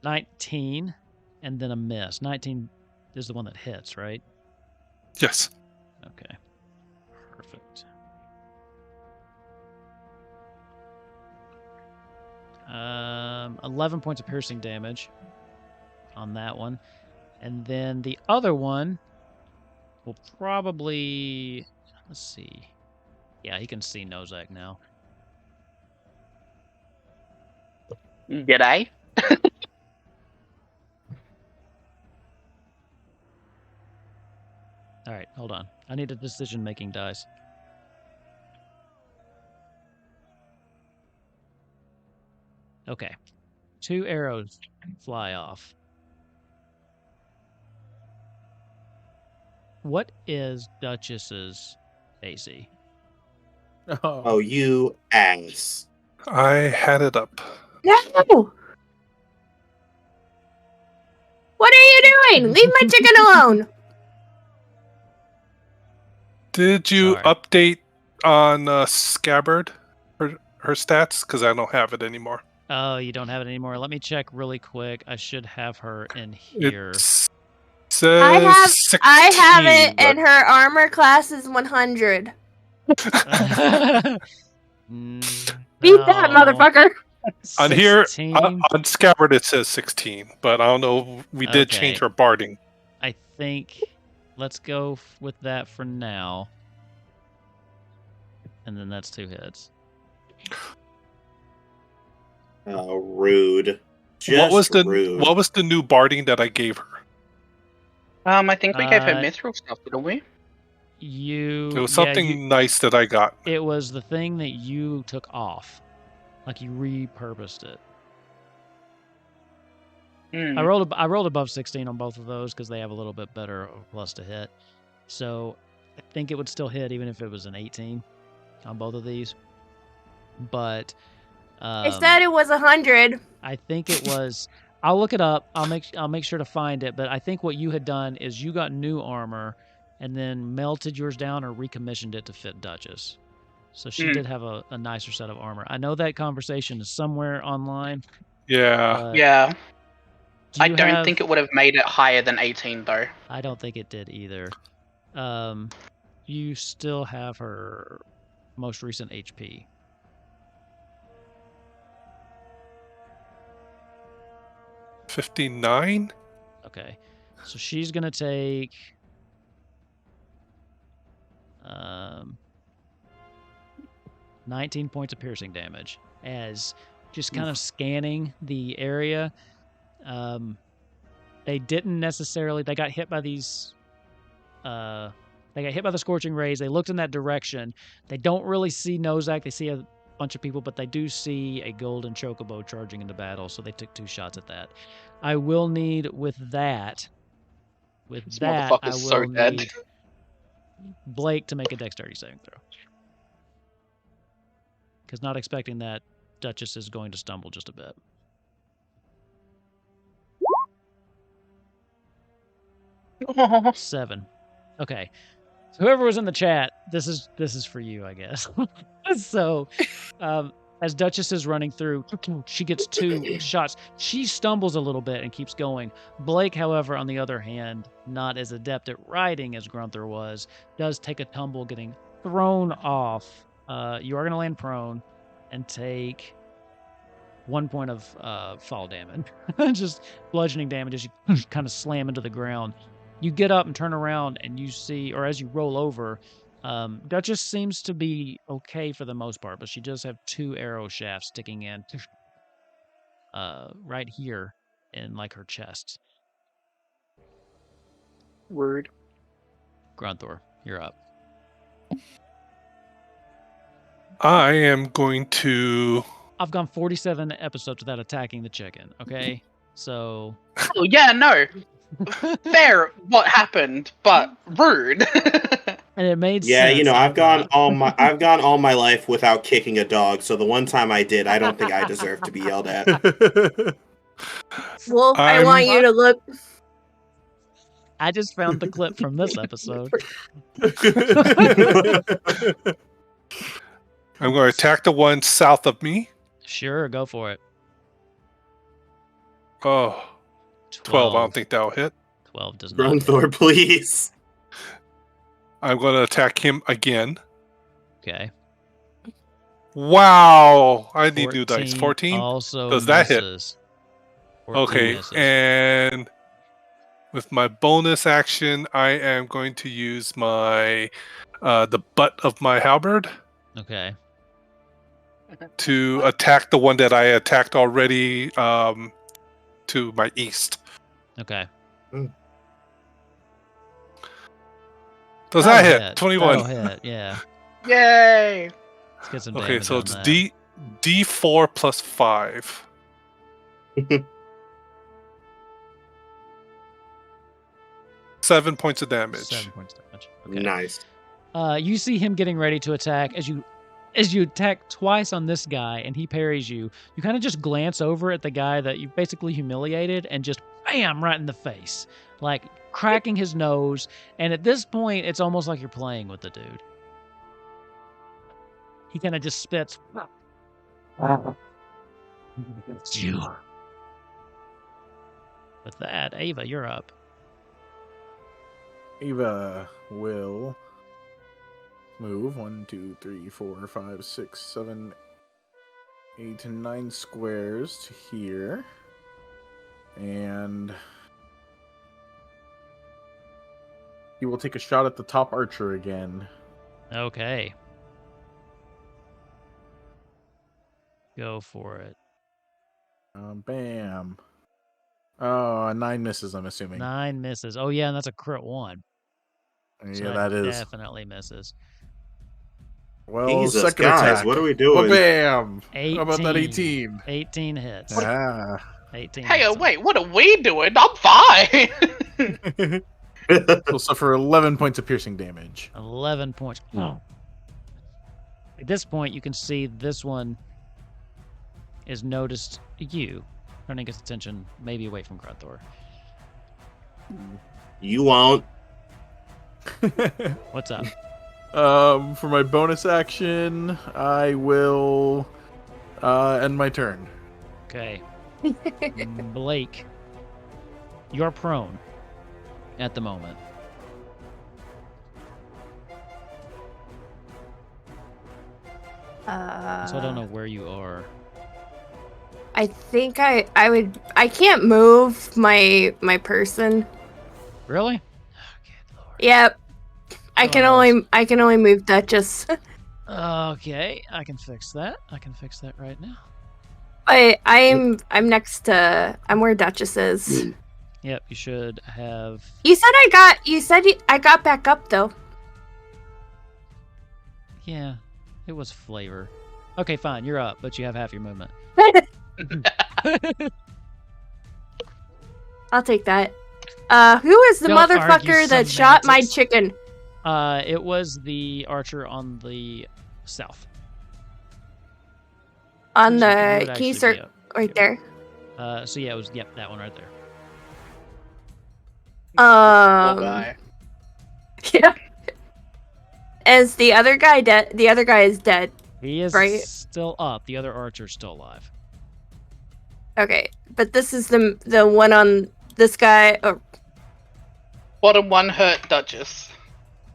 19, and then a miss. 19 is the one that hits, right? Yes. Okay. Perfect. 11 points of piercing damage on that one. And then the other one will probably... Let's see. Yeah, he can see Nozak now. G'day. All right, hold on. I need a decision-making dice. Okay. 2 arrows fly off. What is Duchess's AC? Oh, you ass. I had it up. No! What are you doing? Leave my chicken alone! Did you Sorry. update on Scabard, her stats? Because I don't have it anymore. Oh, you don't have it anymore. Let me check really quick. I should have her in here. It says 16, I have it, but and her armor class is 100. Beat Beat that, motherfucker! on here 16? on Scabard it says 16, but I don't know. We did Okay. change her barding. I think let's go with that for now. And then that's 2 hits. Rude. What was the rude. What was the new barding that I gave her? I think we gave her Uh, mithril stuff, didn't we? You. It was yeah, something nice that I got. It was the thing that you took off. Like you repurposed it. Hmm. I rolled above 16 on both of those because they have a little bit better plus to hit. So I think it would still hit even if it was an 18 on both of these. But I said it was 100. I think it was. I'll look it up. I'll make sure to find it. But I think what you had done is you got new armor, and then melted yours down or recommissioned it to fit Duchess. So she did have a nicer set of armor. I know that conversation is somewhere online. Yeah. Yeah. Do I you don't have- think it would have made it higher than 18, though. I don't think it did either. You still have her most recent HP. $59. Okay. So she's going to take 19 points of piercing damage as just kind of scanning the area. They didn't necessarily... They got hit by these... They got hit by the scorching rays. They looked in that direction. They don't really see Nozak. They see a bunch of people, but they do see a golden chocobo charging into battle, so they took 2 shots at that. I will need with that... This motherfucker's so dead. need Blake to make a dexterity saving throw. Because not expecting that, Duchess is going to stumble just a bit. Oh. 7. Okay. So whoever was in the chat, this is for you, I guess. So, as Duchess is running through, she gets 2 shots. She stumbles a little bit and keeps going. Blake, however, on the other hand, not as adept at riding as Grunthor was, does take a tumble, getting thrown off. You are going to land prone and take 1 point of fall damage. Just bludgeoning damage as you kind of slam into the ground. You get up and turn around and you see, or as you roll over, Duchess seems to be okay for the most part, but she does have 2 arrow shafts sticking in right here in like her chest. Rude. Grunthor, you're up. I am going to. I've gone 47 episodes without attacking the chicken, okay? So Oh yeah, no. Fair what happened, but rude. and it made Yeah, sense. I've gone all my life without kicking a dog. So the one time I did, I don't think I deserve to be yelled at. Wolf, I I'm- want you to look. I just found the clip from this episode. I'm going to attack the one south of me. Sure, go for it. Oh, 12. I don't think that'll hit. 12 does not. hit. Grunthor, please. I'm going to attack him again. Okay. Wow! I need new dice. 14? Also Does that hit? misses. 14 Okay, misses. and with my bonus action, I am going to use my the butt of my halberd Okay. to attack the one that I attacked already to my east. Okay. Does That'll that hit? 21. That'll hit, yeah. Yay! Let's get some Okay, damage so on it's that. D4 plus 5. 7 points of damage. 7 points damage. Okay. Nice. You see him getting ready to attack as you attack twice on this guy and he parries you. You kind of just glance over at the guy that you basically humiliated and just bam right in the face, like cracking his nose. And at this point, it's almost like you're playing with the dude. He kind of just spits. It's you. With that, Ava, you're up. Ava will move 1, 2, 3, 4, 5, 6, 7, 8, and 9 squares to here. And he will take a shot at the top archer again. Okay. Go for it. Bam. Oh, 9 misses, I'm assuming. 9 misses. Oh, yeah, and that's a crit 1. So Yeah, that is. definitely misses. Well, Jesus, second guys, attack. what are we doing? Bam! 18. How about that 18? 18 hits. Ah. 18 Hey, hits. wait, what are we doing? I'm fine. He'll suffer 11 points of piercing damage. 11 points. At this point, you can see this one is noticed you, turning its attention maybe away from Grunthor. You won't. What's up? For my bonus action, I will end my turn. Okay. Blake, you're prone at the moment. So I don't know where you are. I think I would. I can't move my person. Really? Oh, good lord. Yep. I can only move Duchess. Okay, I can fix that. I can fix that right now. I'm next to. I'm where Duchess is. Yep, you should have. You said I got back up though. Yeah, it was flavor. Okay, fine, you're up, but you have half your movement. I'll take that. Who is the Don't argue motherfucker that shot my semantics. chicken? It was the archer on the south. On Which the would can actually you be start up. right there? So yeah, it was that one right there. Poor guy. Yeah. Is the other guy dead? The other guy is dead. He is Right. still up. The other archer's still alive. Okay, but this is the one on this guy. Oh, Bottom one hurt Duchess.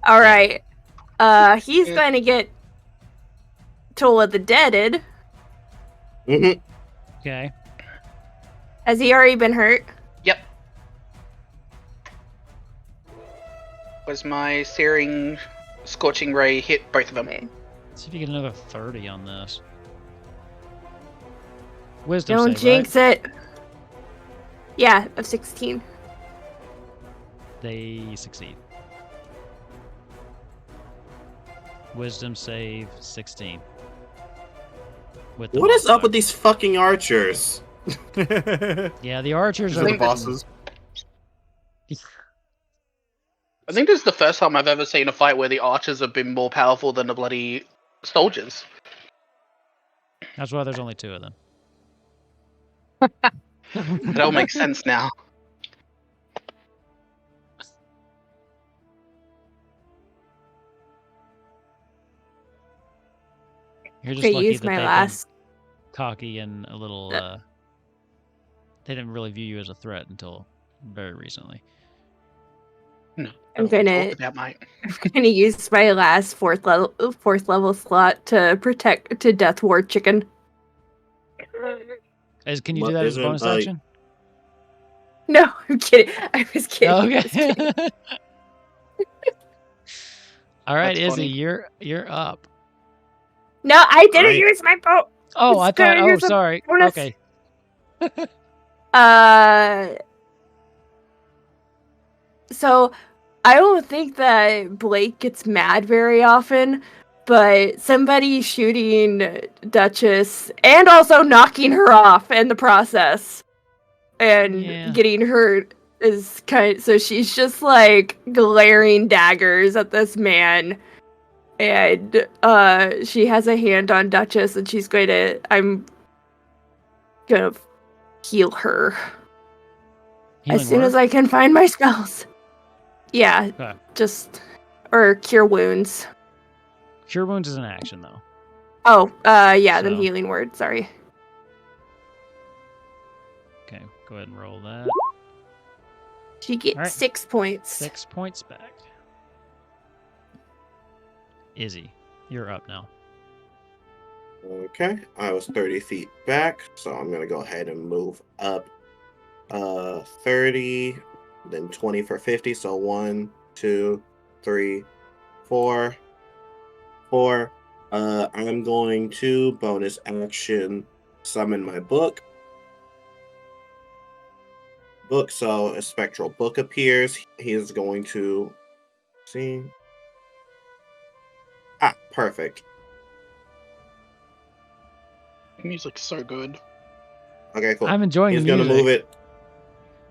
all right. He's going to get Toll of the Deaded. Mhm. Okay. Has he already been hurt? Yep. Was my searing Scorching Ray hit both of them. Okay. See if you get another 30 on this. Wisdom Don't save, jinx right? it. Yeah, of 16. They succeed. Wisdom save 16. With the What is up with modifier. these fucking archers? Yeah, the archers These are are the think this- bosses. I think this is the first time I've ever seen a fight where the archers have been more powerful than the bloody soldiers. That's why there's only 2 of them. It all makes sense now. You're just Okay, lucky use that my they've last. been cocky and a little. They didn't really view you as a threat until very recently. No, I'm that's what gonna- talked about, mate. I'm gonna use my last fourth level slot to death ward chicken. Can you What do that as a isn't, bonus action? No, I'm kidding. I was kidding. I was Okay. kidding. All right, That's Izzy, funny. you're up. No, I didn't Alright. use my boat. Oh, I It's gonna thought. Oh, use a sorry. bonus. Okay. So I don't think that Blake gets mad very often, but somebody shooting Duchess and also knocking her off in the process and Yeah. getting hurt is so she's just like glaring daggers at this man. And she has a hand on Duchess and I'm gonna heal her Healing as soon word? as I can find my spells. Yeah, Okay. or cure wounds. Cure wounds is an action though. Oh, yeah, then So- healing word. Sorry. Okay, go ahead and roll that. She gets Alright. 6 points. 6 points back. Izzy, you're up now. Okay, I was 30 feet back, so I'm gonna go ahead and move up 30, then 20 for 50. So 1, 2, 3, 4. I'm going to bonus action summon my book. So a spectral book appears. He is going to see. Perfect. Music's so good. Okay, cool. I'm enjoying He's the gonna music. move it.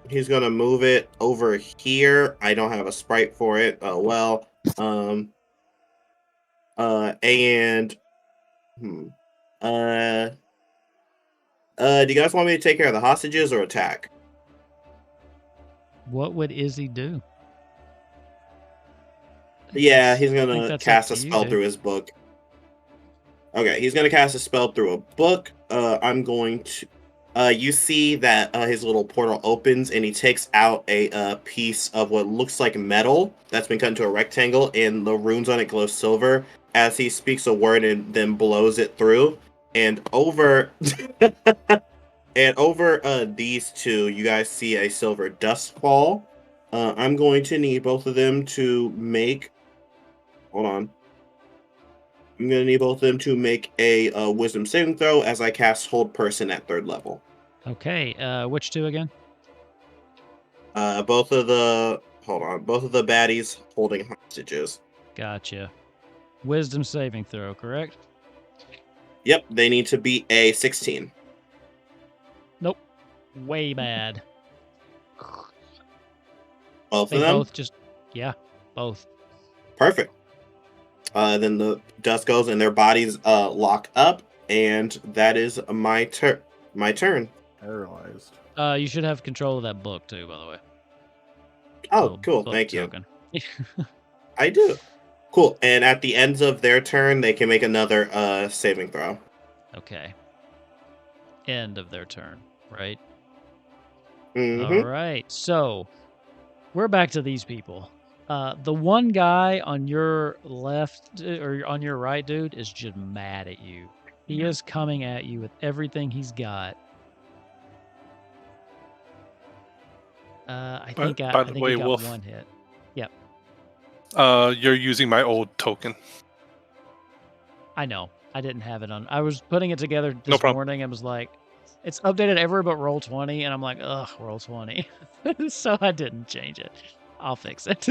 He's gonna move it over here. I don't have a sprite for it. Oh well. And do you guys want me to take care of the hostages or attack? What would Izzy do? Yeah, he's I think gonna that's cast up a to you, spell dude. through his book. Okay, he's gonna cast a spell through a book. I'm going to. You see that his little portal opens and he takes out a piece of what looks like metal that's been cut into a rectangle, and the runes on it glow silver as he speaks a word and then blows it through. And over, these two, you guys see a silver dust fall. I'm going to need both of them to make. Hold on. I'm going to need both of them to make a wisdom saving throw as I cast Hold Person at 3rd level. Okay, which 2 again? Both of the baddies holding hostages. Gotcha. Wisdom saving throw, correct? Yep, they need to beat a 16. Nope. Way bad. Both They of them? both just. Yeah, both. Perfect. Then the dust goes and their bodies lock up, and that is my turn. Paralyzed. You should have control of that book too, by the way. Oh, Little cool. book Thank you. token. I do. Cool. And at the ends of their turn, they can make another saving throw. Okay. End of their turn, right? Mm-hmm. All right. So we're back to these people. The one guy on your left or on your right, dude, is just mad at you. He is coming at you with everything he's got. I think by the he way, got Wolf. 1 hit. Yep. You're using my old token. I know. I didn't have it on. I was putting it together No this problem. morning. I was like, it's updated everywhere but roll 20, and I'm like, ugh, roll 20. So I didn't change it. I'll fix it.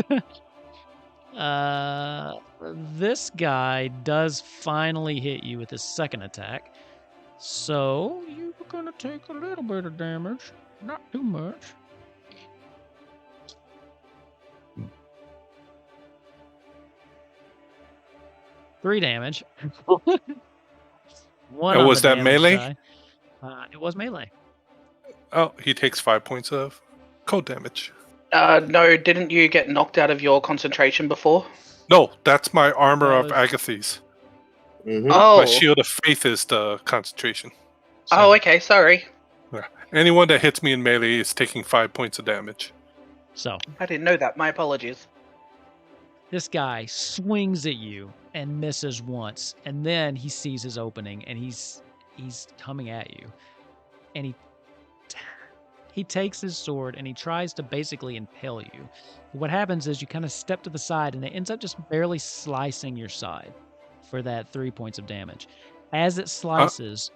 This guy does finally hit you with his second attack. So you're gonna take a little bit of damage, not too much. Three damage. One And on was the that damage melee? die. It was melee. Oh, he takes 5 points of cold damage. No, didn't you get knocked out of your concentration before? No, that's my armor That of was- Agathes. Mhm. My Oh. shield of faith is the concentration. Oh, So- okay. Sorry. Anyone that hits me in melee is taking 5 points of damage. So I didn't know that. My apologies. this guy swings at you and misses once, and then he sees his opening and he's coming at you, and he takes his sword and he tries to basically impale you. What happens is you kind of step to the side and it ends up just barely slicing your side for that 3 points of damage. As it slices,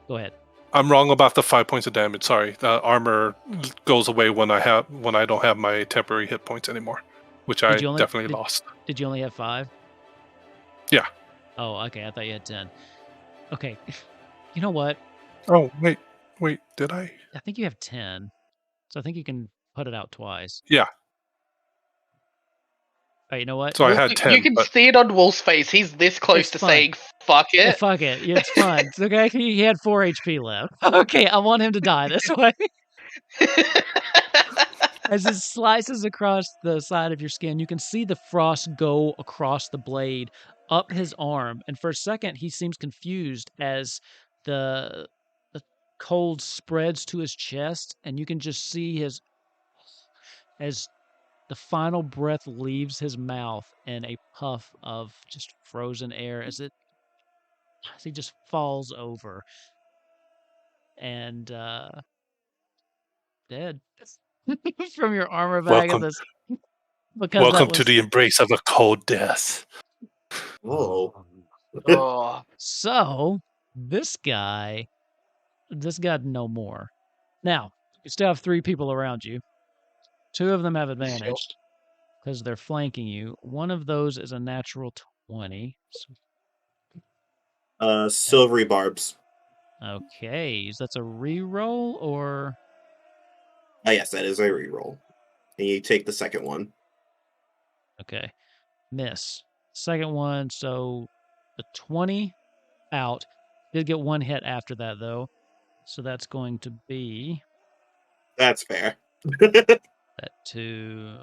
go ahead. I'm wrong about the 5 points of damage. Sorry, the armor goes away when I don't have my temporary hit points anymore, which I definitely lost. Did you only have 5? Yeah. Oh, okay. I thought you had 10. Okay. You know what? Oh, wait, did I? I think you have 10. So I think you can put it out twice. Yeah. All right, you know what? So I had 10. You can but see it on Wolf's face. He's this close It's to fine. saying "fuck Yeah, it." fuck it. It's fine. It's okay. He had 4 HP left. Okay, I want him to die this way. As it slices across the side of your skin, you can see the frost go across the blade up his arm. And for a second, he seems confused as the cold spreads to his chest, and you can just see as the final breath leaves his mouth in a puff of just frozen air as he just falls over and dead from your armor bag welcome, of this. Because welcome to the embrace of a cold death. Oh. Oh, So this guy no more. Now you still have 3 people around you. 2 of them have advantage because they're flanking you. One of those is a natural 20. Silvery barbs. Okay, so that's a reroll or Yes, that is a reroll. And you take the second one. okay, miss. Second one, so the 20 out. Did get 1 hit after that though, so that's going to be That's fair. that 2.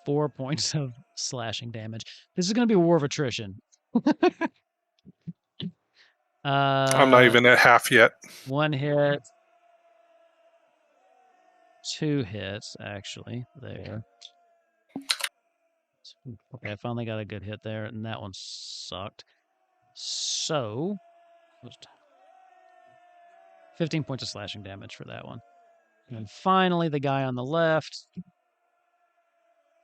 4 points of slashing damage. This is going to be a war of attrition. I'm not even at half yet. 1 hit. 2 hits, actually, there. Okay, I finally got a good hit there, and that one sucked. So, 15 points of slashing damage for that one. And finally, the guy on the left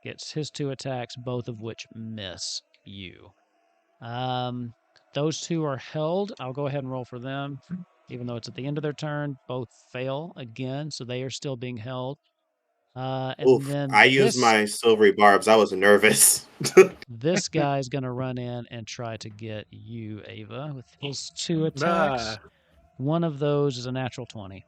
gets his 2 attacks, both of which miss you. Those 2 are held. I'll go ahead and roll for them. Even though it's at the end of their turn, both fail again, so they are still being held. And Oof, then I used my silvery barbs. I was nervous. this guy's going to run in and try to get you, Ava, with his 2 attacks. One of those is a natural 20.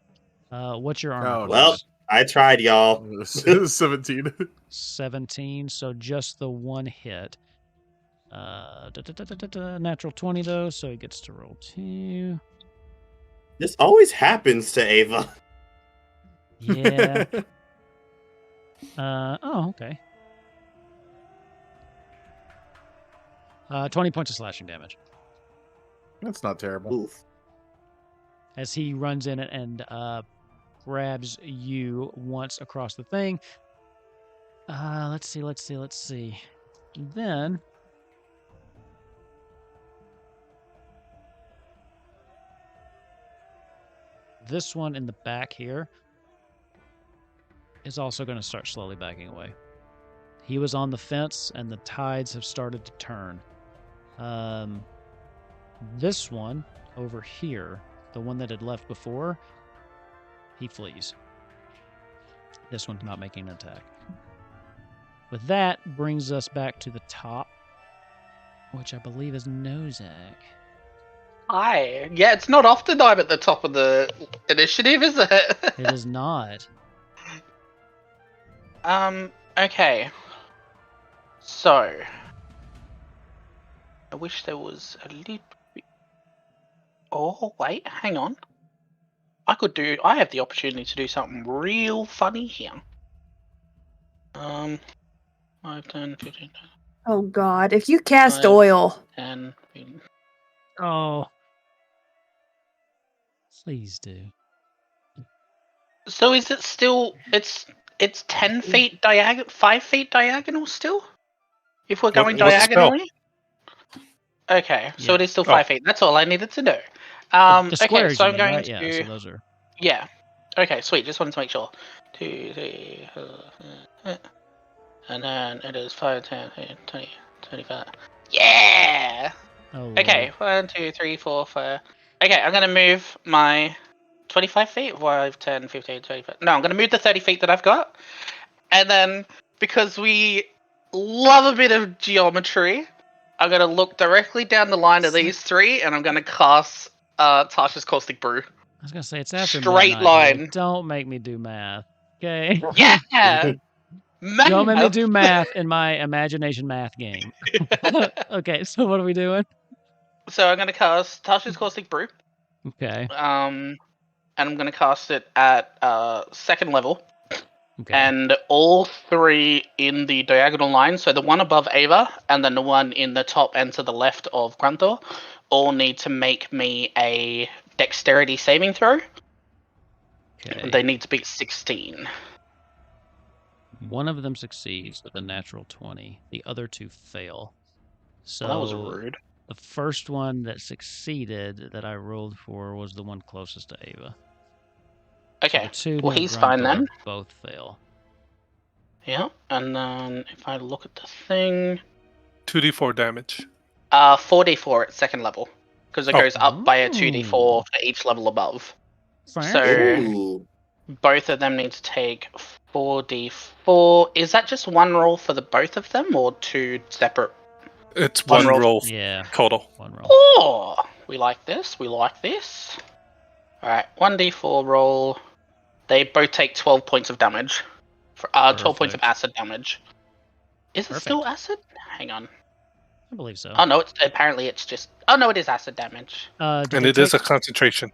What's your armor? Oh, Well, I tried, y'all. 17. 17, so just the 1 hit. Natural 20 though, so he gets to roll 2. This always happens to Ava. Yeah. Oh, okay. 20 points of slashing damage. That's not terrible. Oof. As he runs in and grabs you once across the thing. Let's see. Then this one in the back here is also going to start slowly backing away. He was on the fence, and the tides have started to turn. This one over here, the one that had left before, he flees. This one's not making an attack. With that, brings us back to the top, which I believe is Nozak. Hi. Yeah, it's not often I'm at the top of the initiative, is it? It is not. Okay. So, I wish there was a little bit... Oh, wait, hang on. I have the opportunity to do something real funny here. 5, 10, 15, Oh God! If you cast 5, oil, 10, 15. Oh. Please do. So is it still... It's 10 feet diagonal... 5 feet diagonal still? If we're going what's the spell? diagonally? Okay, so Yeah. it is still 5 feet. That's all I needed to know. The Okay, squares, so you I'm mean, going right? to... Yeah, so those are... Yeah. Okay, sweet. Just wanted to make sure. 2, 3, and then it is 5, 10, 15, 20, 25. Yeah! Oh, Lord. Okay, 1, 2, 3, 4, 5. Okay, I'm going to move my 25 feet. 5, 10, 15, 25. No, I'm going to move the 30 feet that I've got. And then, because we love a bit of geometry, I'm going to look directly down the line of these three, and I'm going to cast Tasha's Caustic Brew. I was going to say, it's after Straight midnight here. line. Don't make me do math. Okay? Yeah! Don't make me Math! do math in my imagination math game. Okay, so what are we doing? So I'm going to cast Tasha's Caustic Brew. Okay. And I'm going to cast it at 2nd level. Okay. And all three in the diagonal line, so the one above Ava and then the one in the top and to the left of Grunthor, all need to make me a dexterity saving throw. Okay. They need to beat 16. One of them succeeds with a natural 20. The other two fail. So Well, that was rude. the first one that succeeded that I rolled for was the one closest to Ava. Okay, So the two well, near he's fine Grunthor then. both fail. Yeah, and then if I look at the thing... 2d4 damage. 4d4 at 2nd level, because it Oh. goes up by a 2d4 Ooh. for each level above. Fair. So Ooh. both of them need to take 4d4. Is that just one roll for the both of them, or two separate? It's One one roll. roll Yeah, total. one roll. Oh, we like this. We like this. All right, 1d4 roll. They both take 12 points of damage. 12 points of Perfect. acid damage. Is it still acid? Hang on. I believe so. Oh no, apparently it's just. Oh no, it is acid damage. Did And they it is take- a concentration.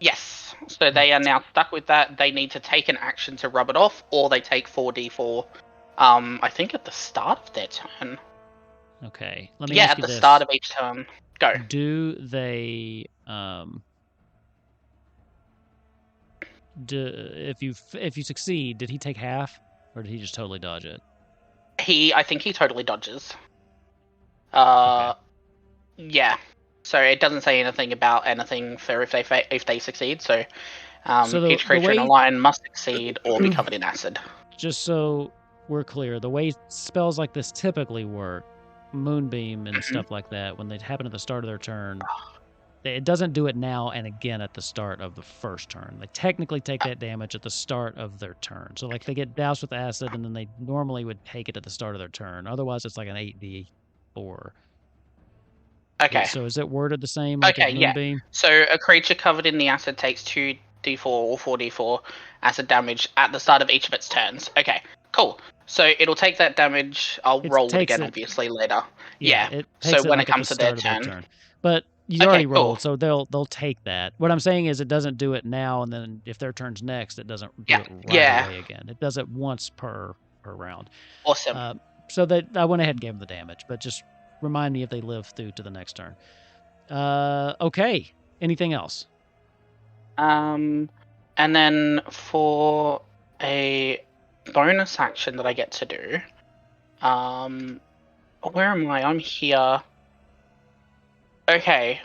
Yes. So they are now stuck with that. They need to take an action to rub it off, or they take 4d4. I think at the start of their turn. Okay, let me Yeah, ask at you the this. start of each turn. Go. Do they if you succeed, did he take half or did he just totally dodge it? I think he totally dodges. Okay. Yeah. So it doesn't say anything about anything for if they succeed. So, So each creature in a line must succeed or be covered in acid. Just so we're clear, the way spells like this typically work, Moonbeam and stuff like that, when they happen at the start of their turn, it doesn't do it now and again at the start of the first turn. They technically take that damage at the start of their turn. So like they get doused with acid and then they normally would take it at the start of their turn. Otherwise it's like an 8d4. Okay. So is it worded the same like Okay, with yeah. Moonbeam? So a creature covered in the acid takes 2d4 or 4d4 acid damage at the start of each of its turns. Okay, cool. So it'll take that damage. I'll roll it takes again, it- obviously, later. Yeah, Yeah. it So takes it when like it comes at to the their start of turn. their turn. But you Okay, already cool. rolled, so they'll take that. What I'm saying is it doesn't do it now, and then if their turn's next, it doesn't do Yeah, it right yeah. away again. It does it once per round. Awesome. So that I went ahead and gave them the damage, but just remind me if they live through to the next turn. Okay. Anything else? And then for a bonus action that I get to do, where am I? I'm here. Okay.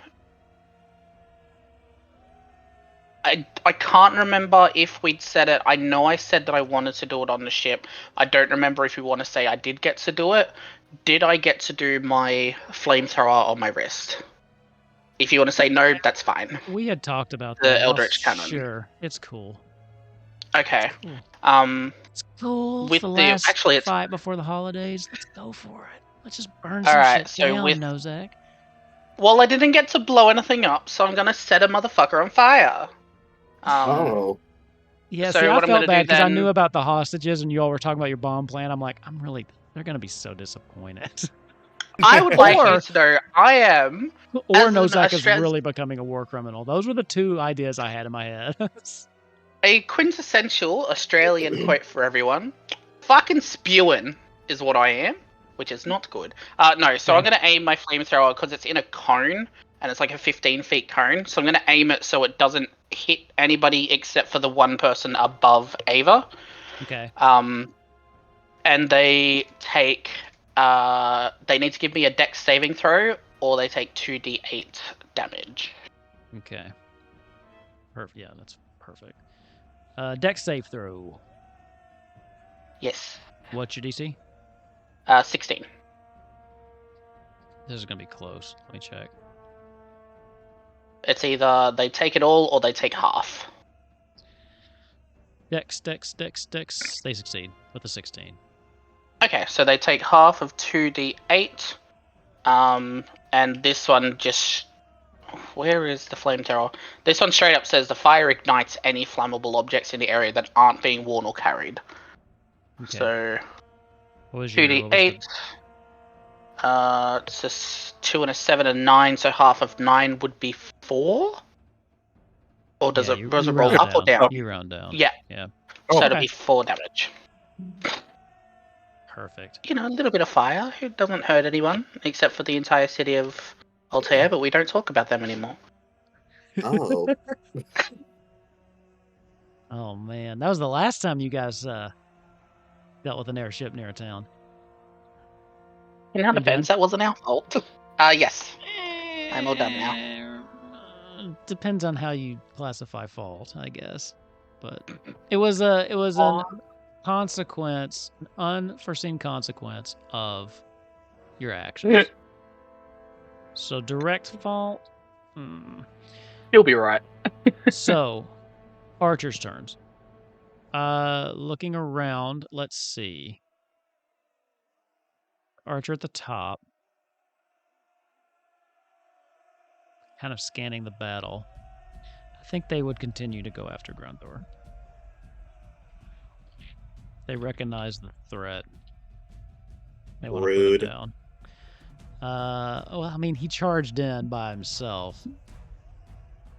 I can't remember if we'd said it. I know I said that I wanted to do it on the ship. I don't remember if we want to say I did get to do it. Did I get to do my flamethrower on my wrist? If you want to say no, that's fine. We had talked about The that. Eldritch Cannon. Sure, it's cool. Okay. It's cool. It's cool. with the the last actually it's fight before the holidays. Let's go for it. Let's just burn All some right, shit so down, with- Nozak. well, I didn't get to blow anything up, so I'm gonna set a motherfucker on fire. Oh. Yeah, so see, I what I'm felt gonna do bad because I knew then- about the hostages and you all were talking about your bomb plan. I'm like, they're gonna be so disappointed. I would like Or- you to know I am Or As an Nozak is Australian- really becoming a war criminal. Those were the two ideas I had in my head. a quintessential Australian quote for everyone. Fucking spewing is what I am, which is not good. No, so I'm going to aim my flamethrower because it's in a cone, and it's like a 15-feet cone. So I'm going to aim it so it doesn't hit anybody except for the one person above Ava. Okay. And they take... they need to give me a dex saving throw, or they take 2d8 damage. Okay. Perfect. Yeah, that's perfect. Dex save throw. Yes. What's your DC? 16. This is gonna be close. Let me check. It's either they take it all or they take half. Dex. They succeed with a 16. Okay, so they take half of 2d8. And this one just... Where is the flamethrower? This one straight up says the fire ignites any flammable objects in the area that aren't being worn or carried. Okay. So, What was your 2d8. It's a 2 and a 7 and 9, so half of 9 would be 4? Or does it roll round up or down? You round down. Yeah. Yeah. So it'll okay. be 4 damage. Perfect. You know, a little bit of fire. It doesn't hurt anyone, except for the entire city of Altair, but we don't talk about them anymore. Oh. Oh man, that was the last time you guys dealt with an airship near a town. In our You defense, that wasn't our fault. Yes. I'm all done now. Depends on how you classify fault, I guess. But it was an consequence, an unforeseen consequence of your actions. So direct fault. You'll be right. So, Archer's turns. Looking around, let's see. Archer at the top. Kind of scanning the battle. I think they would continue to go after Grunthor. They recognize the threat. They want to put Rude. him down. Well, I mean, he charged in by himself.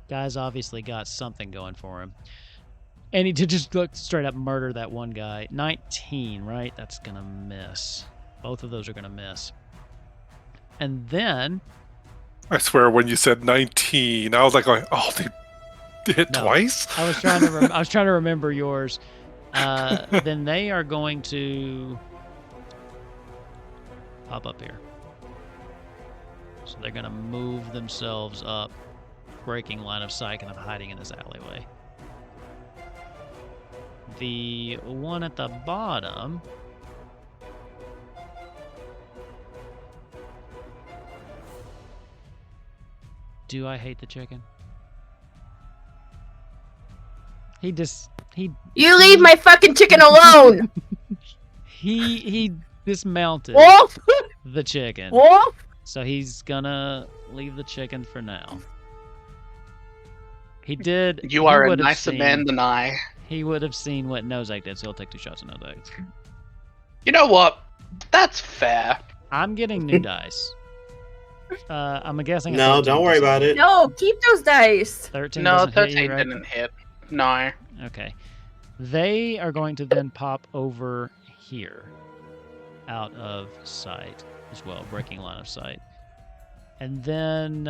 Guy's obviously got something going for him. And he did just look straight up murder that one guy. 19, right? That's gonna miss. Both of those are gonna miss. And then I swear, when you said 19, I was like, oh, they hit No. twice? I was trying to I was trying to remember yours. Then they are going to pop up here. So they're gonna move themselves up, breaking line of sight, and I'm hiding in this alleyway. The one at the bottom Do I hate the chicken? He You leave my fucking chicken alone! he dismounted Wolf! the chicken. Wolf! So he's gonna leave the chicken for now. He did. You he are a would have nicer seen- man than I. He would have seen what Nozak did, so he'll take 2 shots at Nozak. You know what? That's fair. I'm getting new dice. I'm guessing. a No, 13 don't worry doesn't about hit. it. No, keep those dice! 13 No, doesn't hit 13 you, right? didn't hit. No. Okay. They are going to then pop over here, out of sight as well, breaking line of sight. And then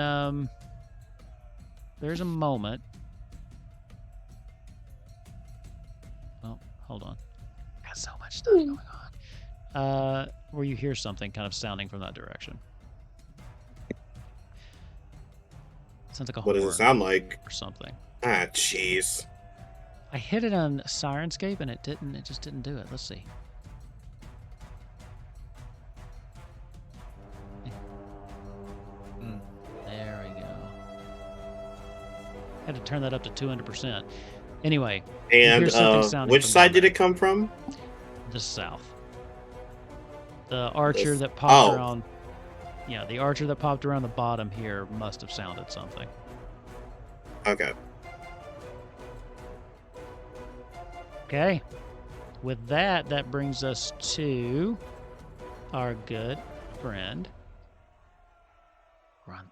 there's a moment. Oh, hold on. Got so much stuff going on. Where you hear something kind of sounding from that direction. Sounds like a What does it horn sound like? or something. Ah, jeez. I hit it on Sirenscape and it just didn't do it. Let's see. There we go. Had to turn that up to 200%. Anyway, And here's something sounding which side did familiar. it come from? The south. The archer This- that popped oh. around. Yeah, the archer that popped around the bottom here must have sounded something. Okay. Okay. With that, that brings us to our good friend Grunthor.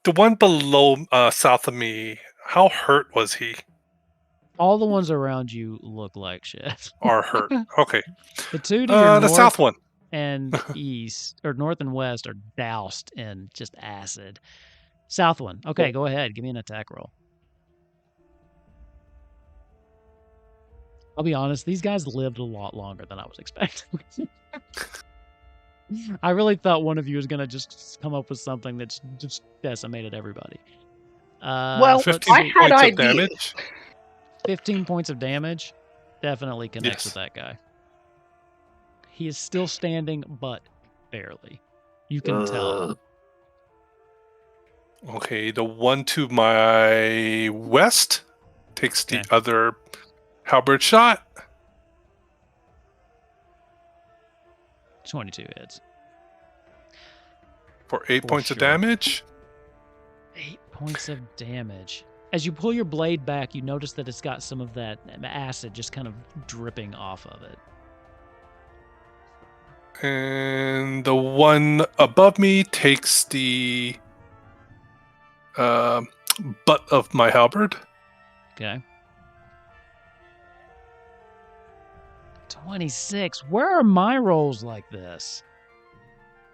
The one below south of me, how hurt was he? All the ones around you look like shit. Or hurt? Okay. The two to your The north south one. and east, or north and west, are doused in just acid. South one. Okay, go ahead. Give me an attack roll. I'll be honest, these guys lived a lot longer than I was expecting. I really thought one of you was going to just come up with something that's just decimated everybody. Well, let's 15 I see. had points of ideas. damage. 15 points of damage definitely connects with Yes. that guy. He is still standing, but barely. You can tell. Okay, the one to my west takes the Okay. other halberd shot. 22 hits. For 8 For points of sure. damage. 8 points of damage. As you pull your blade back, you notice that it's got some of that acid just kind of dripping off of it. And the one above me takes the butt of my halberd. Okay. 26. Where are my rolls like this?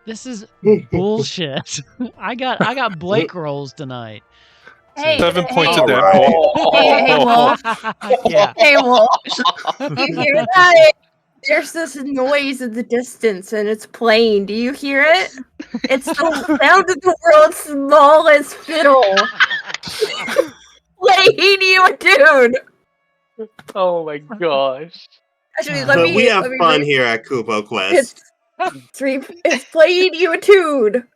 This is bullshit. I got Blake rolls tonight. Hey, 7 hey, points of All damage. Hey, hey, Wolf. Yeah. Hey, Wolf. You hear that? There's this noise in the distance, and it's playing. Do you hear it? It's the sound of the world's smallest fiddle. Playing you a tune. Oh my gosh. Actually, But let we have me fun read- here at Kupo Quest. It's playing you a tune.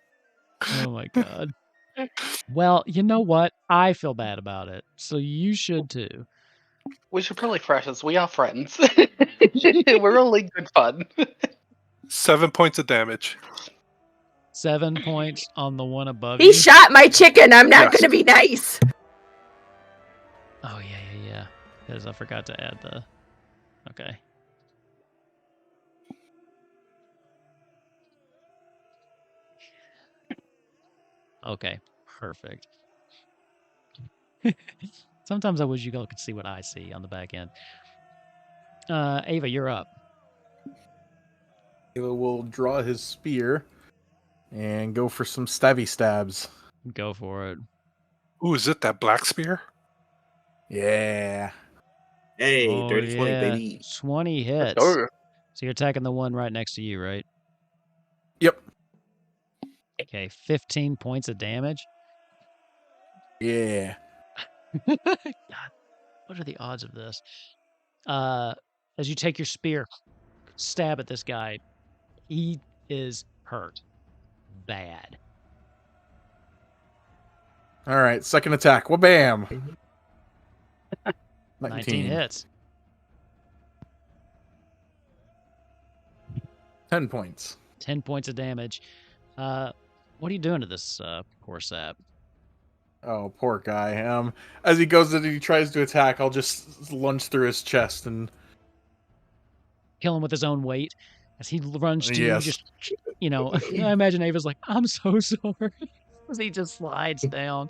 Oh my god. Well, you know what? I feel bad about it. So you should too. We should probably preface, we are friends. We're only good fun. 7 points of damage. 7 points on the one above He you. shot my chicken. I'm not Yes. gonna be nice. Oh yeah. Because I forgot to add the. Okay. Okay. Perfect. Sometimes I wish you all could see what I see on the back end. Ava, you're up. Ava will draw his spear and go for some stabby stabs. Go for it. Ooh, is it that black spear? Yeah. Hey, Oh, dirty 20, yeah. baby. 20 hits. Oh, So you're attacking the one right next to you, right? Yep. Okay, 15 points of damage. Yeah. God, what are the odds of this? As you take your spear, stab at this guy, he is hurt. Bad. All right. Second attack. Wha-bam. 19 hits. 10 points. 10 points of damage. What are you doing to this poor sap? Oh, poor guy. As he goes in and he tries to attack, I'll just lunge through his chest and Kill him with his own weight. As he runs to you, Yes. just, I imagine Ava's like, I'm so sorry. As he just slides down.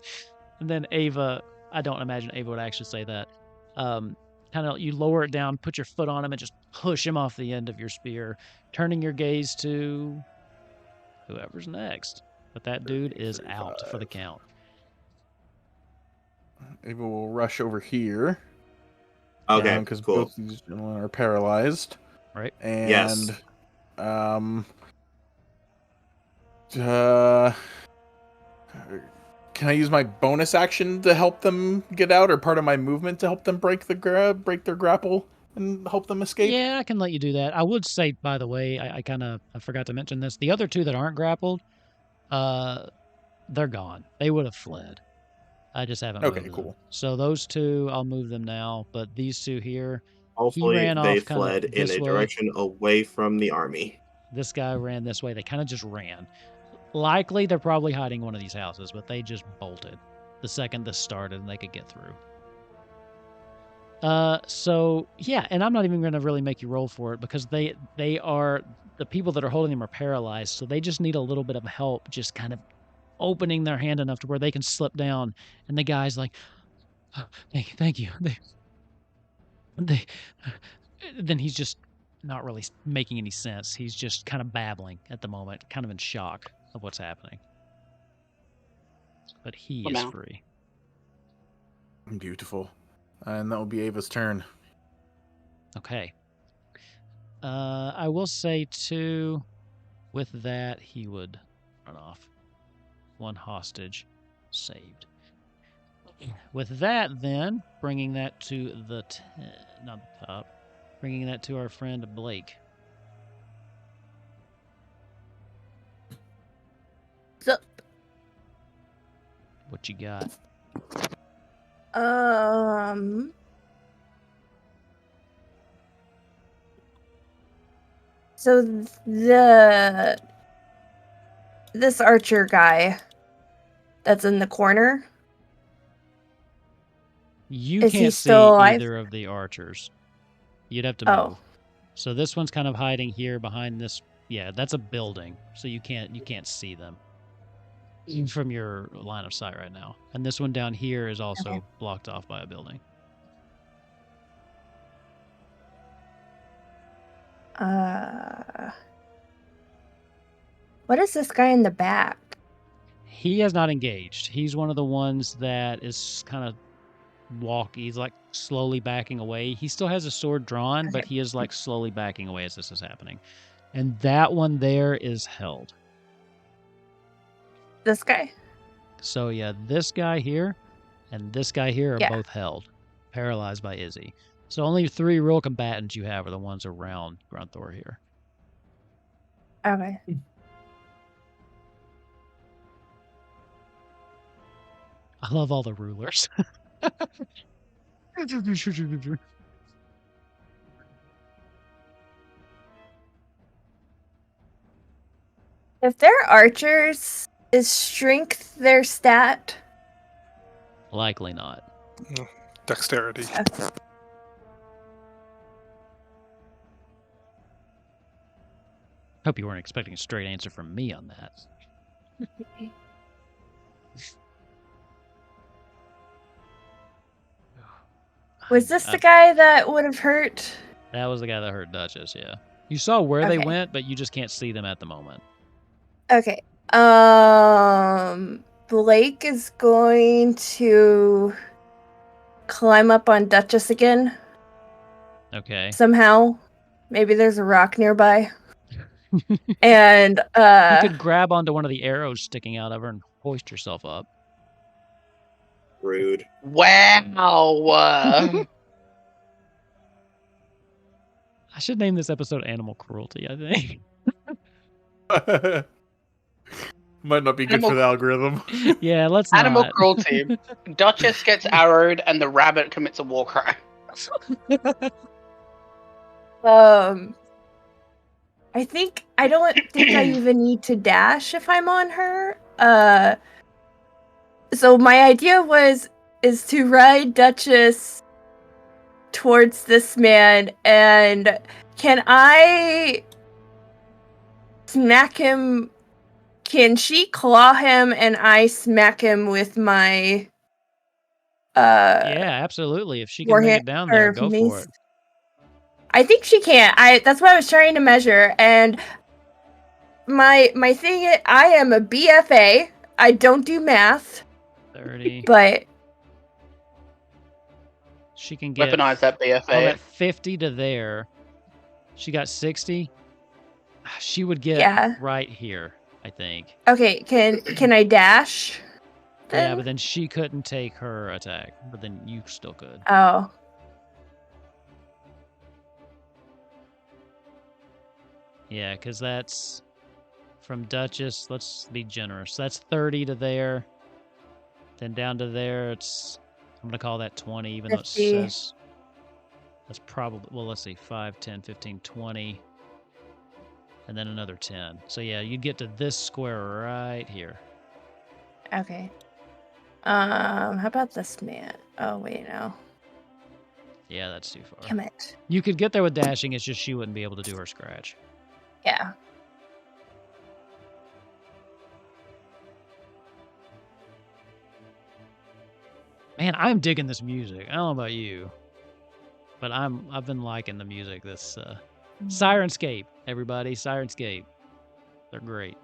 And then Ava, I don't imagine Ava would actually say that. Kind of, you lower it down, put your foot on him, and just push him off the end of your spear, turning your gaze to whoever's next. But that dude is out for the count. Ava will rush over here. Okay, Because cool. both these gentlemen are paralyzed. Right. And Yes. Can I use my bonus action to help them get out, or part of my movement to help them break their grapple and help them escape? Yeah, I can let you do that. I would say, by the way, I forgot to mention this. The other two that aren't grappled, they're gone. They would have fled. I just haven't moved Okay, them. cool. So those two, I'll move them now. But these two here, he Hopefully, ran they off kind of fled in this a way. direction away from the army. This guy ran this way. They kind of just ran. Likely, they're probably hiding in one of these houses, but they just bolted the second this started and they could get through. So yeah, and I'm not even going to really make you roll for it because they are, the people that are holding them are paralyzed, so they just need a little bit of help, just kind of opening their hand enough to where they can slip down. And the guy's like, oh, thank you. Then he's just not really making any sense. He's just kind of babbling at the moment, kind of in shock of what's happening. But he is free. Beautiful. And that will be Ava's turn. Okay. I will say, too, with that, he would run off. One hostage saved. With that, then, bringing that to the not the top, bringing that to our friend Blake. So, What you got? So this archer guy that's in the corner. You Is he can't see still alive? either of the archers. You'd have to move. Oh. So this one's kind of hiding here behind this. Yeah, that's a building, so you can't see them from your line of sight right now. And this one down here is also blocked off by a building. What is this guy in the back? He has not engaged. He's one of the ones that is kind of he's like slowly backing away. He still has a sword drawn, but he is like slowly backing away as this is happening. And that one there is held. This guy? So yeah, this guy here and this guy here are Yeah. both held, paralyzed by Izzy. So only 3 real combatants you have are the ones around Grunthor here. Okay. I love all the rulers. If they're archers, is strength their stat? Likely not. Dexterity. Hope you weren't expecting a straight answer from me on that. Was this the guy that would have hurt? That was the guy that hurt Duchess, yeah. You saw where they went, but you just can't see them at the moment. Okay. Blake is going to climb up on Duchess again. Okay. Somehow. Maybe there's a rock nearby. And you could grab onto one of the arrows sticking out of her and hoist yourself up. Rude. Wow. I should name this episode Animal Cruelty, I think. Might not be good for the algorithm. Yeah, let's Animal not. cruelty. Duchess gets arrowed and the rabbit commits a war crime. I don't think I even need to dash if I'm on her. So my idea is to ride Duchess towards this man, and can I smack him? Can she claw him and I smack him with my yeah, absolutely. If she can make it down there, go for it. I think she can. That's what I was trying to measure, and my thing is, I am a BFA. I don't do math. 30. But she can get weaponize that BFA. 50 to there. She got 60. She would get right here. I think. Okay, can I dash? Then? Yeah, but then she couldn't take her attack, but then you still could. Oh. Yeah, because that's from Duchess. Let's be generous. That's 30 to there. Then down to there, it's, I'm going to call that 20, even though it 50. says that's probably, well, let's see, 5, 10, 15, 20, and then another 10. So yeah, you'd get to this square right here. Okay. How about this man? Oh wait, no. Yeah, that's too far. Damn it. You could get there with dashing, it's just she wouldn't be able to do her scratch. Yeah. Man, I'm digging this music. I don't know about you, but I've been liking the music. This Sirenscape, everybody, Sirenscape. They're great.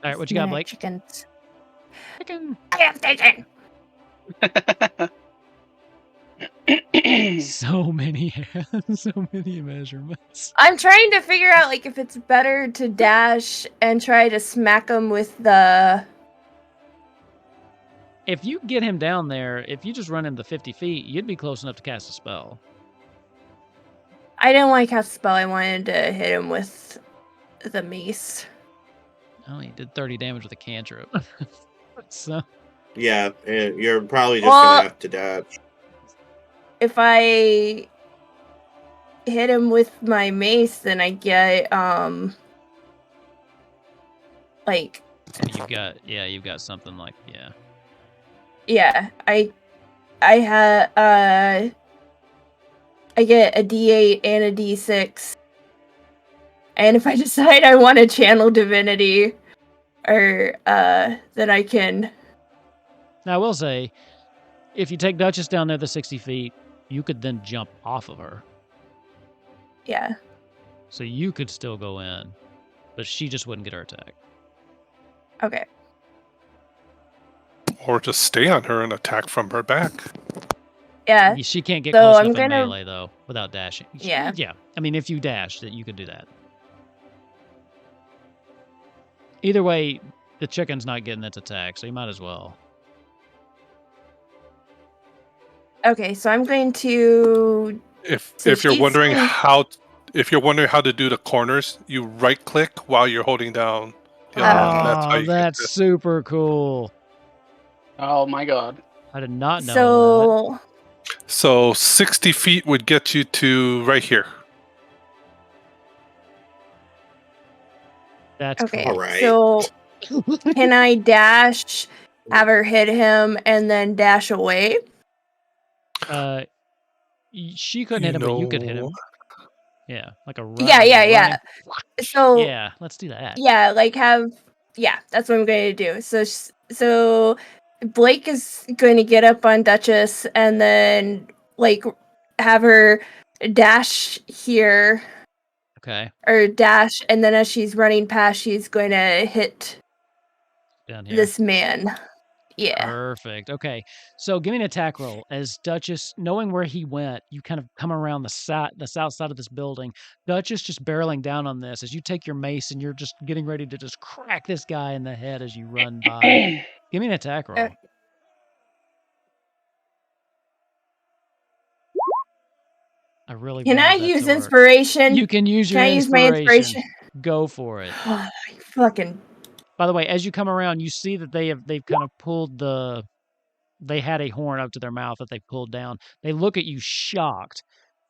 All right, what you got, Blake? Chickens. Chicken. Gas station. So many measurements. I'm trying to figure out like if it's better to dash and try to smack him with the. If you get him down there, if you just run him the 50 feet, you'd be close enough to cast a spell. I didn't want to cast a spell. I wanted to hit him with the mace. Oh, he did 30 damage with a cantrip. So Yeah, you're probably just Well- gonna have to dodge. If I hit him with my mace, then I get like you've got something like I have I get a D8 and a D6. And if I decide I want to channel divinity, or then I can. Now I will say, if you take Duchess down there the 60 feet, you could then jump off of her. Yeah. So you could still go in, but she just wouldn't get her attack. Okay. Or just stay on her and attack from her back. Yeah. She can't get So close I'm enough in gonna- melee though without dashing. Yeah. Yeah. I mean, if you dash, that you could do that. Either way, the chicken's not getting its attack, so you might as well. Okay, so I'm going to. If So if you're she's wondering going- how to do the corners, you right click while you're holding down the other one. That's how you get That's this. super cool. Oh my god. I did not know that. So So 60 feet would get you to right here. That's okay. All right. So cool. can I dash, have her hit him, and then dash away? She couldn't hit him, but you could hit him. Yeah, like a run. Yeah. So Yeah, let's do that. yeah, like have. Yeah, that's what I'm going to do. So Blake is going to get up on Duchess and then like have her dash here. Okay, Or dash, and then as she's running past, she's going to hit down here. this man. Yeah. Perfect. Okay, so give me an attack roll. As Duchess, knowing where he went, you kind of come around the south side of this building. Duchess just barreling down on this as you take your mace and you're just getting ready to just crack this guy in the head as you run by. Give me an attack roll. I really Can I wanted that use to work. inspiration? You can use your Can I use my inspiration? Go for it. Oh, you fucking. By the way, as you come around, you see that they've kind of pulled they had a horn up to their mouth that they pulled down. They look at you shocked.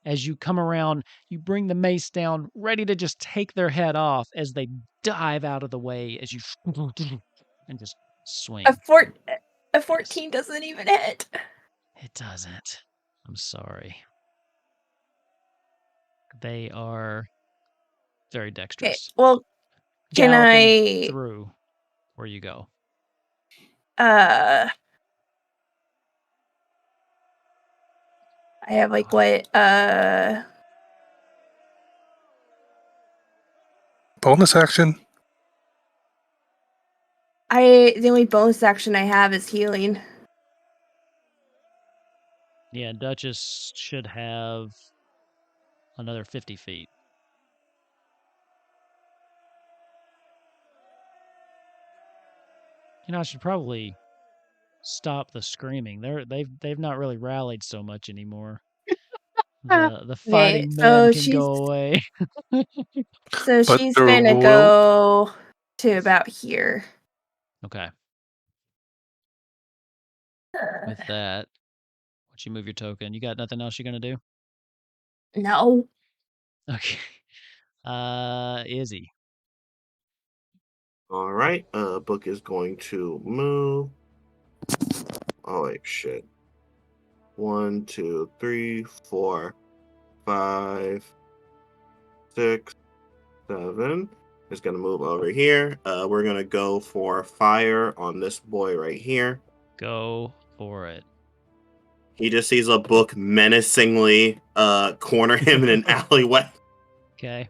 As you come around, you bring the mace down, ready to just take their head off as they dive out of the way as you and just swing. A 14 doesn't even hit. It doesn't. I'm sorry. They are very Okay. dexterous. Well, can Galloping I? through where you go. I have like what? Bonus action. The only bonus action I have is healing. Yeah, Duchess should have another 50 feet. You know, I should probably stop the screaming. They've not really rallied so much anymore. The Okay, fighting men can go away. so But she's the gonna royal- go to about here. Okay. With that, once you move your token, you got nothing else you're gonna do? No. Okay. Izzy. All right. Book is going to move. Oh wait, shit. 1, 2, 3, 4, 5, 6, 7. It's gonna move over here. We're gonna go for fire on this boy right here. Go for it. He just sees a book menacingly corner him in an alleyway. Okay.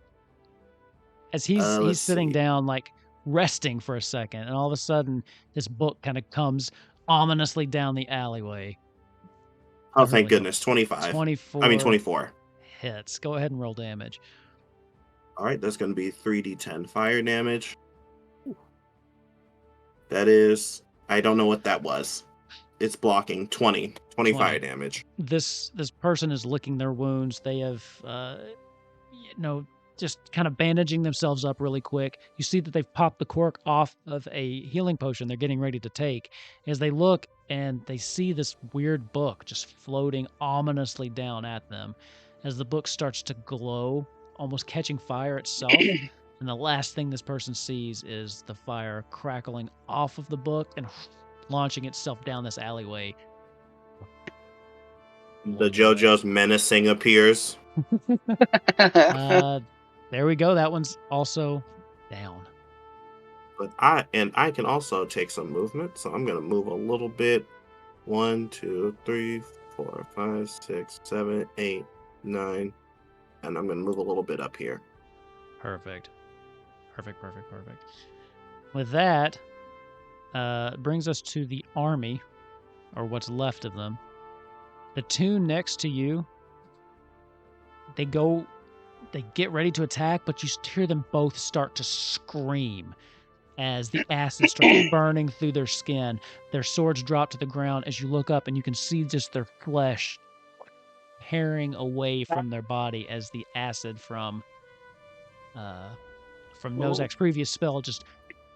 As he's Let's sitting see. down, like resting for a second, and all of a sudden, this book kind of comes ominously down the alleyway. Oh, Everyone thank go. goodness. 25. 24. I mean 24. Hits. Go ahead and roll damage. All right, that's going to be 3d10 fire damage. That is, I don't know what that was. It's blocking 20 fire damage. This person is licking their wounds. They have, just kind of bandaging themselves up really quick. You see that they've popped the cork off of a healing potion they're getting ready to take. As they look and they see this weird book just floating ominously down at them, as the book starts to glow, almost catching fire itself. And the last thing this person sees is the fire crackling off of the book and launching itself down this alleyway. The JoJo's menacing appears. There we go. That one's also down. But I can also take some movement, so I'm gonna move a little bit. 1, 2, 3, 4, 5, 6, 7, 8, 9, and I'm gonna move a little bit up here. Perfect. With that, brings us to the army, or what's left of them. The two next to you, they get ready to attack, but you hear them both start to scream as the acid starts burning through their skin. Their swords drop to the ground as you look up, and you can see just their flesh tearing away from their body as the acid from Nozak's previous spell just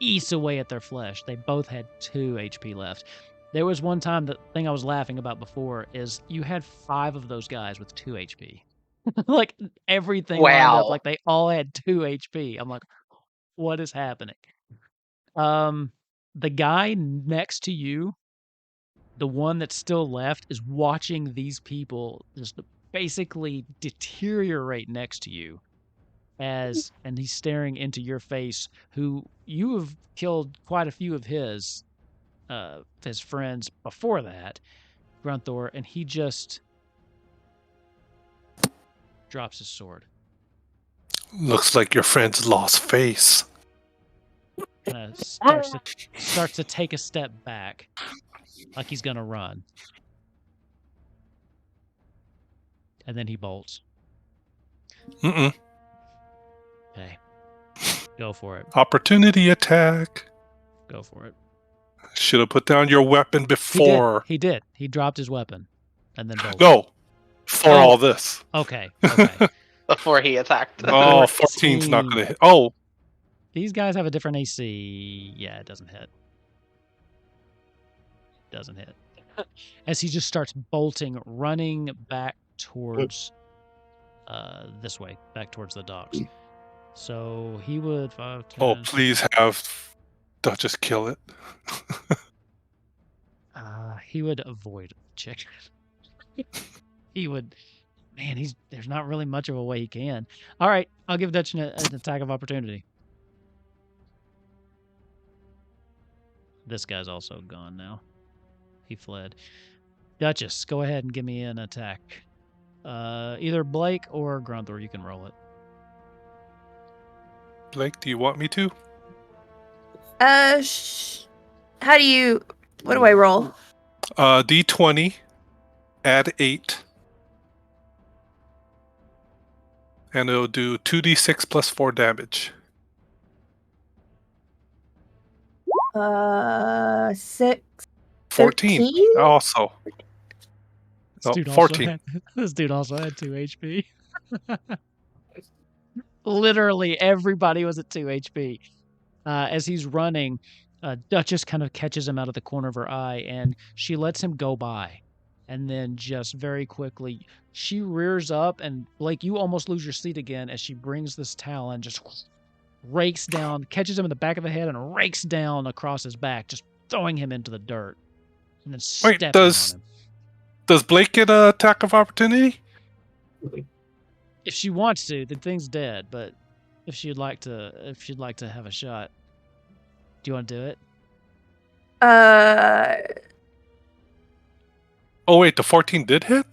eats away at their flesh. They both had 2 HP left. There was one time, the thing I was laughing about before is you had 5 of those guys with 2 HP. Like everything lined up, Wow. like they all had 2 HP. I'm like, what is happening? The guy next to you, the one that's still left, is watching these people just basically deteriorate next to you. And he's staring into your face, who you have killed quite a few of his friends before that, Grunthor, and he just drops his sword. Looks like your friend's lost face. Kind of starts to take a step back, like he's gonna run, and then he bolts. Mm-mm. Okay, go for it. Opportunity attack. Go for it. Should have put down your weapon before. He did. He dropped his weapon, and then bolted. No, for all this. Okay. Before he attacked. Oh, 14's not going to hit. Oh, These guys have a different AC. Yeah, it doesn't hit. As he just starts bolting, running back towards this way, back towards the docks. So he would 5, 10. oh, please have Duchess kill it. He would avoid check. He would. Man, there's not really much of a way he can. All right, I'll give Dutch an attack of opportunity. This guy's also gone now. He fled. Duchess, go ahead and give me an attack. Either Blake or Grunthor, you can roll it. Blake, do you want me to? How do you? What do I roll? D20, add 8. and it'll do 2d6 plus 4 damage. 6. 14 13? also. This No, dude 14. this dude also had 2 HP. Literally everybody was at 2 HP. As he's running, Duchess kind of catches him out of the corner of her eye, and she lets him go by. And then just very quickly, she rears up, and Blake, you almost lose your seat again as she brings this talon, just rakes down, catches him in the back of the head, and rakes down across his back, just throwing him into the dirt. And then Wait, stepping on him. does Blake get an attack of opportunity? If she wants to, the thing's dead. But if she'd like to have a shot, do you want to do it? Oh wait, the 14 did hit?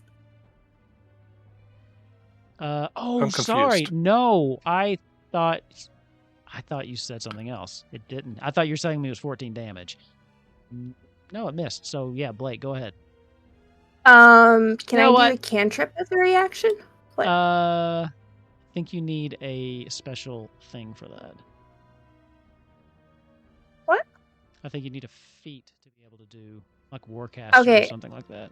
Oh, I'm sorry. confused. No, I thought you said something else. It didn't. I thought you were saying it was 14 damage. No, it missed. So yeah, Blake, go ahead. Can You know I do what? a cantrip as a reaction? What? I think you need a special thing for that. What? I think you need a feat to be able to do like Warcaster or Okay. something like that.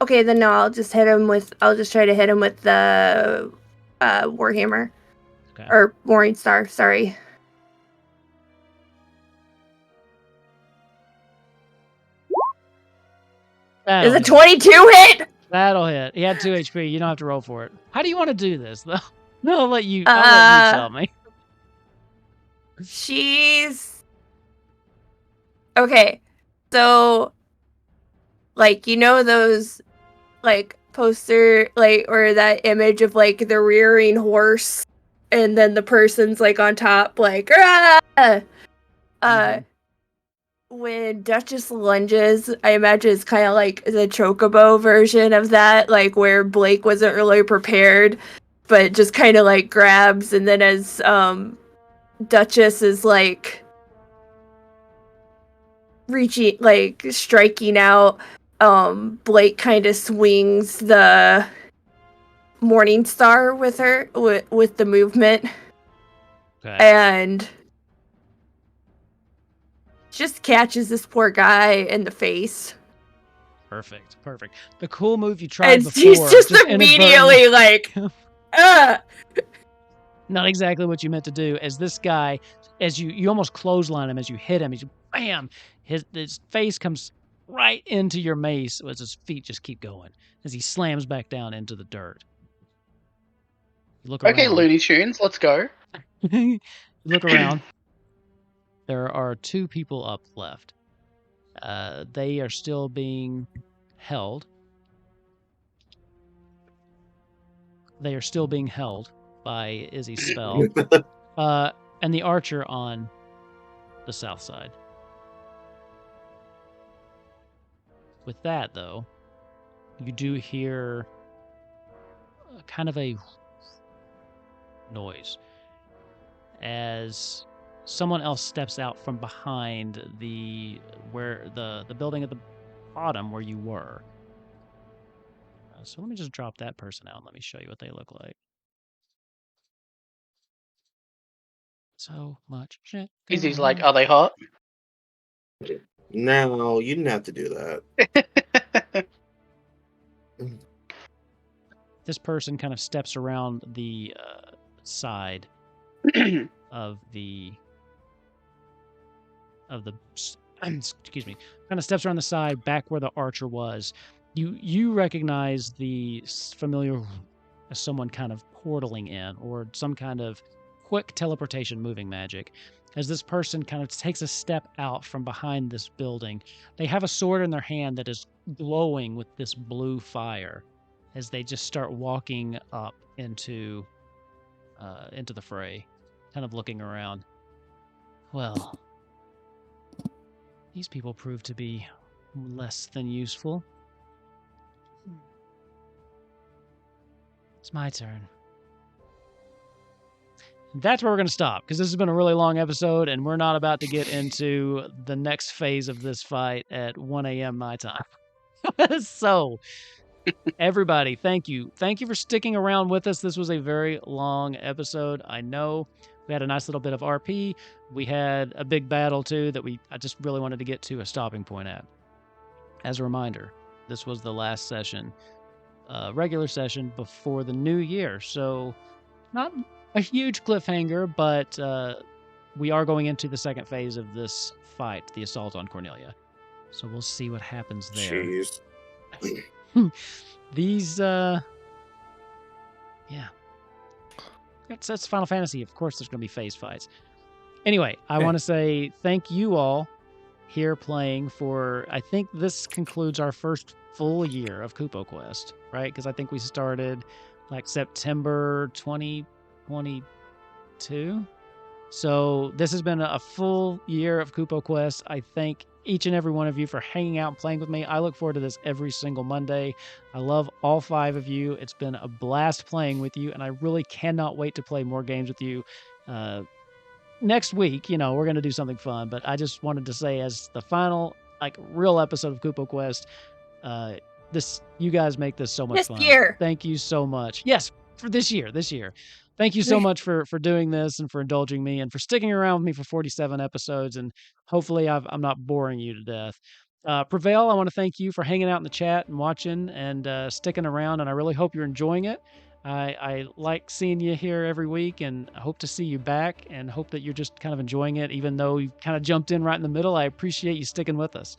Okay, then no, I'll just try to hit him with the Warhammer. Okay. Or Morning Star, sorry. Is a 22 hit? That'll hit. He had 2 HP. You don't have to roll for it. How do you want to do this, though? No, I'll let you tell me. She's okay. So, like, you know those, like, poster, like, or that image of like the rearing horse, and then the person's like on top, like, when Duchess lunges, I imagine it's kind of like the Chocobo version of that, like where Blake wasn't really prepared, but just kind of like grabs, and then as Duchess is like reaching, like striking out, Blake kind of swings the Morning Star with her with the movement, and just catches this poor guy in the face. Perfect. The cool move you tried And before. he's just immediately like, Not exactly what you meant to do. As this guy, as you almost clothesline him as you hit him, he's bam, his face comes right into your mace as his feet just keep going as he slams back down into the dirt. You look around. Okay, Looney Tunes, let's go. You look around. There are 2 people up left. They are still being held. They are still being held by Izzy's spell. And the archer on the south side. With that, though, you do hear kind of a noise as someone else steps out from behind the building at the bottom where you were. So let me just drop that person out and let me show you what they look like. So much shit. Izzy's like, are they hot? No, you didn't have to do that. This person kind of steps around the side of the excuse me, kind of steps around the side back where the archer was. You recognize the familiar as someone kind of portaling in, or some kind of quick teleportation moving magic. As this person kind of takes a step out from behind this building, they have a sword in their hand that is glowing with this blue fire as they just start walking up into the fray, kind of looking around. Well, these people prove to be less than useful. It's my turn. That's where we're going to stop, because this has been a really long episode, and we're not about to get into the next phase of this fight at 1 a.m. my time. So, Everybody, thank you. Thank you for sticking around with us. This was a very long episode. I know we had a nice little bit of RP. We had a big battle too that I just really wanted to get to a stopping point at. As a reminder, this was the last session, regular session before the new year. So not a huge cliffhanger, but we are going into the second phase of this fight, the assault on Cornelia. So we'll see what happens there. Jeez. These, yeah. That's Final Fantasy. Of course, there's going to be phase fights. Anyway, I want to say thank you all here playing for, I think this concludes our first full year of Kupo Quest, right? Because I think we started like September 2022. So this has been a full year of Kupo Quest. I thank each and every one of you for hanging out and playing with me. I look forward to this every single Monday. I love all 5 of you. It's been a blast playing with you, and I really cannot wait to play more games with you. Next week, we're going to do something fun, but I just wanted to say as the final, like, real episode of Kupo Quest, you guys make this so much fun. This year. Thank you so much. Yes, for this year. Thank you so much for doing this and for indulging me and for sticking around with me for 47 episodes. And hopefully I'm not boring you to death. Prevail, I want to thank you for hanging out in the chat and watching and sticking around. And I really hope you're enjoying it. I like seeing you here every week, and I hope to see you back and hope that you're just kind of enjoying it, even though you kind of jumped in right in the middle. I appreciate you sticking with us.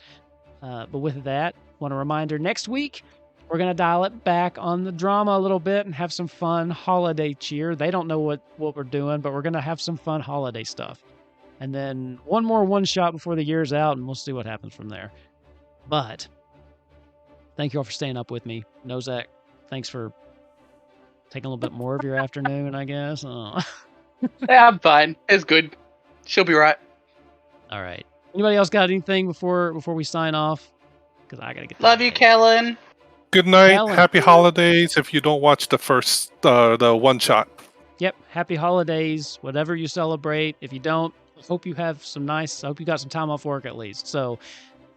But with that, I want a reminder, next week, we're going to dial it back on the drama a little bit and have some fun holiday cheer. They don't know what we're doing, but we're going to have some fun holiday stuff. And then one more one-shot before the year's out, and we'll see what happens from there. But thank you all for staying up with me. Nozak, thanks for taking a little bit more of your afternoon, I guess. Oh. Yeah, I'm fine. It's good. She'll be right. All right. Anybody else got anything before we sign off? Because I got to get Love you, Kellen. Good night. Alan. Happy holidays if you don't watch the first, the one shot. Yep. Happy holidays, whatever you celebrate. If you don't, I hope you have I hope you got some time off work at least. So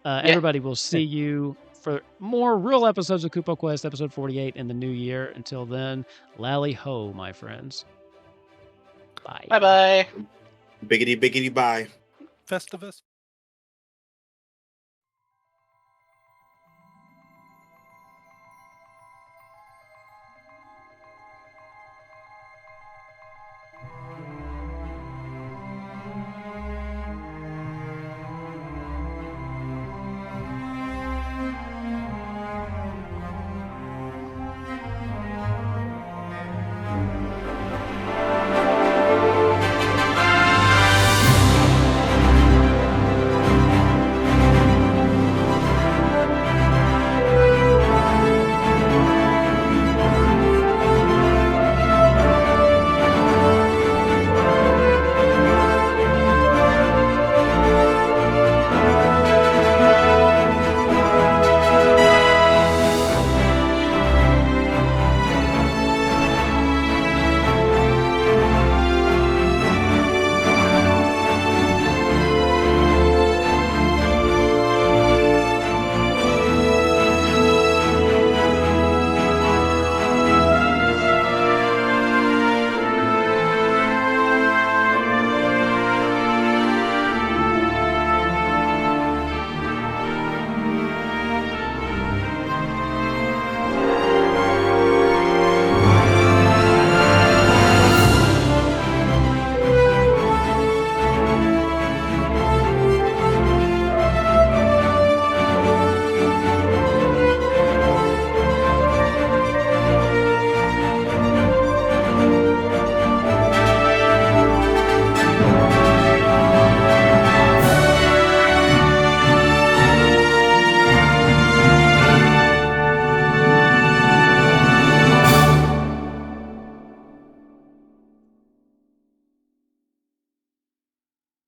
everybody will see you for more real episodes of Kupo Quest, episode 48 in the new year. Until then, lally ho, my friends. Bye. Bye-bye. Biggity biggity bye. Festivus.